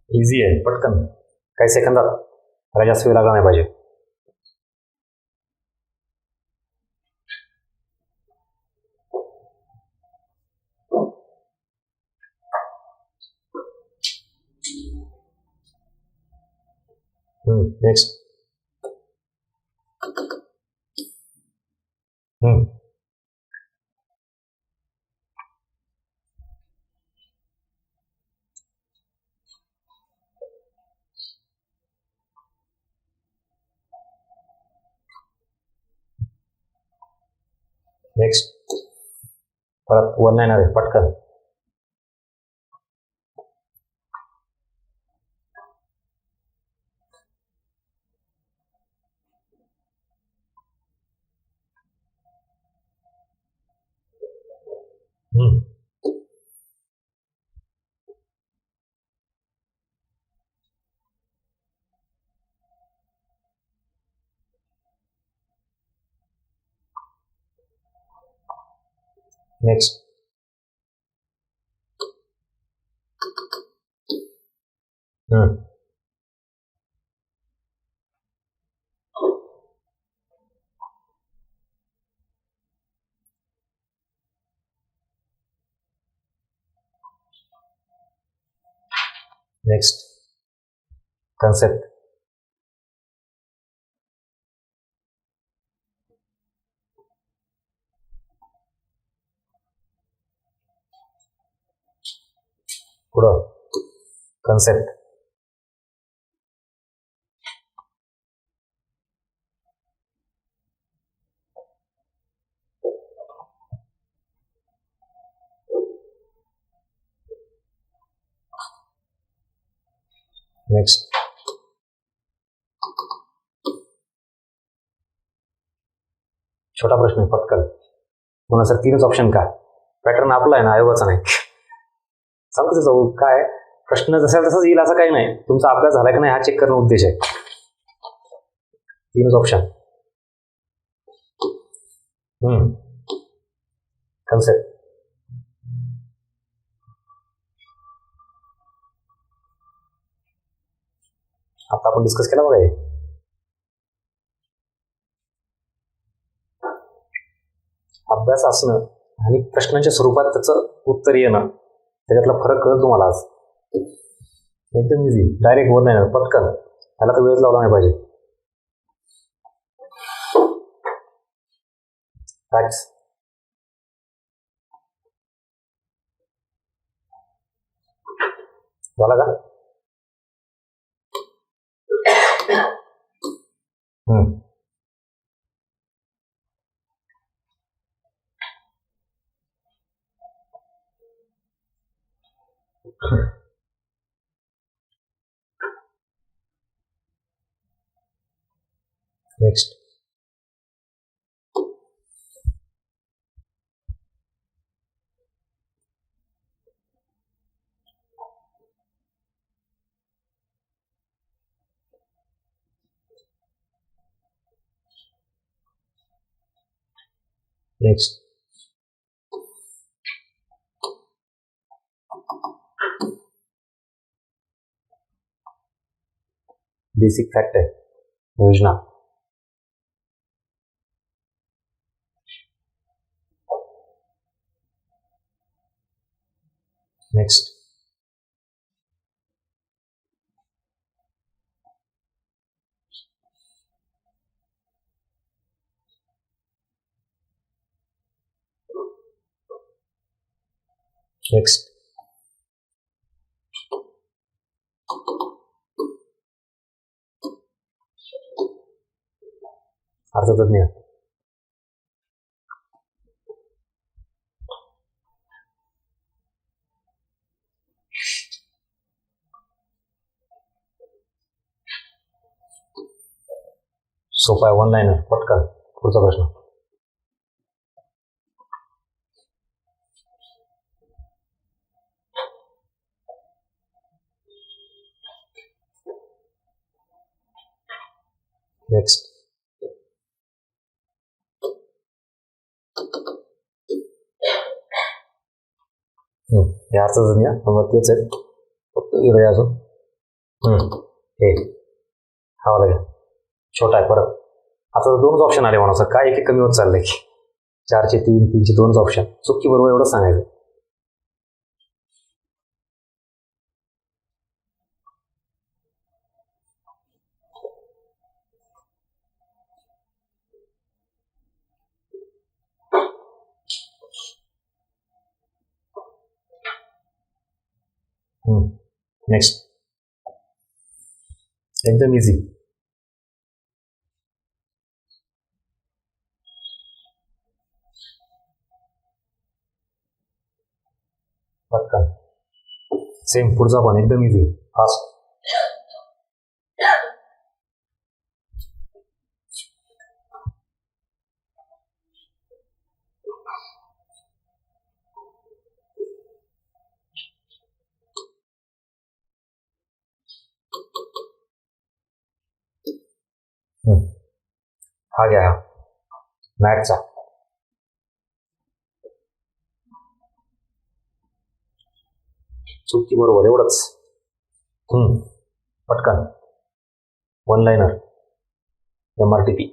इझी आहे, पटकन काही सेकंदात, त्याला जास्त वेळ लागला नाही पाहिजे. नेक्स्ट. हम्म. नेक्स्ट. परत वन लाईनर आहे, पटकन. नेक्स्ट. नेक्स्ट. कन्सेप्ट. पुढं. कन्सेप्ट. नेक्स्ट. छोटा प्रश्न आहे, पटकन. पुन्हा सर 3च ऑप्शन का? पॅटर्न आपला आहे ना, आयोगाचा नाही. सांगतो जाऊ काय प्रश्न जसा तसाच येईल असं काही नाही. तुमचा अभ्यास झाला की नाही हा चेक करणं उद्देश आहे. 3च ऑप्शन. कन्सेप्ट. आता आपण डिस्कस केला बघा हे. अभ्यास असणं आणि प्रश्नांच्या स्वरूपात त्याचं उत्तर येणं, त्याच्यातला फरक कळत तुम्हाला आज. एकदम इझी, डायरेक्ट वन लाईनर, पटकन. त्याला तर वेळच लावला नाही पाहिजे. फॅक्ट्स. झाला का? नेक्स्ट. नेक्स्ट. बेसिक फॅक्ट आहे, योजना. नेक्स्ट. नेक्स्ट. अर्थतज्ञ. सोपा आहे, वन लाईनर, पटकन. पुढचा प्रश्न. नेक्स्ट. हे अर्थतज्ञ तेच आहेत, फक्त इकडे अजून हे हा वाला घ्या, छोटा आहे. परत आता 2च ऑप्शन आले म्हणा सर, काय एक कमी होत चाललंय. 4चे 3, 3चे 2च ऑप्शन. चुकी बरोबर एवढं सांगायचं. नेक्स्ट. एकदम इझी. पटकन. सेम पुढचा पण एकदम इझी. फास्ट. हा घ्या मॅथचा. चुकी बरोबर एवढंच. पटकन. One liner. MRTP.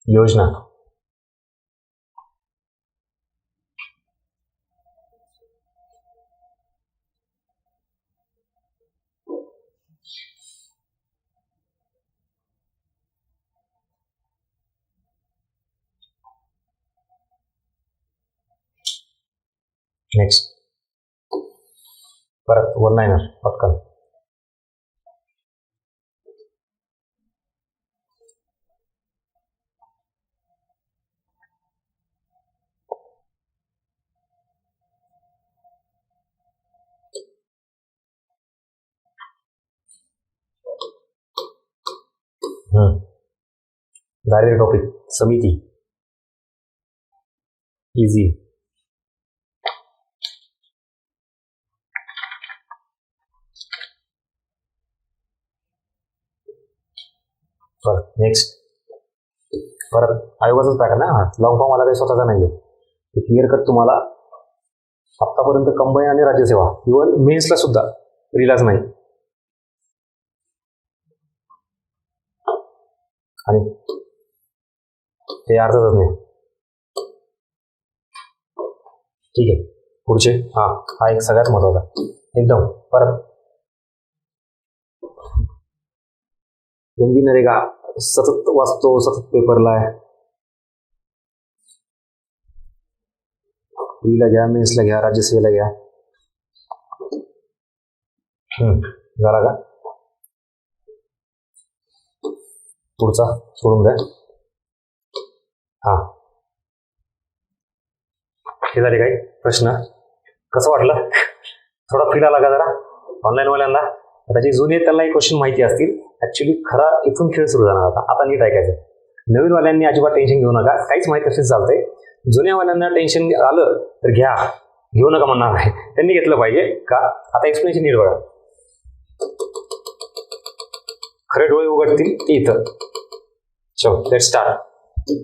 योजना. नेक्स्ट. परत वन लाईनर. पटकन. दारिद्र्य टॉपिक. समिती. इझी. परत नेक्स्ट. परत आयोगाचाच पॅटर्न आहे. लॉंग फॉर्म आला काही स्वतःचा नाहीये. क्लिअर कट तुम्हाला आतापर्यंत कंबाईन आणि राज्यसेवा इव्हन मेन्सला सुद्धा रिलाज नाही. आणि ते अर्थातच नाही. ठीक आहे. पुढचे. हा एक सगळ्यात महत्वाचा एकदम. परत नरेगा सतत वाचतो, सतत पेपरला आहे. प्रीला घ्या, मेन्सला घ्या, राज्यसेवेला घ्या. झाला का? पुढचा सोडून द्या. हे झाले काही प्रश्न. कसं वाटलं? थोडा फील आला का जरा ऑनलाईन वाल्यांना? त्याचे जुने त्यांना एक क्वेश्चन माहिती असतील. ऍक्च्युली खरा इथून खेळ सुरू झाला आता निट ऐकायचं. नवीन वाल्यांनी अजिबात टेन्शन घेऊ नका. काहीच माहिती असेल चालतंय. जुन्या वाल्यांना टेन्शन आलं तर घ्या, घेऊ नका म्हणणार नाही. त्यांनी घेतलं पाहिजे का? आता एक्सप्लेनेशन नीट बघा. खरे डोळे उघडतील ते इथं. चलो let start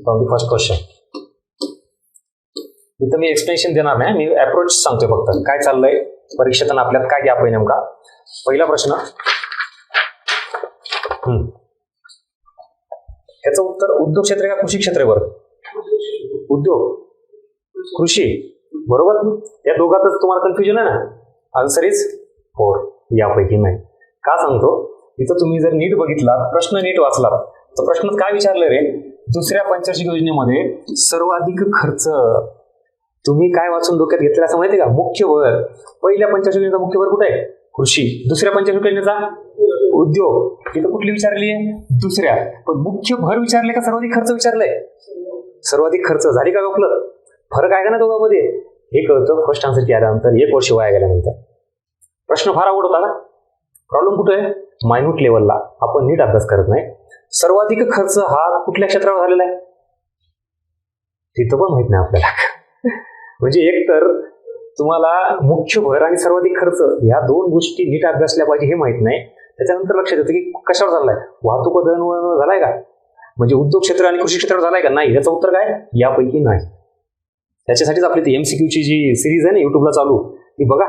from the first question. इथं मी एक्सप्लेनेशन देणार नाही, मी अप्रोच सांगतोय फक्त काय चाललंय परीक्षेत आपल्यात, काय गॅप आहे नेमका. पहिला प्रश्न. याचं उत्तर उद्योग क्षेत्र का कृषी क्षेत्र? बरं, उद्योग कृषी बरोबर. या दोघातच तुम्हाला कन्फ्युजन आहे ना? Answer is 4. यापैकी नाही. का सांगतो? इथं तुम्ही जर नीट बघितला, प्रश्न नीट वाचला तर प्रश्न काय विचारलं रे? दुसऱ्या पंचवार्षिक योजनेमध्ये सर्वाधिक खर्च. तुम्ही काय वाचून डोक्यात घेतलं असं माहिती का? मुख्य भर. पहिल्या पंचवार्षिक योजनेचा मुख्य भर कुठे आहे? कृषी. दुसऱ्या पंचवार्षिक योजनेचा उद्योग. इथं कुठली विचारली आहे? दुसऱ्या. पण मुख्य भर विचारले का सर्वाधिक खर्च विचारलंय? सर्वाधिक खर्च. झाली का गपलं? फरक आहे का ना दोघांमध्ये? हे कळतं फर्स्ट आन्सर केल्यानंतर, 1 वर्ष वाया गेल्यानंतर. प्रश्न फार अवघड होता ना? प्रॉब्लेम कुठे आहे? मायन्यूट लेवलला आपण नीट अभ्यास करत नाही. सर्वाधिक खर्च हा कुठल्या क्षेत्रावर झालेला आहे? तिथं पण माहित नाही आपल्याला. म्हणजे एक तर तुम्हाला मुख्य भर आणि सर्वाधिक खर्च या दोन गोष्टी नीट अभ्यासल्या पाहिजे हे माहित नाही. त्याच्यानंतर लक्षात येतं की कशावर झालाय? वाहतूक व दळणवळण झालाय का? म्हणजे उद्योग क्षेत्र आणि कृषी क्षेत्रावर झालाय का? नाही. याचं उत्तर काय? यापैकी नाही. त्याच्यासाठीच आपली ती MCQ ची जी सिरीज आहे ना युट्यूबला चालू, ती बघा.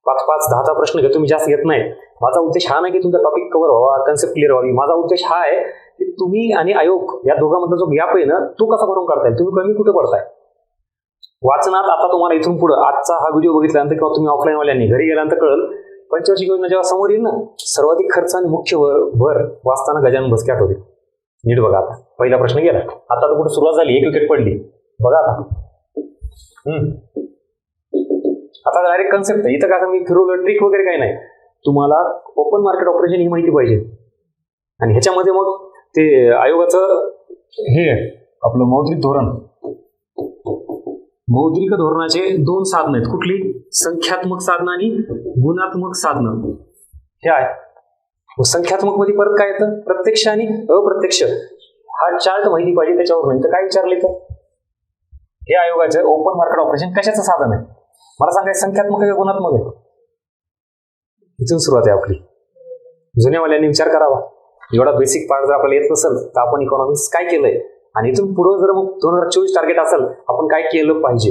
5-5, 10 प्रश्न घेतो मी, जास्त घेत नाही. माझा उद्देश हा नाही की तुमचा टॉपिक कव्हर व्हावा, कन्सेप्ट क्लिअर व्हावी. माझा उद्देश हा आहे की तुम्ही आणि आयोग या दोघांमधला जो गॅप आहे ना, तो कसा भरून काढताय, तुम्ही कमी कुठे पडताय. वाचनात आता तुम्हाला इथून पुढे आजचा हा व्हिडिओ बघितल्यानंतर किंवा तुम्ही ऑफलाईन वाल्यांनी घरी गेल्यानंतर कळेल, पंचवार्षिक योजना जेव्हा समोर येईल ना, सर्वाधिक खर्च आणि मुख्य भर वाचताना गजानन भस्के आठवते. नीट बघा. आता पहिला प्रश्न गेला, आता तर कुठे सुरुवात झाली, एक विकेट पडली. बघा आता. आता डायरेक्ट कन्सेप्ट आहे. इथं काय मी फिरवलं, ट्रिक वगैरे काही नाही. तुम्हाला ओपन मार्केट ऑपरेशन ही माहिती पाहिजे, आणि ह्याच्यामध्ये मग ते आयोगाचं हे आपलं मौद्रिक धोरण, मौद्रिक धोरणाचे 2 साधनं आहेत. कुठली? संख्यात्मक साधनं आणि गुणात्मक साधनं. हे आहे. संख्यात्मक मध्ये परत काय येतं? प्रत्यक्ष आणि अप्रत्यक्ष. हा चार्ट माहिती पाहिजे त्याच्यावर. नाही तर काय विचारले तर हे आयोगाचं ओपन मार्केट ऑपरेशन कशाचं साधन आहे मला सांगायचं, संख्यात्मक आहे गुणात्मक आहे? इथून सुरुवात आहे आपली. जुन्यावाल्यांनी विचार करावा. एवढा बेसिक पार्ट जर आपल्याला येत नसेल तर आपण इकॉनॉमिक्स काय केलंय, आणि इथून पुढे जर मग 2024 टार्गेट असेल आपण काय केलं पाहिजे.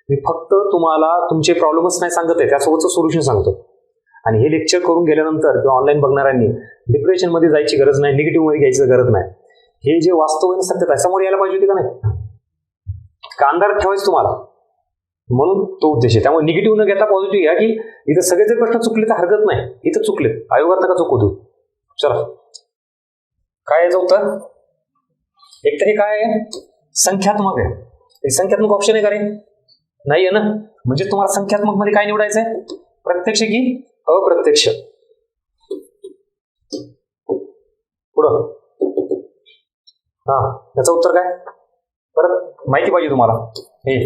मी फक्त तुम्हाला तुमचे प्रॉब्लेमच नाही सांगत आहे, त्यासोबतचं सोल्युशन सांगतो. आणि हे लेक्चर करून गेल्यानंतर किंवा ऑनलाईन बघणाऱ्यांनी डिप्रेशनमध्ये जायची गरज नाही, निगेटिव्ह मध्ये घ्यायची गरज नाही. हे जे वास्तव आणि सत्यता आहे समोर यायला पाहिजे होती का नाही, का अंधारात ठेवायचं तुम्हाला, म्हणून तो उद्देश आहे. त्यामुळे निगेटिव्ह न घेता पॉझिटिव्ह घ्या, की इथं सगळे जर प्रश्न चुकले तर हरकत नाही. इथं चुकले, आयोगात नका चुकू तू. चला, काय याचं उत्तर? एक तरी काय आहे? संख्यात्मक आहे. हे संख्यात्मक ऑप्शन आहे का रे? नाही आहे ना. म्हणजे तुम्हाला संख्यात्मक मध्ये काय निवडायचं आहे? प्रत्यक्ष की अप्रत्यक्ष? पुढं याचं उत्तर काय? परत माहिती पाहिजे तुम्हाला. हे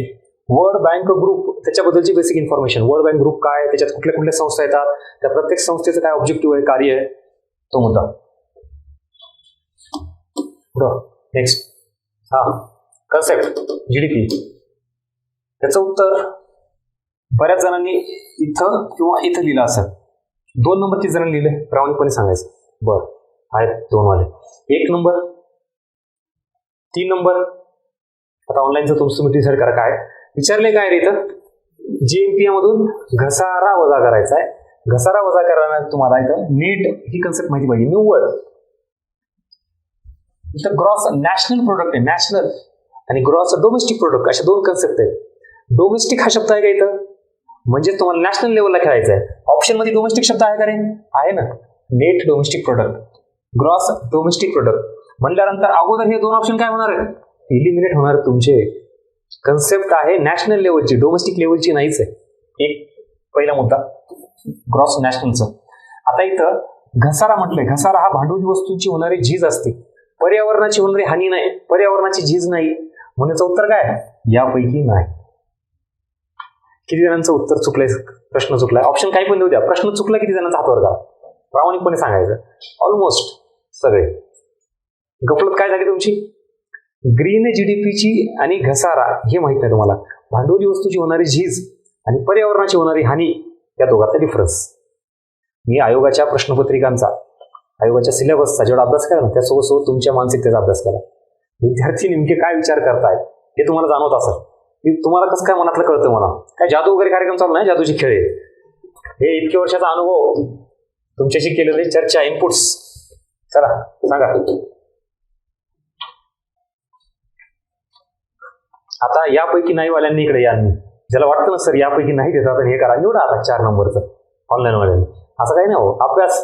वर्ल्ड बँक ग्रुप, त्याच्याबद्दलची basic information. World Bank group काय, त्याच्यात कुठल्या कुठल्या संस्था येतात, त्या प्रत्येक संस्थेचं काय ऑब्जेक्टिव्ह आहे, कार्य आहे, तो मुद्दा. पुढं नेक्स्ट कन्सेप्ट जीडीपी. त्याचं उत्तर बऱ्याच जणांनी इथं किंवा इथं लिहिलं असेल. 2 नंबर 3 जणांनी लिहिले, प्रामाणिकपणे सांगायचं. बरं, आहेत 2 वाले. 1 नंबर 3 नंबर. आता ऑनलाईनचं तुम्ही डिसाईड करा काय विचारले. काय रे इथं? जीएमपीए मधून घसारा वजा करायचा आहे. घसारा वजा करायला तुम्हाला इथं नीट ही कन्सेप्ट माहिती पाहिजे. निव्वळ इथं ग्रॉस नॅशनल प्रोडक्ट आहे, नॅशनल, आणि ग्रॉस डोमेस्टिक प्रोडक्ट, अशा 2 कन्सेप्ट आहेत. डोमेस्टिक हा शब्द आहे का इथं? म्हणजे तुम्हाला नॅशनल लेवलला खेळायचं आहे. ऑप्शन मध्ये डोमेस्टिक शब्द आहे का रे? आहे ना. Net domestic product, gross domestic product म्हणल्यानंतर अगोदर हे 2 ऑप्शन काय होणार आहे? इलिमिनेट होणार तुमचे. कन्सेप्ट आहे नॅशनल लेवलची, डोमेस्टिक लेवलची नाहीच आहे. एक पहिला मुद्दा ग्रॉस नॅशनलचं. आता इथं घसारा म्हटलंय. घसारा हा भांडवली वस्तूंची होणारी झीज असते, पर्यावरणाची होणारी हानी नाही, पर्यावरणाची झीज नाही. म्हणण्याचं उत्तर काय? यापैकी नाही. किती जणांचं उत्तर चुकलंय? प्रश्न चुकलाय? ऑप्शन काही पण देऊ द्या, प्रश्न चुकला किती जणांचा हात वर करा, प्रामाणिकपणे सांगायचं. ऑलमोस्ट सगळे. गफलत काय झाली तुमची? ग्रीन जीडीपीची आणि घसारा हे माहित नाही तुम्हाला. भांडवली वस्तूची होणारी झीज आणि पर्यावरणाची होणारी हानी या दोघांचा डिफरन्स. मी आयोगाच्या प्रश्नपत्रिकांचा, आयोगाच्या सिलेबसचा जेवढा अभ्यास केला ना, त्यासोबत तुमच्या मानसिकतेचा अभ्यास केला. विद्यार्थी नेमके काय विचार करतायत हे तुम्हाला जाणवत असेल. तुम्हाला कसं काय मनातलं कळतं? मला काय जादू वगैरे कार्यक्रम चालू नाही, जादूची खेळ आहे हे. इतक्या वर्षाचा अनुभव, तुमच्याशी केलेली चर्चा, इनपुट्स. चला सांगा आता. यापैकी नाही वाल्यांनी इकडे या. ज्याला वाटतं ना सर यापैकी नाही देतात हे करा, निवडा आता 4 नंबरचं ऑनलाईन वाल्यांनी. असं काही नाही हो. अभ्यास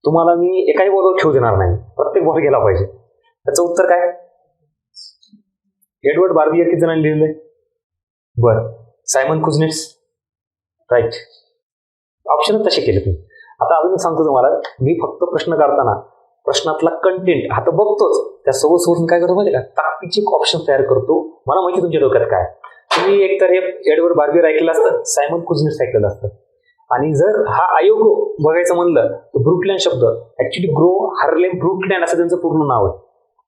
तुम्हाला मी एकाही बॉलवर खेळू देणार नाही, प्रत्येक बॉल गेला पाहिजे. त्याचं उत्तर काय? एडवर्ड बार्बियर किती जणांनी लिहिलंय? बरं, सायमन कुझनेट्स. राईट. ऑप्शन तसे केले तुम्ही. आता अजून सांगतो तुम्हाला, मी फक्त प्रश्न काढताना प्रश्नातला कंटेंट हा तर बघतोच, त्यासोबत सोबत काय करतो माहिती का, ताकदीचे ऑप्शन तयार करतो. मला माहिती तुमच्या डोक्यात काय. तुम्ही एकतर हे एडवर्ड बार्बियर ऐकलं असतं, सायमन कुझनेट्स ऐकलं असतं. आणि जर हा आयोग बघायचं म्हणलं तर ब्रुकलँड शब्द ऍक्च्युली ग्रो हार्लेम ब्रुकलँड असं त्यांचं पूर्ण नाव आहे.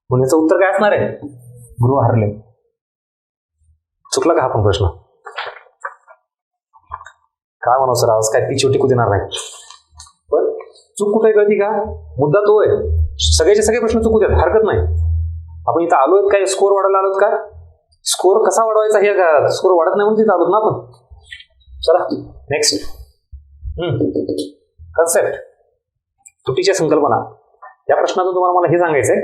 म्हणून याचं उत्तर काय असणार आहे? Grow Harlem. चुकला का हा पण प्रश्न? काय म्हणा सर, आज काय ती छोटी कू देणार नाही. पण चूक कुठे कळती का? मुद्दा तो आहे. सगळ्याचे सगळे प्रश्न चुकू देत, हरकत नाही. आपण इथं आलोत काय स्कोर वाढायला आलोत का? स्कोर कसा वाढवायचा हे का? स्कोर वाढत नाही म्हणून तिथं आलोत ना आपण. चला नेक्स्ट. कन्सेप्ट, तुटीच्या संकल्पना. या प्रश्नातून तुम्हाला मला हे सांगायचंय,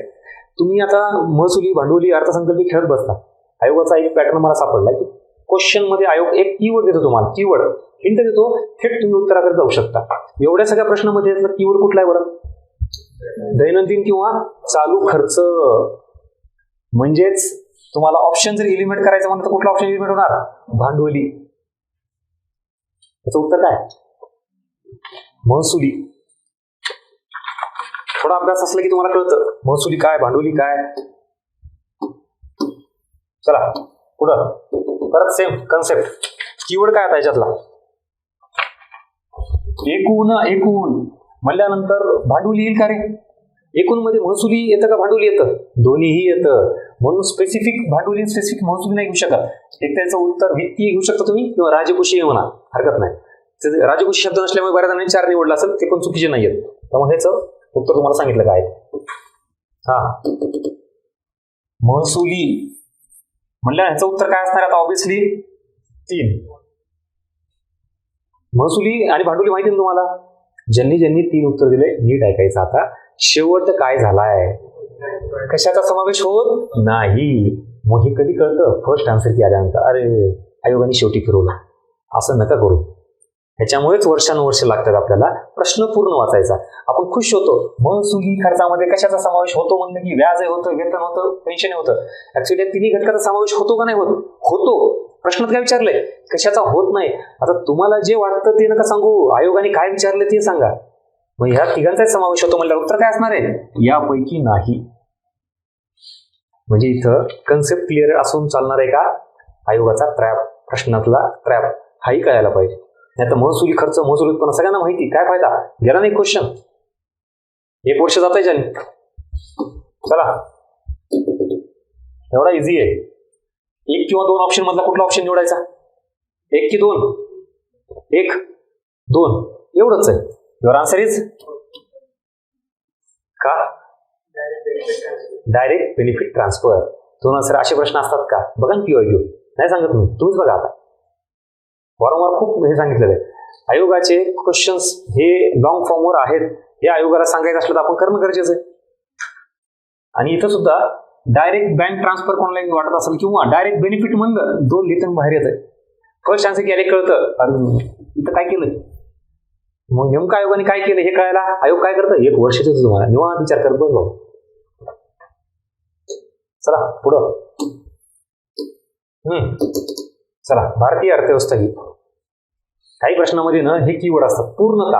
तुम्ही आता महसुली भांडवली अर्थसंकल्पी खेळत बसता. आयोगाचा एक पॅटर्न मला सापडला की क्वेश्चन मध्ये आयोग एक कीवर्ड देतो तुम्हाला, कीवर्ड हिंट देतो, थेट तुम्ही उत्तराकडे जाऊ शकता. एवढ्या सगळ्या प्रश्नामध्ये कीवर्ड कुठला आहे बरं? दैनंदिन किंवा चालू खर्च. म्हणजेच तुम्हाला ऑप्शन जर एलिमिनेट करायचं म्हणलं तर कुठला ऑप्शन एलिमिनेट होणार? भांडवली. त्याचं उत्तर काय? महसुली. थोडा अभ्यास असला की तुम्हाला कळतं महसुली काय, भांडवली काय. चला पुढं परत सेम कन्सेप्ट. कीवर्ड काय आता याच्यातला? एकूण. एकूण म्हणल्यानंतर भांडवली येईल का रे? एकूण मध्ये महसुली येतं का भांडवली येतं? दोन्हीही येतं. म्हणून स्पेसिफिक भांडवली स्पेसिफिक महसुली नाही घेऊ शकत. एक त्याचं उत्तर वित्तीय घेऊ शकता तुम्ही किंवा राजकोषीय म्हणा, हरकत नाही. राजकोषी शब्द नसल्यामुळे बऱ्याच जणांनी 4 निवडला असेल, ते पण चुकीचे नाहीयेत. त्यामुळे ह्याचं उत्तर तुम्हाला सांगितलं काय. हा महसुली म्हणल्या ह्याचं उत्तर काय असणार आता? ऑब्विसली 3. महसुली आणि भांडवली माहिती ना तुम्हाला. ज्यांनी ज्यांनी 3 उत्तर दिले नीट ऐकायचं. आता शेवट काय झालाय? कशाचा समावेश होत नाही. मग हे कधी कळतं? फर्स्ट आन्सर की आल्यानंतर अरे आयोगाने शेवटी फिरवलं. असं नका करू. ह्याच्यामुळेच वर्षानुवर्ष लागतात आपल्याला प्रश्न पूर्ण वाचायचा. आपण खुश होतो महसुली खर्चामध्ये कशाचा समावेश होतो म्हणलं की व्याज होतं, वेतन होतं, पेन्शन होतं. ऍक्च्युली तिन्ही घटकाचा समावेश होतो का नाही होत? होतो. प्रश्नात काय विचारलंय? कशाचा होत नाही. आता तुम्हाला जे वाटतं ते नका सांगू, आयोगाने काय विचारलं ते सांगा. मग ह्या तिघांचाच समावेश होतो म्हणलं उत्तर काय असणार आहे? यापैकी नाही. म्हणजे इथं कन्सेप्ट क्लिअर असून चालणार आहे का? आयोगाचा ट्रॅप, प्रश्नातला ट्रॅप हाही कळायला पाहिजे. नाही तर महसुली खर्च, महसूल उत्पन्न सगळ्यांना माहिती, काय फायदा? गेला नाही क्वेश्चन. 1 वर्ष जात आहे ज्याने. चला एवढा इझी आहे. 1 किंवा 2 ऑप्शन मधला कुठला ऑप्शन निवडायचा? 1 की 2? 1, 2 एवढंच आहे. युअर आन्सर इज का? Direct benefit transfer. 2 आन्सर. असे प्रश्न असतात का? बघा ना PYQ. नाही सांगत मी, तुम्हीच बघा. आता वारंवार खूप हे सांगितलेलं आहे. आयोगाचे क्वेश्चन्स हे लॉंग फॉर्मवर आहेत. हे आयोगाला सांगायचं असलं तर आपण करणं गरजेचं आहे. आणि इथं सुद्धा डायरेक्ट बँक ट्रान्सफर कोणाला वाटत असेल किंवा डायरेक्ट बेनिफिट म्हणलं 2 लिहितं बाहेर येत आहे. फर्स्ट आन्सर की कळतं इथं काय केलं. मग नेमकं आयोगाने काय केलं हे कळायला आयोग काय करतं? 1 वर्ष देतो तुम्हाला, निवांत विचार करत बघ. चला पुढं. चला भारतीय अर्थव्यवस्था ही काही प्रश्नामध्ये ना हे कीवर्ड असतात. पूर्णता.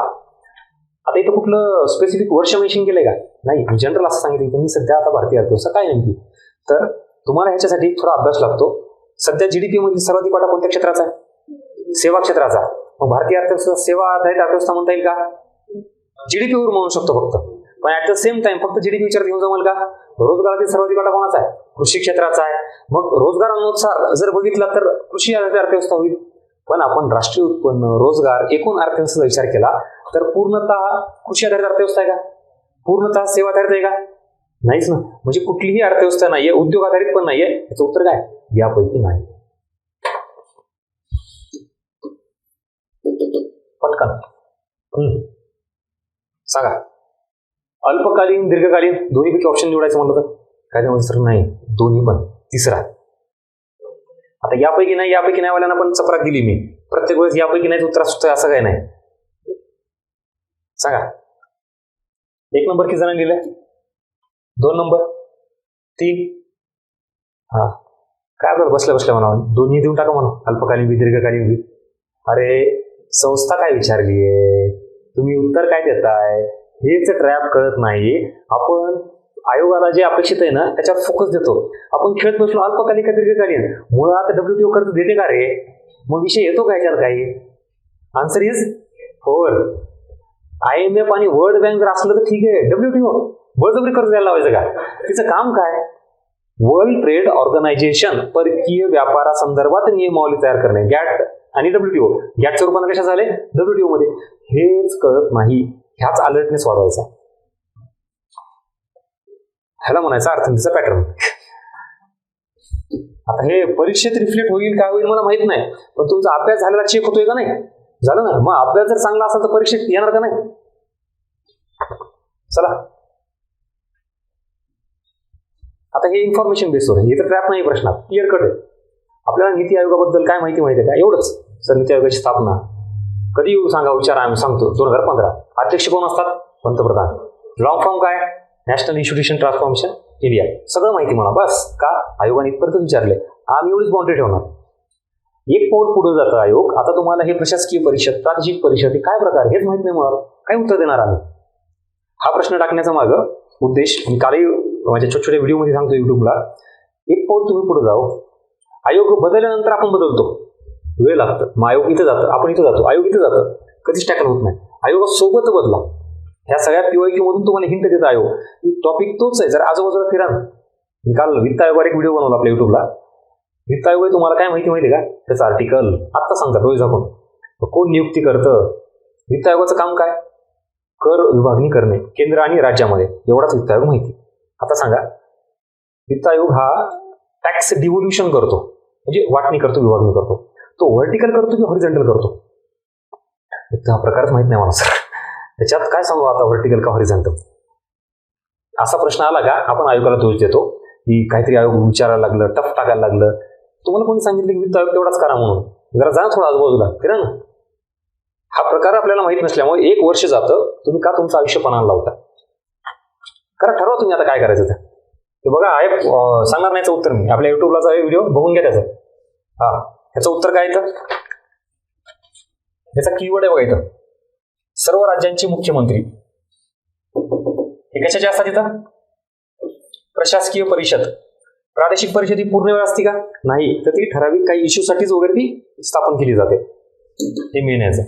आता इथं कुठलं स्पेसिफिक वर्ष मेन्शन केलंय का? नाही, जनरल असं सांगितलं की मी सध्या आता भारतीय अर्थव्यवस्था काय नेमकी. तर तुम्हाला ह्याच्यासाठी थोडा अभ्यास लागतो. सध्या जीडीपी मध्ये सर्वाधिक वाटा कोणत्या क्षेत्राचा आहे? सेवा क्षेत्राचा. मग भारतीय अर्थव्यवस्था सेवा आधारित अर्थव्यवस्था म्हणता येईल का? जीडीपीवर म्हणू शकतो फक्त. पण ऍट द सेम टाइम फक्त जीडीपी विचारात घेऊन जमेल का? रोजगारातील सर्वाधिक वाटा कोणाचा आहे? कृषी क्षेत्राचा आहे. मग रोजगारानुसार जर बघितला तर कृषी आधारित अर्थव्यवस्था होईल. पण आपण राष्ट्रीय उत्पन्न, रोजगार, एकूण अर्थव्यवस्थेचा विचार केला तर पूर्णतः कृषी आधारित अर्थव्यवस्था आहे का? पूर्णतः सेवा आधारित आहे का? नाहीच ना. म्हणजे कुठलीही अर्थव्यवस्था नाहीये, उद्योग आधारित पण नाहीये. याचं उत्तर काय? यापैकी नाही. पटकन सांगा. अल्पकालीन, दीर्घकालीन दोन्हीपैकी ऑप्शन निवडायचं म्हणलं तर काय त्यामध्ये सर? नाही, दोन्ही पण. तिसरा. आता यापैकी नाही वाल्यांना पण चपराक दिली मी. प्रत्येक वेळेस यापैकी नाही उत्तर असतं असं काय नाही. सांगा. 1 नंबर किती जणांनी दिले? 2 नंबर, 3. हा काय आपल्याला बसल्या बसल्या म्हणा दोन्ही देऊन टाका म्हणा, अल्पकालीन बी दीर्घकालीन बी. अरे संस्था काय विचारली आहे, तुम्ही उत्तर काय देताय हेच ट्रॅप कळत नाही. आपण आयोगाला जे अपेक्षित आहे ना त्याच्यावर फोकस देतो. आपण खेळत बसलो अल्पकालीन का दीर्घकालीन. मुळात WTO कर्ज देते का रे? मग विषय येतो का याच्यात काही? Answer is 4. IMF आणि वर्ल्ड बँक जर असलं तर ठीक आहे. WTO बळजबरी कर्ज द्यायला लावायचं का? तिचं काम काय? वर्ल्ड ट्रेड ऑर्गनायझेशन परकीय व्यापारासंदर्भात नियमावली तयार करणे. गॅट आणि WTO. गॅटचं रूपांतर कशा झाले? WTO मध्ये. हेच कळत नाही. ह्याच अलर्टनेस वाढवायचा. ह्याला म्हणायचा अर्थनीतीचा पॅटर्न. आता हे परीक्षेत रिफ्लेक्ट होईल काय होईल मला माहित नाही, पण तुमचा अभ्यास झालेला चेक होतोय का नाही? झालं ना. मग अभ्यास जर चांगला असेल तर परीक्षेत येणार का नाही? चला आता हे इन्फॉर्मेशन बेसवर आहे. इथं ट्रॅप नाही प्रश्नात, क्लिअर कट आहे. आपल्याला नीती आयोगाबद्दल काय माहिती आहे का? एवढंच. सर, नीती आयोगाची स्थापना कधी येऊ सांगा, विचारा, आम्ही सांगतो. 2015. अध्यक्ष कोण असतात? पंतप्रधान. लॉंग फॉर्म काय? National institution transformation India. सगळं माहिती मला. बस का आयोगाने इथपर्यंत विचारले, आम्ही एवढीच बाउंड्री ठेवणार. एक पाऊल पुढे जातं आयोग. आता तुम्हाला हे प्रशासकीय परिषद, प्रादेशिक परिषद हे काय प्रकार हेच माहित नाही, मला काय उत्तर देणार आम्ही? हा प्रश्न टाकण्याचा मागं उद्देश मी कालही माझ्या छोट्या छोट्या व्हिडिओमध्ये सांगतो युट्यूबला, एक पाऊल तुम्ही पुढे जाओ. आयोग बदलल्यानंतर आपण बदलतो, वेळ लागतं. मग आयोग इथं जातं, आपण इथं जातो, आयोग इथं जातं, कधीच टॅकल होत नाही. आयोगासोबत बदला. ह्या सगळ्या PYQ मधून तुम्हाला हिंट देत आयोग. टॉपिक तोच आहे. जर आजूबाजूला फिरा. मी काल वित्त आयोगावर एक व्हिडिओ बनवला आपल्या युट्यूबला. वित्त आयोग तुम्हाला काय माहिती आहे का? त्याचं आर्टिकल आत्ता सांगतात डोळे झाकून. कोण नियुक्ती करतं? वित्त आयोगाचं काम काय? कर विभागणी करणे केंद्र आणि राज्यामध्ये, एवढाच वित्त आयोग माहिती. आता सांगा, वित्त आयोग हा टॅक्स डिव्होल्युशन करतो, म्हणजे वाटणी करतो, विभागणी करतो. तो व्हर्टिकल करतो की हॉरिझॉन्टल करतो? हा प्रकारच माहित नाही मला सर. त्याच्यात काय सांगू आता, व्हर्टिकल का हॉरिझॉन्टल? असा प्रश्न आला का आपण आयोगाला दोष देतो की काहीतरी आयोग विचारायला लागलं, टफ टाकायला लागलं. तुम्हाला कोणी सांगितलं की वित्त आयोग तेवढाच करा म्हणून? जरा जा थोडा आजूबाजूला फिरा ना. हा प्रकार आपल्याला माहित नसल्यामुळे 1 वर्ष जातं. तुम्ही का तुमचं आयुष्य पणाला लावता? करा, ठरवा तुम्ही आता काय करायचं ते बघा. आहे सांगणार नाहीचं उत्तर मी. आपल्या युट्यूबलाच आहे व्हिडिओ, बघून घ्या त्याचं. ह्याचं उत्तर काय येतं? याचा कीवर्ड आहे बघा इथं, सर्व राज्यांचे मुख्यमंत्री. हे कशाचे असतात इथं? प्रशासकीय परिषद. प्रादेशिक परिषद ही पूर्ण वेळ असते का? नाही, तर ती ठराविक काही इश्यूसाठीच वगैरे ती स्थापन केली जाते. हे मेन याचं.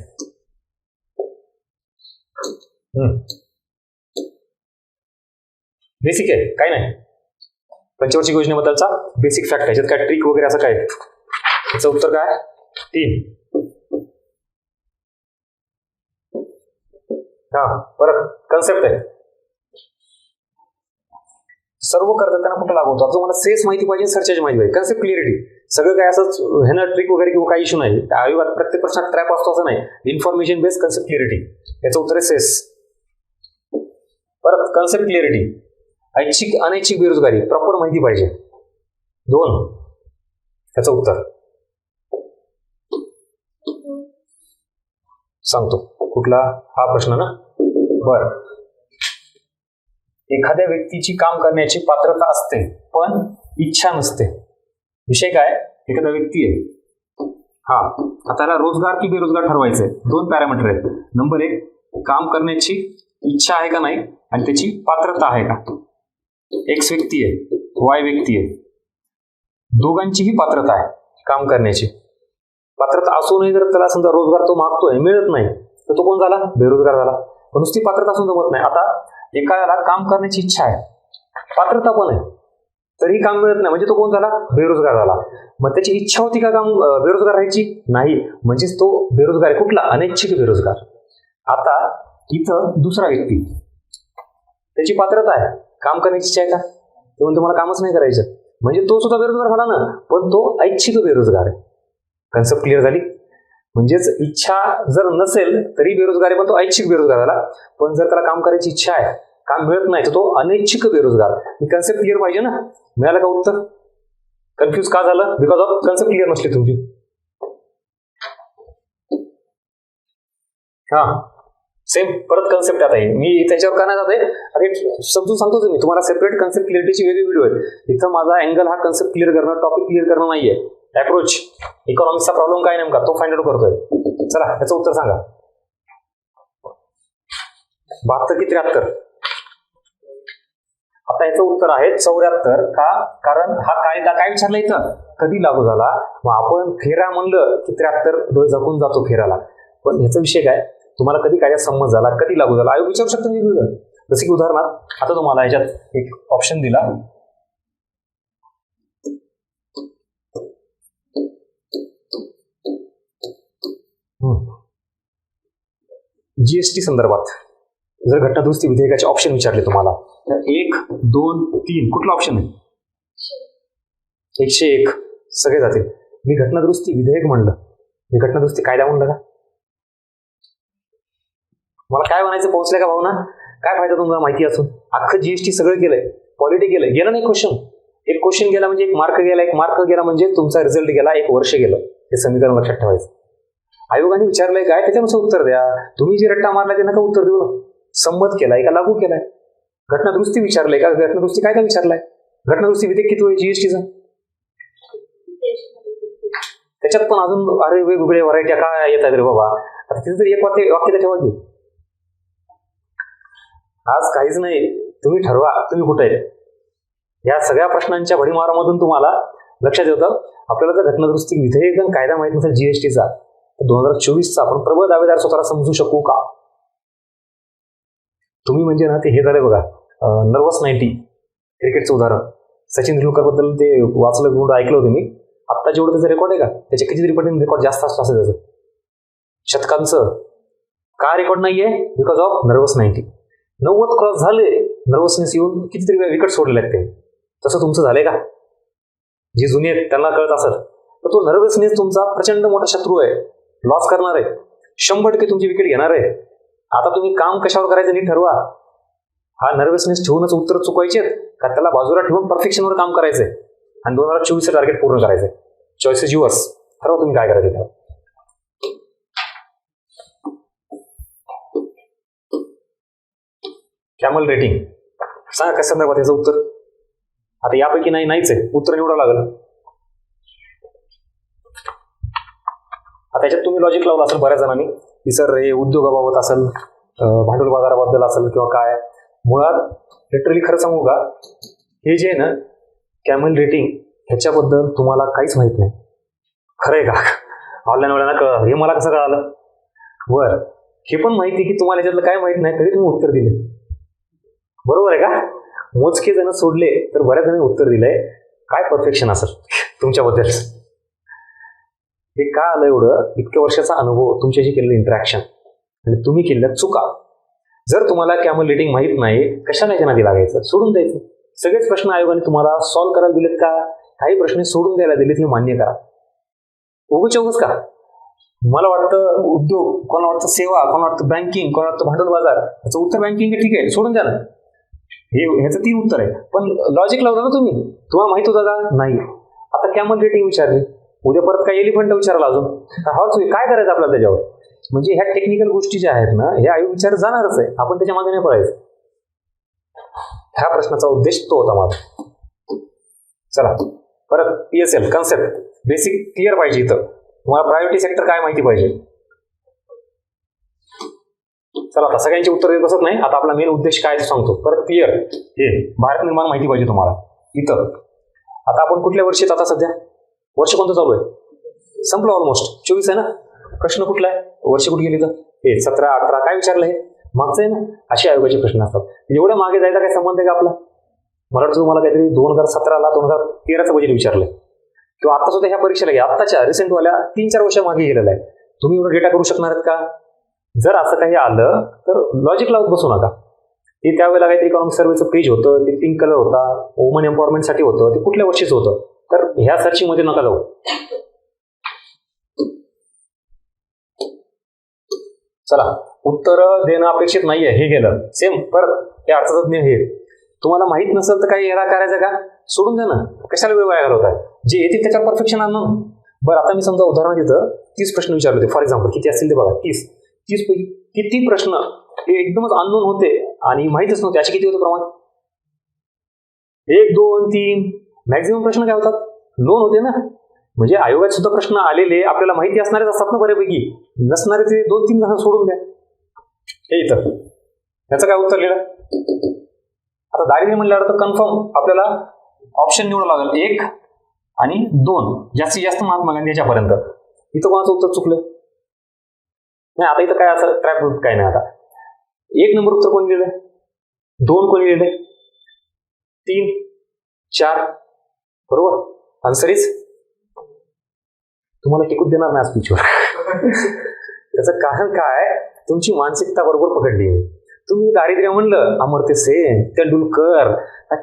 बेसिक आहे, काय नाही. पंचवार्षिक योजनेबद्दलचा बेसिक फॅक्ट. ह्याच्यात काय ट्रिक वगैरे असं काय? याचं उत्तर काय? 3. परत कन्सेप्ट आहे. सर्व करदात्यांना कुठं लागू होतो? तुम्हाला सेस माहिती पाहिजे, सरचार्ज माहिती पाहिजे, कन्सेप्ट क्लिअरिटी. सगळं काय असंच ह्यानं ट्रिक वगैरे किंवा काही इश्यू नाही. आयोगात प्रत्येक प्रश्नात ट्रॅप असतो असं नाही. Information based concept clarity. याचं उत्तर आहे सेस. परत कन्सेप्ट क्लिअरिटी. ऐच्छिक अनैच्छिक बेरोजगारी प्रॉपर माहिती पाहिजे. 2. याचं उत्तर सांगतो. कुठला? हा प्रश्न ना. बरं. एखाद्या व्यक्तीची काम करण्याची पात्रता असते पण इच्छा नसते. विषय काय? एखादा व्यक्ती आहे, आता त्याला रोजगार की बेरोजगार ठरवायचंय. 2 पॅरामीटर आहेत. नंबर 1, काम करण्याची इच्छा आहे का नाही आणि त्याची पात्रता आहे का. X व्यक्ती आहे, Y व्यक्ती आहे, दोघांचीही पात्रता आहे काम करण्याची. पात्रता असूनही जर त्याला समजा रोजगार तो मागतोय, मिळत नाही, तर तो कोण झाला? बेरोजगार झाला. पण नुसती पात्रता असून जमत नाही. आता एकाला काम करण्याची इच्छा आहे, पात्रता पण आहे, तरी काम मिळत नाही, म्हणजे तो कोण झाला? बेरोजगार झाला. मग त्याची इच्छा होती का काम बेरोजगार राहायची? नाही, म्हणजेच तो बेरोजगार आहे. कुठला? अनैच्छिक बेरोजगार. आता इथं दुसरा व्यक्ती, त्याची पात्रता आहे, काम करण्याची इच्छा आहे का? ते म्हणतो मला कामच नाही करायचं, म्हणजे तो सुद्धा बेरोजगार झाला ना, पण तो ऐच्छिक बेरोजगार आहे. कन्सेप्ट क्लिअर झाली? म्हणजेच इच्छा जर नसेल तरी बेरोजगार आहे, पण तो ऐच्छिक बेरोजगार झाला. पण जर त्याला काम करायची इच्छा आहे, काम मिळत नाही, तर तो अनैच्छिक बेरोजगार. ही कन्सेप्ट क्लिअर पाहिजे ना. मिळालं का उत्तर? कन्फ्युज का झालं? बिकॉज ऑफ कन्सेप्ट क्लिअर नसली तुमची. सेम परत कन्सेप्ट आता आहे. मी त्याच्यावर का नाही जाते, अरे समजून सांगतो मी तुम्हाला. सेपरेट कन्सेप्ट क्लिअरिटीची वेगळी व्हिडिओ आहे. इथं माझा अँगल हा कन्सेप्ट क्लिअर करणं, टॉपिक क्लिअर करणं नाहीये. अप्रोच, इकॉनॉमिक्सचा प्रॉब्लेम काय नेमका तो फाइंड आउट करतोय. चला याचं उत्तर सांगा. 72 की 73? आता याचं उत्तर आहे 74. का? कारण हा कायदा काय विचारला इथं? कधी लागू झाला? मग आपण फेरा म्हणलं की 73 डोळे झाकून जातो फेराला. पण याचा विषय काय? तुम्हाला कधी कायदा संमत झाला, कधी लागू झाला, आयोग विचारू शकतो. जसे की उदाहरणार्थ आता तुम्हाला याच्यात एक ऑप्शन दिला, जीएसटी संदर्भात जर घटनादुरुस्ती विधेयकाचे ऑप्शन विचारले तुम्हाला, तर 1, 2, 3 कुठला ऑप्शन आहे? 101 सगळे जातील. मी घटनादुरुस्ती विधेयक म्हणलं, मी घटनादुरुस्ती कायदा म्हणलं का? मला काय म्हणायचं, पोहोचलंय का भावना? काय फायदा तुम्हाला माहिती असून? अख्खं जीएसटी सगळं केलंय, पॉलिटी केलंय, गेलं नाही क्वेश्चन. एक क्वेश्चन गेला म्हणजे एक मार्क गेला, एक मार्क गेला म्हणजे तुमचा रिझल्ट गेला, एक वर्ष गेलं. हे समीकरण लक्षात ठेवायचं. आयोगाने विचारलंय काय त्याच्यानुसार उत्तर द्या. तुम्ही जे रट्टा मारला ते नका उत्तर देऊ ना. संमत केलाय का लागू केलाय? घटनादुरुस्ती विचारलंय का? घटनादुरुस्ती कायदा विचारलाय? घटनादुरुस्ती विधेयक किती होईल जीएसटीचं? त्याच्यात पण अजून अरे वेगवेगळे व्हरायट्या काय येतात रे बाबा. आता तिथे जर एक वाक्य तर ठेवा की. आज काहीच नाही, तुम्ही ठरवा तुम्ही कुठे आहे. या सगळ्या प्रश्नांच्या भडीमारामधून तुम्हाला लक्षात येतं आपल्याला जर घटनादुरुस्ती विधेयक आणि कायदा माहित नसेल जीएसटीचा, तर 2024चा आपण प्रबळ दावेदार स्वतःला समजू शकू का? तुम्ही म्हणजे ना ते हे झालंय बघा, नर्वस 90 क्रिकेटचं उदाहरण. सचिन तेंडुलकर बद्दल ते वाचलं ऐकलं होतं मी. आत्ता जेवढं त्याचं रेकॉर्ड आहे का त्याचे कितीतरी पटीने रेकॉर्ड जास्त असतं असं त्याचं शतकांचं. का रेकॉर्ड नाहीये? Because of nervous 90. 90 क्रॉस झाले, नर्वसनेस येऊन कितीतरी विकेट सोडले आहेत ते. तसं तुमचं झालंय का? जे जुने आहेत त्यांना कळत असेल तर तो नर्वसनेस तुमचा प्रचंड मोठा शत्रू आहे, लॉस करणार आहे, 100% तुमची विकेट घेणार आहे. आता तुम्ही काम कशावर करायचं नीट ठरवा. हा नर्वसनेस ठेवूनच उत्तर चुकवायचे का त्याला बाजूला ठेवून परफेक्शनवर काम करायचंय आणि 2024चं टार्गेट पूर्ण करायचंय? Choice is yours. ठरवा तुम्ही काय करायचं त्याला. कॅमल रेटिंग सांगा कशा संदर्भात याचं उत्तर. आता यापैकी नाहीच आहे, उत्तर निवडावं लागेल. आता याच्यात तुम्ही लॉजिक लावलं असेल बऱ्याच जणांनी की सर हे उद्योगाबाबत असेल, भांडवल बाजाराबद्दल असेल किंवा काय. मुळात लिटरली खरं सांगू का, हे जे आहे ना कॅमल रेटिंग ह्याच्याबद्दल तुम्हाला काहीच माहित नाही. खरं आहे का? ऑनलाईन वाल्यांना कळलं, हे मला कसं कळालं? बरं, हे पण माहिती की तुम्हाला याच्यातलं काय माहित नाही तरी तुम्ही उत्तर दिले. बरोबर आहे का? मोजके जण सोडले तर बऱ्याच जणांनी उत्तर दिलंय. काय परफेक्शन असेल तुमच्याबद्दल. हे का आलं एवढं? इतक्या वर्षाचा अनुभव, तुमच्याशी केलेलं इंटरॅक्शन आणि तुम्ही केलेल्या चुका. जर तुम्हाला कॅमल रेटिंग माहित नाही, कशाला याच्या नादी लागायचं? सोडून द्यायचं. सगळेच प्रश्न आयोगाने तुम्हाला सॉल्व्ह करायला दिलेत का? काही प्रश्न सोडून द्यायला दिलेत हे मान्य करा. उगच उगच का? मला वाटतं उद्योग, कोणा वाटतं सेवा, कोणा वाटतं बँकिंग, कोणा वाटतं भांडवल बाजार. याचं उत्तर बँकिंग आहे, ठीक आहे, सोडून द्या ना. ह्याचं 3 उत्तर आहे. पण लॉजिक लावलं ना तुम्ही. तुम्हाला माहित होतं का? नाही. आता कॅमल रेटिंग विचारली, उद्या परत काय एलिफंट विचारला अजून काय करायचं आपल्याला त्याच्यावर? म्हणजे ह्या टेक्निकल गोष्टी ज्या आहेत ना, हे आयोग विचार जाणारच आहे. आपण त्याच्या मागे नाही पडायचं. ह्या प्रश्नाचा उद्देश तो होता माझा. चला परत PSL कन्सेप्ट बेसिक क्लिअर पाहिजे. इथं तुम्हाला प्रायव्हेट सेक्टर काय माहिती पाहिजे. चला आता सगळ्यांचे उत्तर देत बसत नाही. आता आपला मेन उद्देश काय ते सांगतो. परत क्लिअर हे भारत निर्माण माहिती पाहिजे तुम्हाला. इथं आता आपण कुठल्या वर्षीत आता सध्या वर्ष कोणतं चालू आहे? संपलं ऑलमोस्ट. 24 आहे ना. प्रश्न कुठला आहे? वर्ष कुठे गेली तर हे 17, 18 काय विचारलं? हे मागचं आहे ना. असे आयोगाचे प्रश्न असतात. एवढ्या मागे जायचा काय संबंध आहे का आपला? मला वाटतं तुम्हाला काहीतरी 2017ला 2013चं बजेट विचारलंय किंवा आता सुद्धा ह्या परीक्षेला घ्या. आत्ताच्या रिसेंटवाल्या 3-4 वर्ष मागे गेलेला आहे. तुम्ही एवढं डेटा करू शकणार आहेत का? जर असं काही आलं तर लॉजिक लावत बसू नका. ते त्यावेळेला काहीतरी इकॉनॉमिक सर्वेचं पेज होतं, ते पिंक कलर होता, वुमन एम्पॉवरमेंटसाठी होतं, ते कुठल्या वर्षीच होतं. तर ह्या सर्चिंगमध्ये नका जाऊ. चला उत्तर देणं अपेक्षित नाहीये, हे गेलं. सेम परत हे अर्थतज्ञ हे तुम्हाला माहित नसेल तर काही एरा करायचं का? सोडून द्या ना. कशाला वेळ वाया घालवताय? जे येतील त्याच्यावर परफेक्शन आणणं. बरं आता मी समजा उदाहरण देतं 30 प्रश्न विचारले होते फॉर एक्झाम्पल. किती असतील ते बघा. 30 पैकी किती प्रश्न हे एकदमच अननोन होते आणि माहितच नव्हते. असे किती होते प्रमाण? 1, 2, 3 मॅक्झिमम प्रश्न काय होतात? नोन होते ना. म्हणजे आयोगात सुद्धा प्रश्न आलेले आपल्याला माहिती असणारेच असतात ना बऱ्यापैकी. नसणारे ते 2-3 जण सोडून द्या. हे इथं याचं काय उत्तर लिहिलं? आता दारिद्र्य म्हणल्यावर तर कन्फर्म आपल्याला ऑप्शन निवडावं लागेल 1 आणि 2. जास्तीत जास्त महात्मा गांधी याच्यापर्यंत. इथं कोणाचं उत्तर चुकलं नाही. आता इथं काय असं ट्रॅप काय नाही. आता 1 नंबर उत्तर कोणी लिहिलंय? 2 कोणी लिहिलंय? 3, 4 बरोबर. आन्सर इज तुम्हाला टिकून देणार नाही स्पीचवर. त्याचं कारण काय? तुमची मानसिकता बरोबर पकडली. तुम्ही दारिद्र्य म्हणलं, अमर्त्य सेन, तेंडुलकर,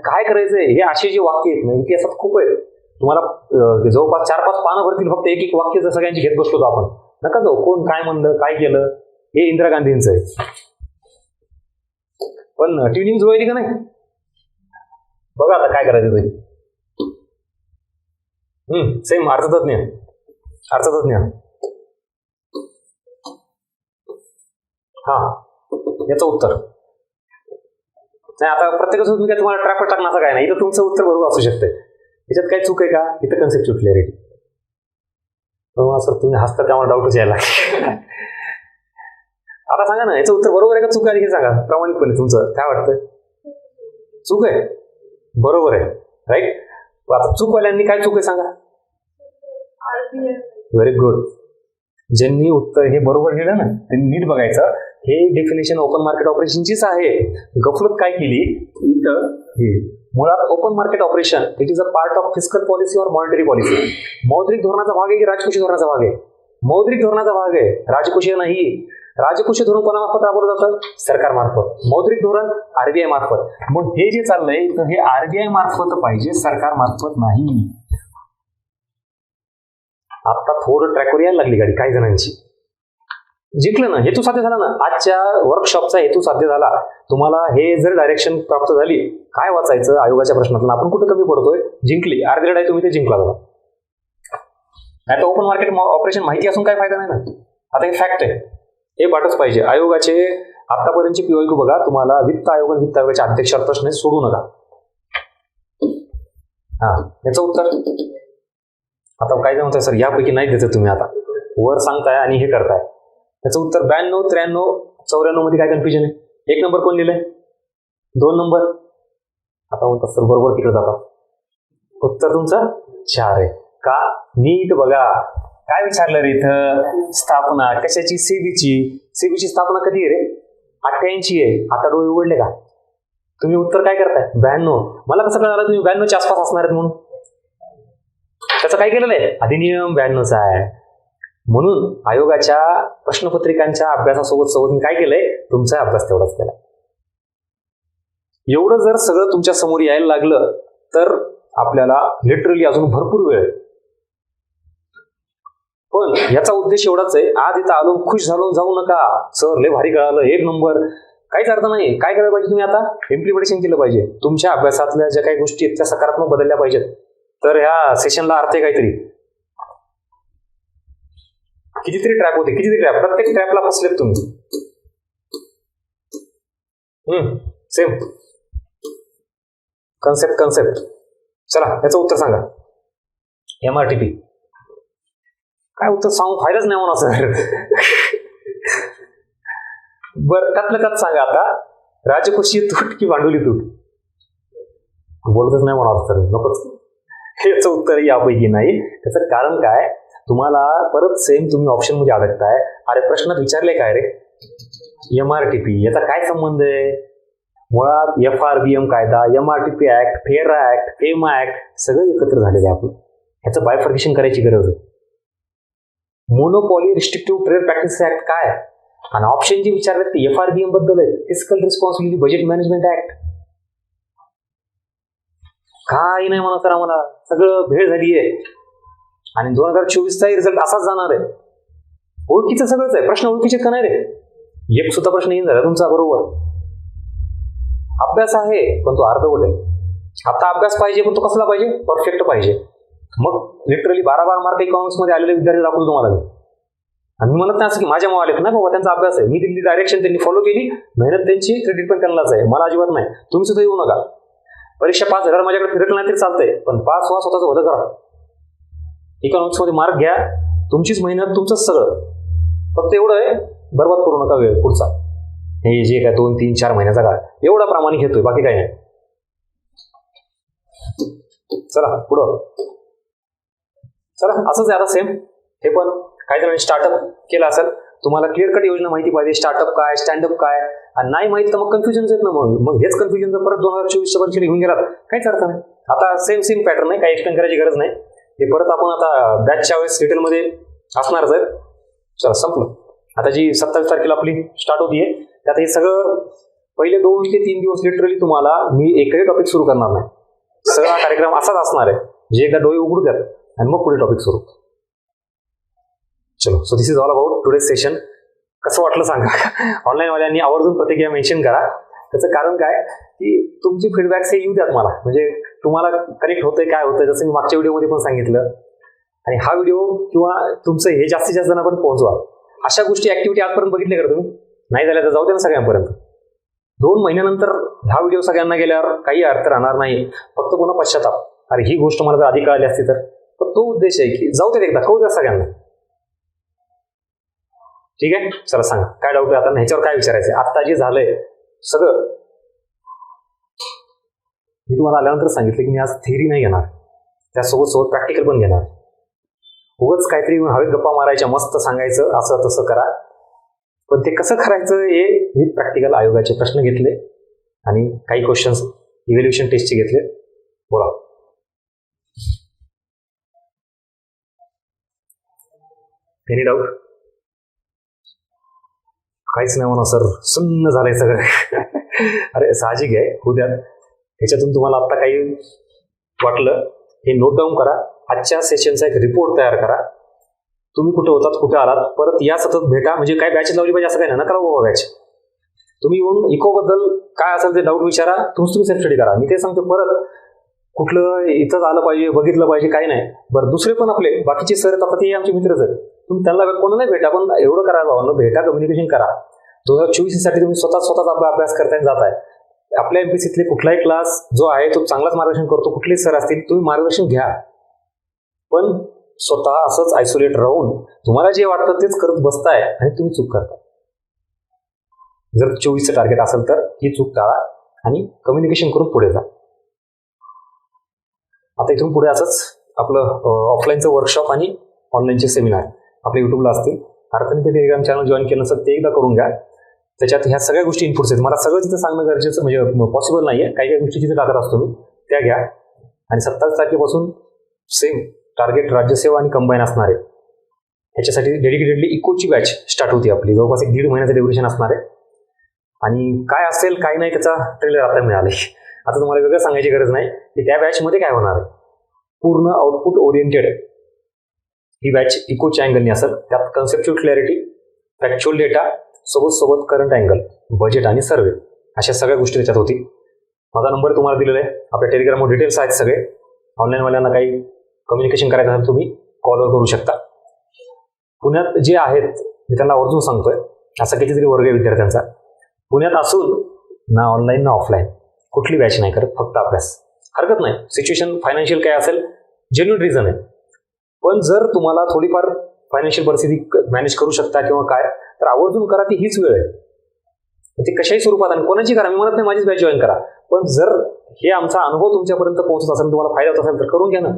काय करायचंय? हे असे जे वाक्य आहेत ना इतिहासात खूप आहेत. तुम्हाला जवळपास 4-5 पानं भरतील फक्त एक वाक्य जर सगळ्यांची घेत बसलो तर आपण. नका जाऊ कोण काय म्हणलं काय केलं. हे इंदिरा गांधींचं आहे. पण ट्युनिंग जुळली का नाही? बघा आता काय करायचं ते. सेम अर्थतज्ञ. हा, याचं उत्तर नाही. आता प्रत्येकाचं मी काय तुम्हाला ट्रॅपवर टाकण्याचं काय नाही. इथं तुमचं उत्तर बरोबर असू शकते. याच्यात काही चूक आहे का? इथं कन्सेप्च्युअल क्लॅरिटी. सर तुम्ही हसता त्यामुळे डाऊटच यायला. आता सांगा ना, याचं उत्तर बरोबर आहे का चूक आहे हे सांगा प्रामाणिकपणे. तुमचं काय वाटतं? चूक आहे. बरोबर आहे, राईट. आता चूकवाल्यांनी काय चूक आहे सांगा. Very good. ज्यांनी उत्तर हे बरोबर लिहिलं ना, त्यांनी नीट बघायचं. हे डेफिनेशन ओपन मार्केट ऑपरेशनचीच आहे. गफलत काय केली इथं, हे मुळात open market operation it is a part of fiscal policy और मॉनिटरी पॉलिसी. मौद्रिक धोरणाचा भाग आहे की राजकोषीय धोरणाचा भाग आहे? मौद्रिक धोरणाचा भाग आहे, राजकोषीय नाही. राजकोषीय धोरण कोणामार्फत राबवलं जातं? सरकारमार्फत. मौद्रिक धोरण आरबीआय मार्फत. मग हे जे चाललंय तर हे आरबीआय मार्फत पाहिजे, सरकार मार्फत नाही. आता थोडं ट्रॅकवर यायला लागली गाडी काही जणांची. जिंकलं ना, हेतू साध्य झाला ना. आजच्या वर्कशॉपचा हेतू साध्य झाला. तुम्हाला हे जर डायरेक्शन प्राप्त झाली, काय वाचायचं आयोगाच्या प्रश्नातून, आपण कुठं कमी पडतोय, जिंकली. अर्धेड आहे तुम्ही ते जिंकला झाला. नाही तर ओपन मार्केट ऑपरेशन माहिती असून काय फायदा नाही ना. आता हे फॅक्ट आहे, हे वाटच पाहिजे. आयोगाचे आतापर्यंतचे पीओक्यू बघा. तुम्हाला वित्त आयोग आणि वित्त आयोगाच्या अध्यक्षावर प्रश्न सोडू नका. हा, याचं उत्तर. आता काय जमतंय सर यापैकी नाही देतं तुम्ही. आता वर सांगताय आणि हे करताय. त्याचं उत्तर 92, 93, 94 मध्ये काय कन्फ्युजन आहे? 1 नंबर कोण लिहिलंय? 2 नंबर. आता म्हणतात सर बरोबर तिकडे जातात. उत्तर तुमचं 4 आहे. का? नीट बघा काय विचारलं रे इथं. स्थापना कशाची? सेबीची. सेबीची स्थापना कधी आहे रे? 88 आहे. आता डोळे उघडले का? तुम्ही उत्तर काय करताय? 92. मला कसं कळालं तुम्ही 92च्या आसपास असणार आहेत म्हणून? त्याचं काय केलेलं आहे? अधिनियम 92चा आहे. म्हणून आयोगाच्या प्रश्नपत्रिकांच्या अभ्यासासोबत मी काय केलंय, तुमचा अभ्यास तेवढाच केला. एवढं जर सगळं तुमच्या समोर यायला लागलं तर आपल्याला लिटरली अजून भरपूर वेळ. पण याचा उद्देश एवढाच आहे, आज इथं आलो खुश झालो जाऊ नका. सर लय भारी कळालं, 1 नंबर. काहीच अर्थ नाही. काय करायला पाहिजे तुम्ही? आता इम्प्लिमेंटेशन केलं पाहिजे. तुमच्या अभ्यासातल्या ज्या काही गोष्टी आहेत त्या सकारात्मक बदलल्या पाहिजेत. तर ह्या सेशनला अर्थ आहे काहीतरी. कितीतरी ट्रॅप होते, कितीतरी ट्रॅप. प्रत्येक ट्रॅपला फसलेत तुम्ही. Same concept. चला याचं उत्तर सांगा. MRTP. काय उत्तर सांगू फायदाच नाही म्हणा सर. बरं त्यातलं त्यात सांगा आता. राजकोषीय तूट की भांडवली तूट? बोलतच नाही म्हणा सर, नकोच. याचं उत्तर यापैकी नाही. त्याचं कारण काय? तुम्हाला परत सेम तुम्ही ऑप्शन मध्ये अडकताय. अरे प्रश्नात विचारले काय रे? MRTP. याचा काय संबंध आहे? मुळात FRBM कायदा, MRTP ऍक्ट, फेरा ऍक्ट, फेमा ऍक्ट सगळं एकत्र झालेलं आहे. आपलं ह्याचं बायफर्केशन करायची गरज आहे. Monopoly restrictive trade practice act काय? आणि ऑप्शन जे विचारले ते FRBM बद्दल आहे. Fiscal responsibility budget management act. काही नाही म्हणा सर, आम्हाला सगळं भेळ झाली आहे. आणि 2024चा रिझल्ट असाच जाणार आहे. ओळखीचं सगळंच आहे. प्रश्न ओळखीचे का नाही रे? एक सुद्धा प्रश्न येऊन झाला तुमचा बरोबर. अभ्यास आहे पण तो अर्धवट आहे. आता अभ्यास पाहिजे पण तो कसला पाहिजे? परफेक्ट पाहिजे. मग लिटरली 12 मार्क इकॉनॉमिक्स मध्ये आलेले विद्यार्थी दाखवतो तुम्हाला. आणि मी म्हणत नाही असं की माझ्या मावाले ना बाबा त्यांचा अभ्यास आहे. मी दिल्ली डायरेक्शन त्यांनी फॉलो केली, मेहनत त्यांची, क्रेडिट पण त्यांनाच आहे. मला अजिबात नाही. तुम्ही सुद्धा येऊ नका. परीक्षा 5,000 माझ्याकडे फिरकलं नाही तरी चालतंय, पण पास व्हा, स्वतःचं भलं करा. इकॉनॉमिक्स मध्ये मार्क घ्या. तुमचीच मेहनत, तुमचंच सगळं. फक्त एवढं आहे, बरबाद करू नका वेळ पुढचा. हे जे काय 2, 3, 4 महिन्याचा काळ एवढा प्रामाणिक घेतोय, बाकी काही नाही. चला पुढं. चला असंच आहे आता सेम. हे पण काही जणांनी स्टार्टअप केलं असेल. तुम्हाला क्लिअर कट योजना माहिती पाहिजे. स्टार्टअप काय, स्टँडअप काय, आणि नाही माहिती तर मग कन्फ्युजन येत ना. मग हेच कन्फ्युजन जर परत 2024च्या परीक्षेला घेऊन गेलात काहीच अर्थ नाही. आता सेम पॅटर्न आहे, काही एक्सप्लेन करायची गरज नाही. हे परत आपण आता बॅचच्या वेळेस डिटेलमध्ये असणारच आहे. चला संपलं. आता जी 27 तारखेला आपली स्टार्ट होतीये, त्यात हे सगळं पहिले 2 ते 3 दिवस लिटरली तुम्हाला मी एकही टॉपिक सुरू करणार नाही. सगळा कार्यक्रम असाच असणार आहे. जे एकदा डोळे उघडू द्यात आणि मग पुढे टॉपिक सुरू. चलो, so this is all about today session. कसं वाटलं सांगा. ऑनलाईनवाल्यांनी आवर्जून प्रतिक्रिया मेन्शन करा. त्याचं कारण काय की तुमची फीडबॅक्स हे येऊ द्यात मला. म्हणजे तुम्हाला कनेक्ट होतंय काय होतंय, जसं मी मागच्या व्हिडिओमध्ये पण सांगितलं. आणि हा व्हिडिओ किंवा तुमचं हे जास्तीत जास्त जणांपर्यंत पोहोचवा. अशा गोष्टी ऍक्टिव्हिटी आजपर्यंत बघितल्या का तुम्ही? नाही झाल्या तर जाऊ दे ना सगळ्यांपर्यंत. 2 महिन्यानंतर हा व्हिडिओ सगळ्यांना गेल्यावर काही अर्थ राहणार नाही, फक्त पुन्हा पश्चाताप. अरे ही गोष्ट मला जर आधी कळली असती तर. पण तो उद्देश आहे की जाऊ देत एकदा, कळू द्या सगळ्यांना. ठीक आहे, चला सांगा काय डाऊट आहे आता, ह्याच्यावर काय विचारायचं. आता जे झालंय सगळं मी तुम्हाला आल्यानंतर सांगितलं की मी आज थिअरी नाही घेणार, त्यासोबत प्रॅक्टिकल पण घेणार. उगाच काहीतरी हवेत गप्पा मारायच्या, मस्त सांगायचं असं तसं करा, पण ते कसं करायचं हे मी प्रॅक्टिकल आयोगाचे प्रश्न घेतले आणि काही क्वेश्चन्स इव्हॅल्युएशन टेस्टचे घेतले. बोला. Any doubt? काहीच नाही म्हणा सर, सुन्न झालंय सगळं. अरे साहजिक आहे, उद्या ह्याच्यातून तुम्हाला आता काही वाटलं हे नोट डाऊन करा. आजच्या सेशनचा एक रिपोर्ट तयार करा. तुम्ही कुठे होतात, कुठे आलात, परत या सतत भेटा. म्हणजे काय बॅच लावली पाहिजे असं काही नाही ना, करा बाबा बॅच. तुम्ही येऊन इकोबद्दल काय असेल ते डाऊट विचारा, तुम्ही सेल्फ स्टडी करा. मी ते सांगतो, परत कुठलं इथंच आलं पाहिजे, बघितलं पाहिजे, काही नाही. बरं, दुसरे पण आपले बाकीचे सर आता ते आमचे मित्रच आहेत, तुम्ही त्यांना कोण नाही भेटा, पण एवढं करा बाबा, भेटा, कम्युनिकेशन करा. 2024 साठी तुम्ही स्वतःच आपला अभ्यास करताना जात आहे. आपल्या एमपीसीतले कुठलाही क्लास जो आहे तो चांगलाच मार्गदर्शन करतो, कुठलेही सर असतील तुम्ही मार्गदर्शन घ्या, पण स्वतः असंच आयसोलेट राहून तुम्हाला जे वाटतं तेच करत बसताय आणि तुम्ही चूक करता. जर 24चं टार्गेट असेल तर ही चूक टाळा आणि कम्युनिकेशन करून पुढे जा. आता इथून पुढे असंच आपलं ऑफलाईनचं वर्कशॉप आणि ऑनलाईनचे सेमिनार आपल्या युट्यूबला असतील. अर्थाने ते टेलिग्राम चॅनल जॉईन केलं नसेल ते एकदा करून घ्या. त्याच्यात ह्या सगळ्या गोष्टी इनपुट्स आहेत. मला सगळं तिथं सांगणं गरजेचं म्हणजे पॉसिबल नाही आहे. काही काही गोष्टी जिथे टाकत असतो मी त्या घ्या. आणि 27 तारखेपासून सेम टार्गेट राज्यसेवा आणि कंबाईन असणार आहे. ह्याच्यासाठी डेडिकेटेडली इकोची बॅच स्टार्ट होती आपली. जवळपास 1.5 महिन्याचं ड्युरेशन असणार आहे. आणि काय असेल काय नाही त्याचा ट्रेलर आता मिळाले. आता तुम्हाला वेगळं सांगायची गरज नाही की त्या बॅचमध्ये काय होणार आहे. पूर्ण आउटपुट ओरिएंटेड ही बॅच इकोच्या अँगलनी असेल. त्यात कन्सेप्च्युअल क्लॅरिटी, फॅक्च्युअल डेटा, सोबत करंट अँगल, बजेट आणि सर्वे अशा सगळ्या गोष्टी त्याच्यात होती. माझा नंबर तुम्हाला दिलेला आहे. आपल्या टेलिग्रामवर डिटेल्स आहेत सगळे. ऑनलाईनवाल्यांना काही कम्युनिकेशन करायचं असेल तुम्ही कॉलवर करू शकता. पुण्यात जे आहेत मी त्यांना आवर्जून सांगतोय, असा कितीतरी वर्ग आहे विद्यार्थ्यांचा. पुण्यात असून ना ऑनलाईन ना ऑफलाईन कुठली बॅच नाही करत, फक्त अभ्यास. हरकत नाही, सिच्युएशन फायनान्शियल काय असेल जेन्युइन रिझन आहे. पण जर तुम्हाला थोडीफार फायनान्शियल परिस्थिती मॅनेज करू शकता किंवा काय, तर आवर्जून करा. ती हीच वेळ आहे. ती कशाही स्वरूपात आणि कोणाची करा, मी म्हणत नाही माझीच बॅच जॉईन करा. पण जर हे आमचा अनुभव तुमच्यापर्यंत पोहोचत असेल, तुम्हाला फायदा होत असेल तर करून घ्या ना.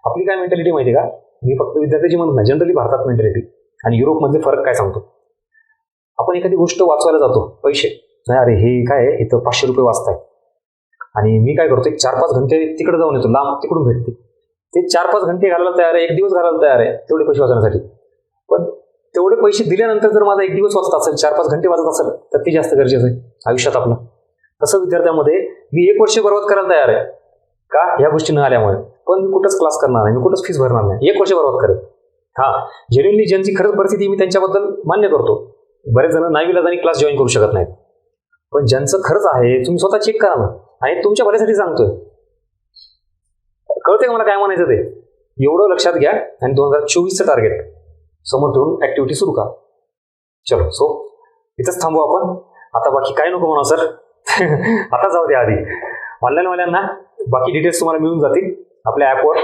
आपली काय मेंटॅलिटी माहिती का, मी फक्त विद्यार्थ्याची म्हणत नाही, जनरली भारतात मेंटॅलिटी आणि युरोपमधले फरक काय सांगतो. आपण एखादी गोष्ट वाचवायला जातो, पैसे नाही, अरे हे काय आहे, इथं 500 रुपये वाचताय आणि मी काय करतो, एक 4-5 घंटे तिकडे जाऊन येतो, लांब तिकडून भेटते. ते 4-5 घंटे घालायला तयार आहे, 1 दिवस घालायला तयार आहे तेवढे पैसे वाचण्यासाठी. पण तेवढे पैसे दिल्यानंतर जर माझा 1 दिवस वाचत असेल, 4-5 घंटे वाचत असेल, तर ते जास्त गरजेचं आहे आयुष्यात आपलं. तसं विद्यार्थ्यामध्ये मी 1 वर्ष बर्बाद करायला तयार आहे का, ह्या गोष्टी न आल्यामुळे. पण मी कुठंच क्लास करणार नाही, मी कुठंच फीस भरणार नाही, 1 वर्ष बर्बाद करेल. जेन्युइनली ज्यांची खरंच परिस्थिती मी त्यांच्याबद्दल मान्य करतो. बरेच जण नाईविलाजाने क्लास जॉईन करू शकत नाहीत. पण ज्यांचं खरंच आहे तुम्ही स्वतः चेक करा ना, आणि तुमच्या भल्यासाठी सांगतोय. कळते का मला काय म्हणायचं ते. एवढं लक्षात घ्या आणि 2024चं टार्गेट समोर ठेवून ऍक्टिव्हिटी सुरू करा. चलो, सो इथंच थांबू आपण. आता बाकी काय नको म्हणा सर. आता जाऊ द्या आधी. ऑनलाईनवाल्यांना बाकी डिटेल्स तुम्हाला मिळून जातील आपल्या ॲपवर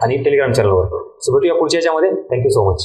आणि टेलिग्राम चॅनलवर. सो भेटूया पुढच्या याच्यामध्ये. Thank you so much.